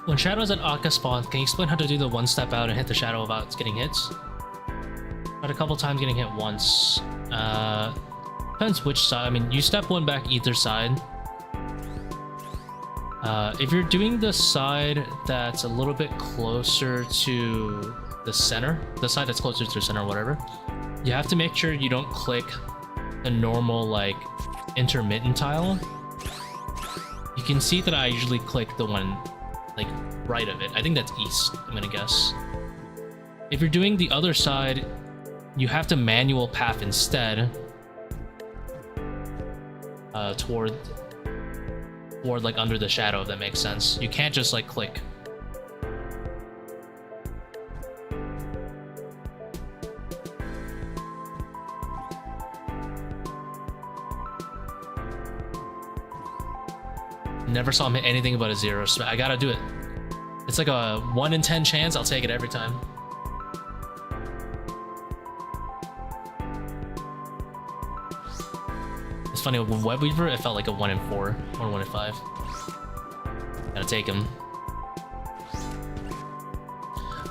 When shadows at Akkha spawn, can you explain how to do the one step out and hit the shadow without it's getting hits? Tried a couple times, getting hit once. Depends which side. I mean, you step one back either side. If you're doing the side that's a little bit closer to the center, the side that's closer to the center or whatever, you have to make sure you don't click the normal, like, intermittent tile. You can see that I usually click the one, like, right of it. I think that's east, I'm gonna guess. If you're doing the other side, you have to manual path instead toward like under the shadow, if that makes sense. You can't just like click. Never saw him hit anything but a 0. So I gotta do it. It's like a 1 in 10 chance. I'll take it every time. It's funny, with Web Weaver, it felt like a 1 in 4 or 1 in 5. Gotta take him.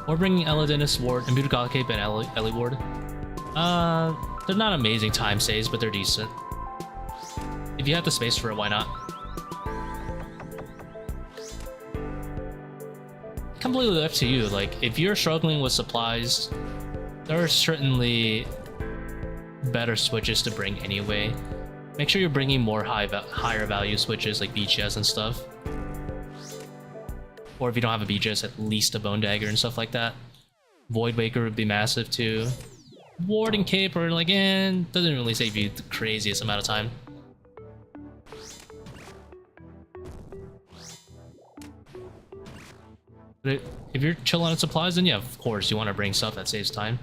Or bringing Eladinus Ward and Beautiful Cape and Ellie Ward. They're not amazing time saves, but they're decent. If you have the space for it, why not? Completely up to you. Like, if you're struggling with supplies, there are certainly better switches to bring anyway. Make sure you're bringing more higher value switches like BGS and stuff. Or if you don't have a BGS, at least a Bone Dagger and stuff like that. Void Waker would be massive too. Ward and Cape are like, doesn't really save you the craziest amount of time. But if you're chilling on supplies, then yeah, of course, you want to bring stuff that saves time.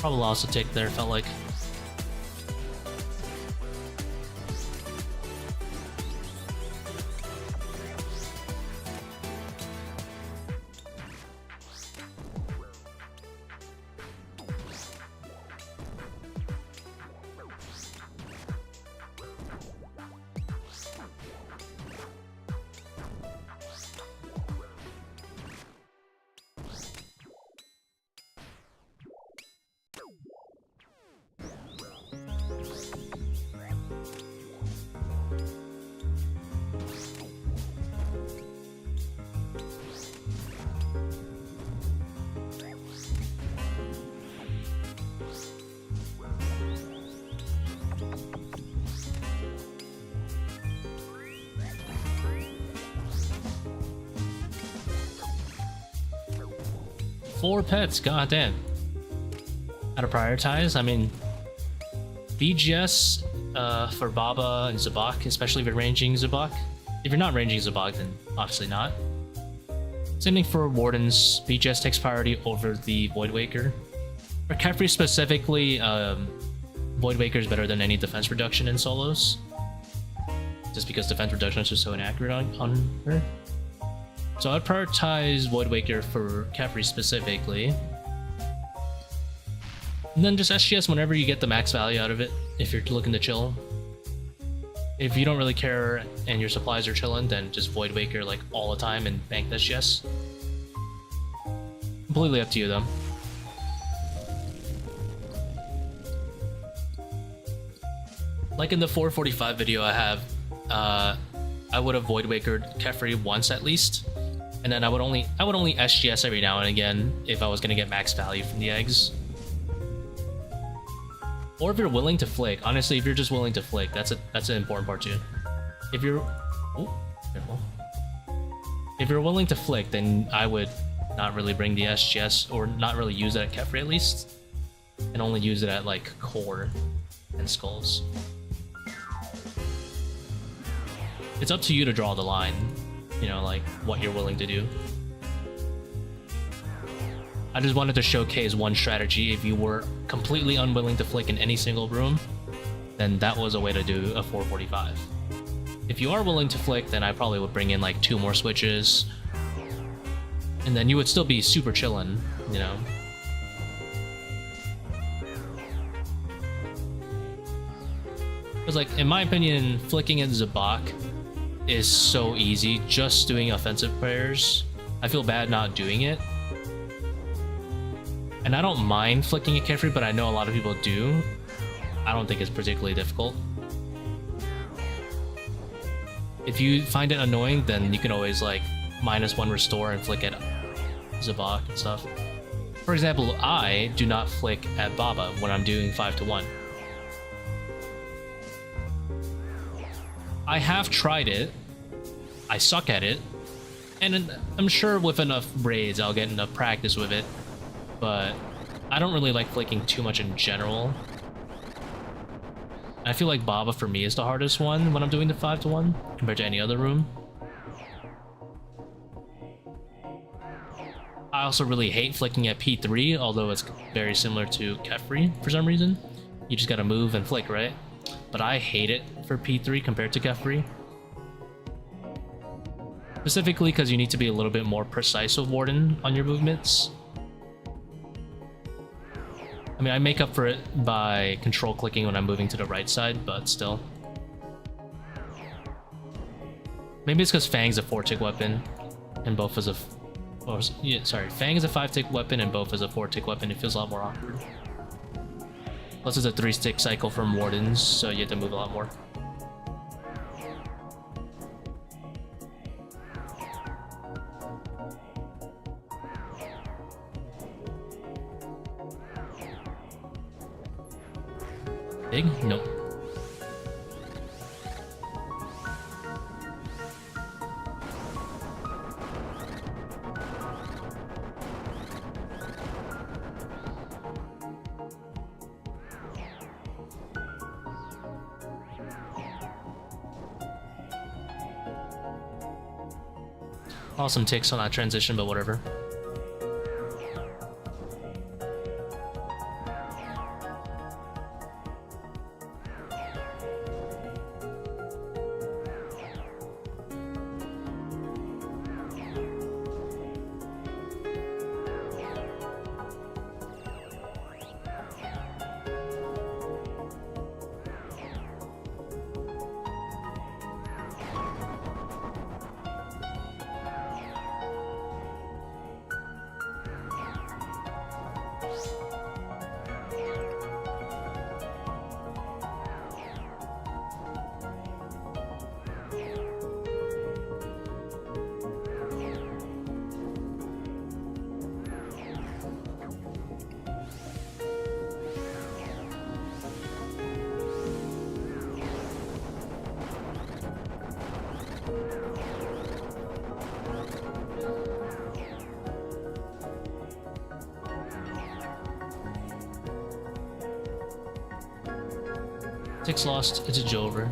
Probably lost a tick there, felt like. Four pets, goddamn. How to prioritize? I mean, BGS for Baba and Zebak, especially if you're ranging Zebak. If you're not ranging Zebak, then obviously not. Same thing for Wardens. BGS takes priority over the Void Waker. For Kephri specifically, Void Waker is better than any defense reduction in solos. Just because defense reduction is just so inaccurate on her. So I'd prioritize Void Waker for Kephri specifically. And then just SGS whenever you get the max value out of it, if you're looking to chill. If you don't really care and your supplies are chilling, then just Void Waker like all the time and bank the SGS. Completely up to you though. Like in the 445 video I have, I would have Void Wakered Kephri once at least. And then I would only SGS every now and again if I was gonna get max value from the eggs. Or if you're willing to flick. Honestly, if you're just willing to flick, that's an important part too. If you're careful. If you're willing to flick, then I would not really bring the SGS or not really use it at Kephri at least. And only use it at like core and skulls. It's up to you to draw the line. You know, like what you're willing to do. I just wanted to showcase one strategy. If you were completely unwilling to flick in any single room, then that was a way to do a 445. If you are willing to flick, then I probably would bring in like 2 more switches, and then you would still be super chillin', you know. Because like, in my opinion, flicking in Zebak is so easy, just doing offensive prayers. I feel bad not doing it. And I don't mind flicking at Kephri, but I know a lot of people do. I don't think it's particularly difficult. If you find it annoying, then you can always like -1 restore and flick at Zebak and stuff. For example, I do not flick at Baba when I'm doing 5-1. I have tried it. I suck at it. And I'm sure with enough raids I'll get enough practice with it. But I don't really like flicking too much in general. I feel like Baba for me is the hardest one when I'm doing the 5-1 compared to any other room. I also really hate flicking at P3, although it's very similar to Kephri for some reason. You just gotta move and flick, right? But I hate it for P3 compared to Kephri. Specifically because you need to be a little bit more precise with Warden on your movements. I mean, I make up for it by control clicking when I'm moving to the right side, but still. Maybe it's because Fang's a 4-tick weapon, and both is a... Oh, yeah, sorry, Fang is a 5-tick weapon, and both is a 4-tick weapon. It feels a lot more awkward. Plus it's a 3-stick cycle from Wardens, so you have to move a lot more. Big? Nope. Awesome ticks on that transition, but whatever. 6 lost, it's a Jover.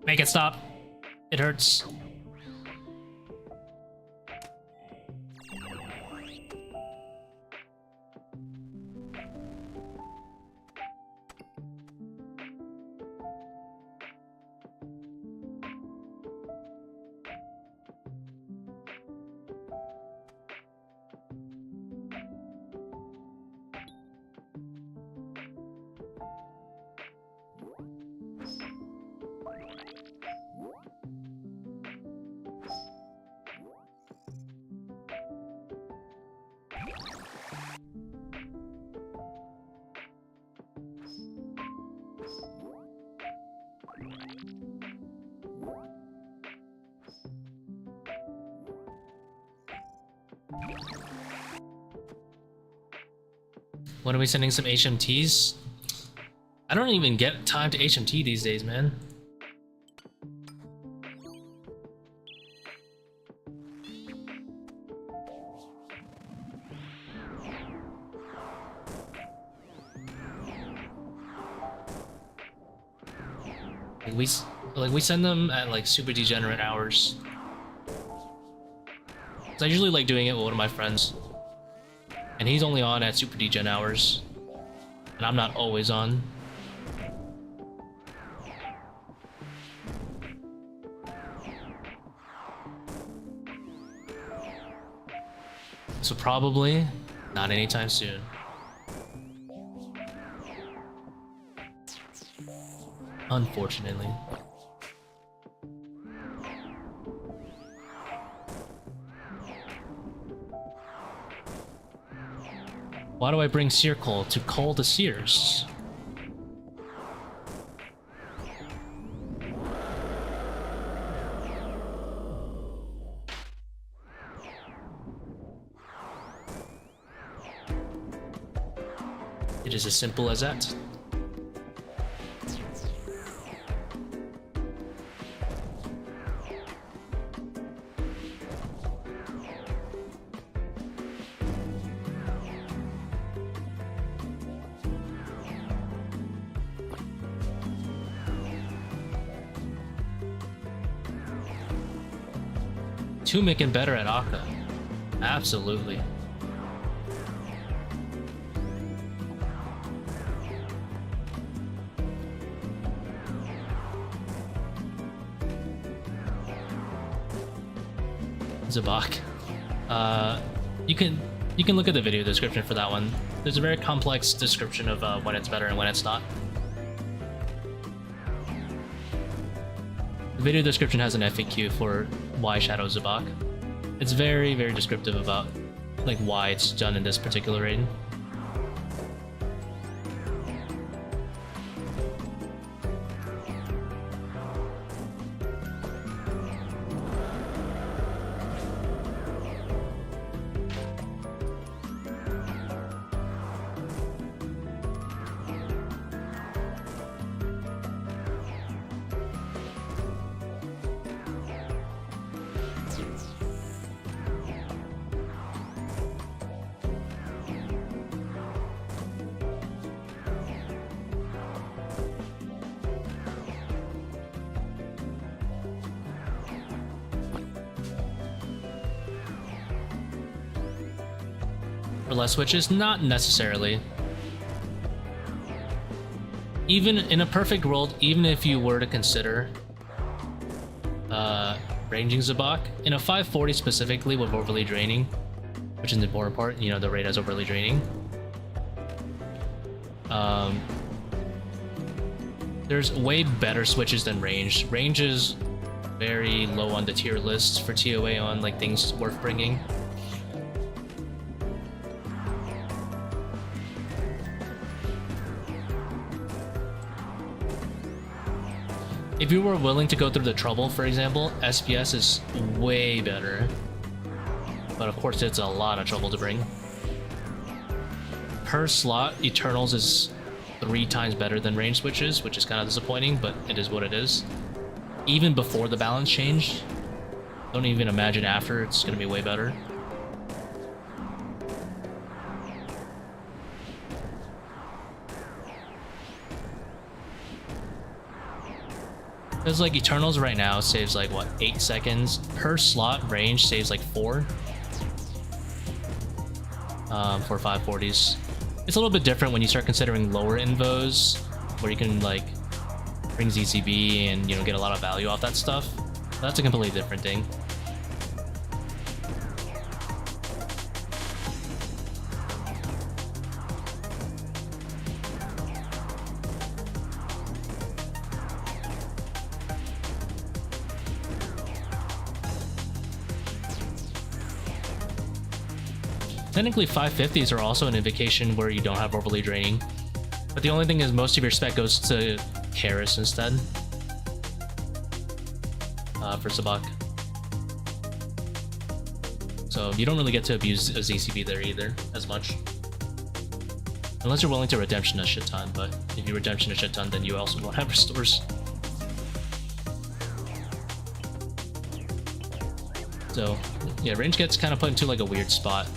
Make it stop. It hurts. When are we sending some HMTs? I don't even get time to HMT these days, man. We send them at like super degenerate hours. So I usually like doing it with one of my friends. And he's only on at super degen hours. And I'm not always on. So probably not anytime soon. Unfortunately. Why do I bring Seercull to call the Seers? It is as simple as that. Two making better at Akkha. Absolutely. Zebak. You can look at the video description for that one. There's a very complex description of when it's better and when it's not. The video description has an FAQ for why Shadow Zebak. It's very, very descriptive about like why it's done in this particular raid. For less switches? Not necessarily. Even in a perfect world, even if you were to consider ranging Zebak, in a 540 specifically with overly draining, which is the important part. You know, the raid is overly draining. There's way better switches than range. Range is very low on the tier list for ToA on like things worth bringing. If you were willing to go through the trouble, for example, SPS is way better. But of course, it's a lot of trouble to bring. Per slot, Eternals is 3 times better than range switches, which is kind of disappointing, but it is what it is. Even before the balance change, don't even imagine after, it's going to be way better. Because like Eternals right now saves like what, 8 seconds per slot. Range saves like 4 for 540s. It's a little bit different when you start considering lower invos, where you can like bring ZCB and, you know, get a lot of value off that stuff. That's a completely different thing. Technically 550s are also an invocation where you don't have overly draining, but the only thing is most of your spec goes to Karis instead for Zebak, so you don't really get to abuse a ZCB there either as much, unless you're willing to redemption a shit ton. But if you redemption a shit ton, then you also won't have restores. So yeah, range gets kind of put into like a weird spot.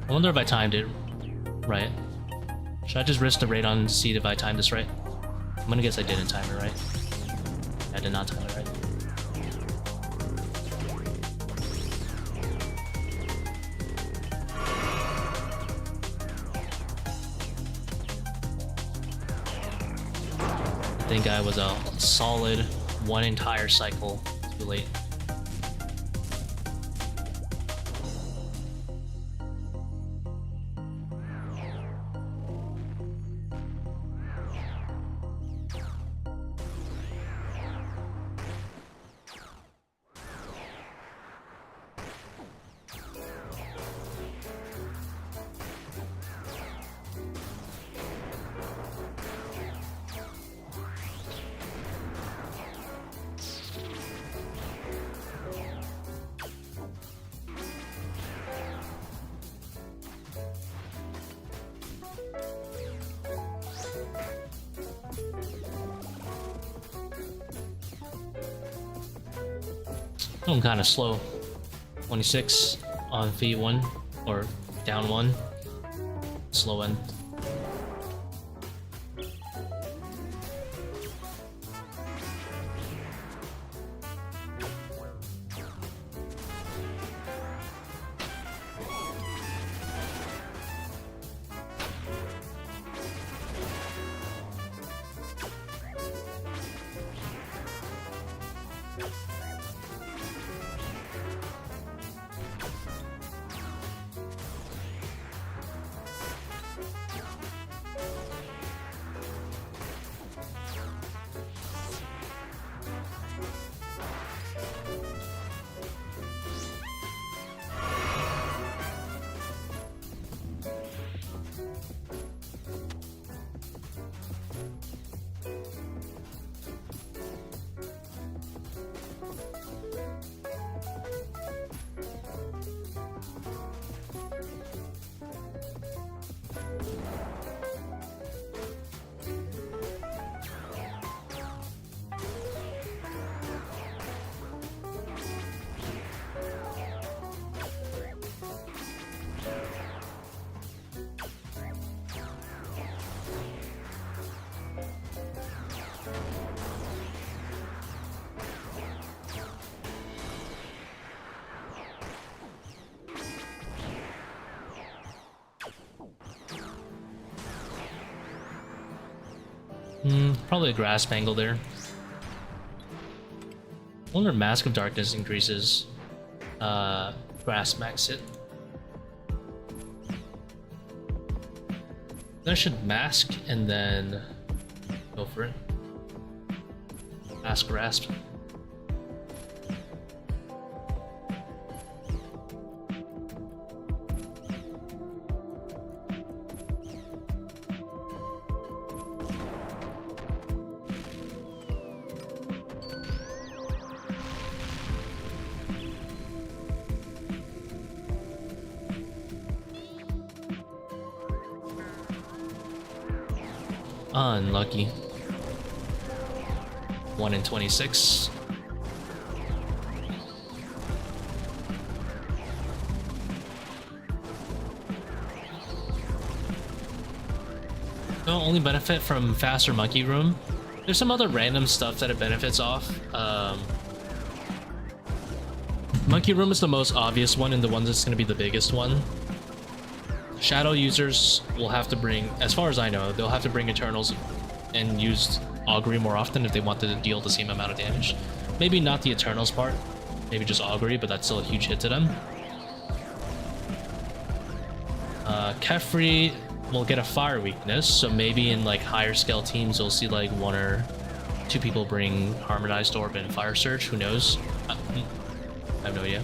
I wonder if I timed it right. Should I just risk the raid on to see if I timed this right? I'm gonna guess I didn't time it right. I did not time it right. I think I was a solid 1 entire cycle too late. I'm kind of slow. 26 on feet 1 or down 1. Slow end. Probably a grass bangle there. I wonder if Mask of Darkness increases grass max hit. Then I should mask and then go for it. Mask grasp. Unlucky. 1 in 26. Don't only benefit from faster monkey room. There's some other random stuff that it benefits off. Monkey room is the most obvious one and the one that's going to be the biggest one. Shadow users will have to bring, as far as I know, they'll have to bring Eternals and use Augury more often if they want to deal the same amount of damage. Maybe not the Eternals part, maybe just Augury, but that's still a huge hit to them. Kephri will get a fire weakness, so maybe in like higher scale teams you'll see like 1 or 2 people bring Harmonized Orb and Fire Surge, who knows? I have no idea.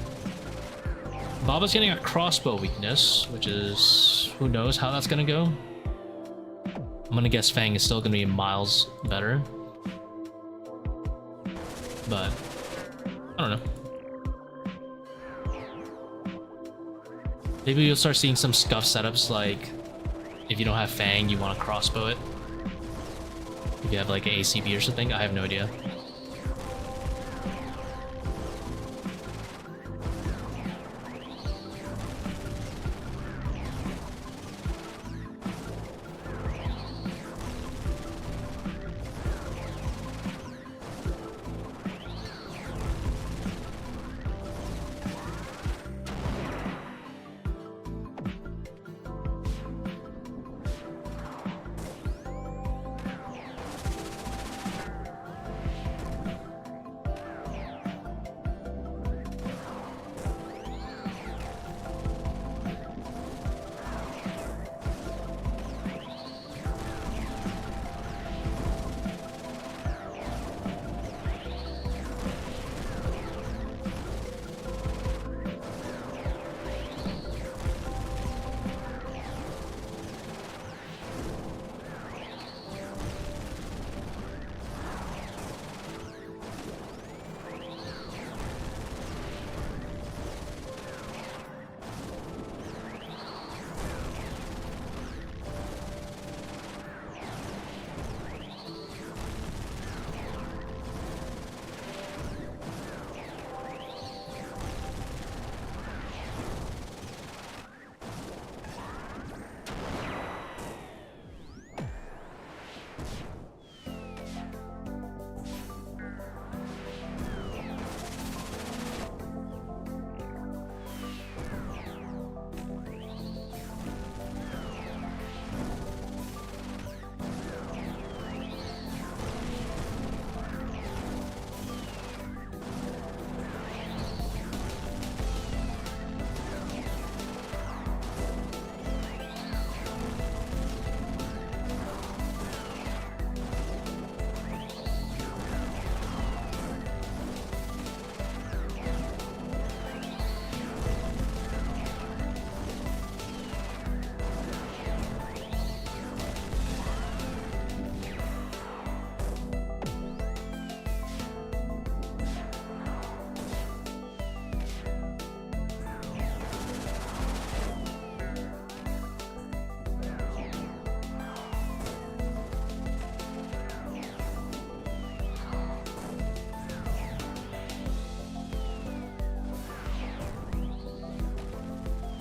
Baba's getting a Crossbow weakness, which is... who knows how that's gonna go? I'm gonna guess Fang is still gonna be miles better. But... I don't know. Maybe you'll start seeing some scuff setups, like... if you don't have Fang, you want to Crossbow it. If you have like an ACB or something, I have no idea.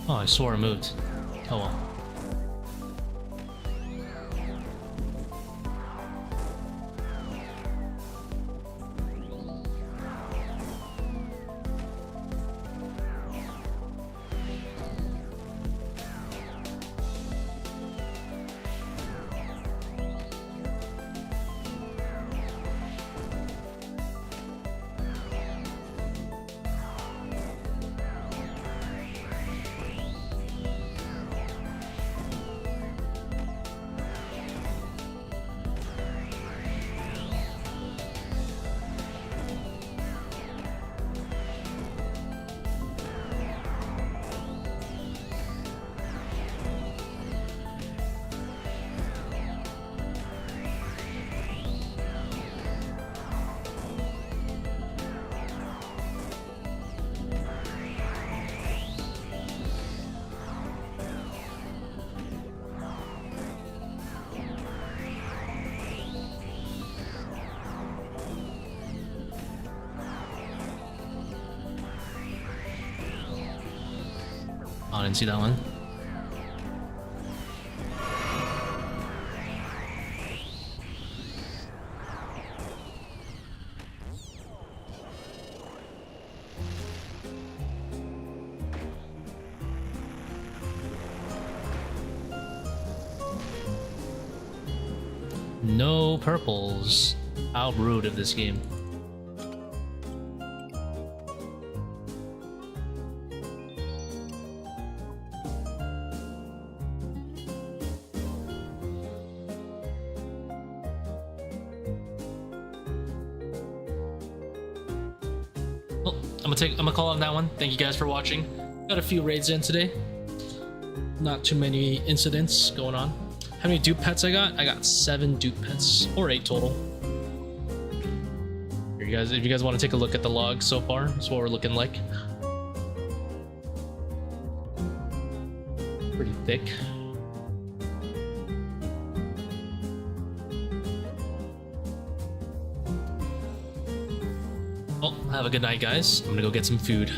Oh, I swore I moved. Oh well. Oh, I didn't see that one. No purples. How rude of this game. Well, I'm gonna call on that one. Thank you guys for watching. Got a few raids in today. Not too many incidents going on. How many dupe pets I got? I got 7 dupe pets, or 8 total. Here, you guys, if you guys want to take a look at the log so far, that's what we're looking like. Pretty thick. Well, have a good night, guys. I'm gonna go get some food.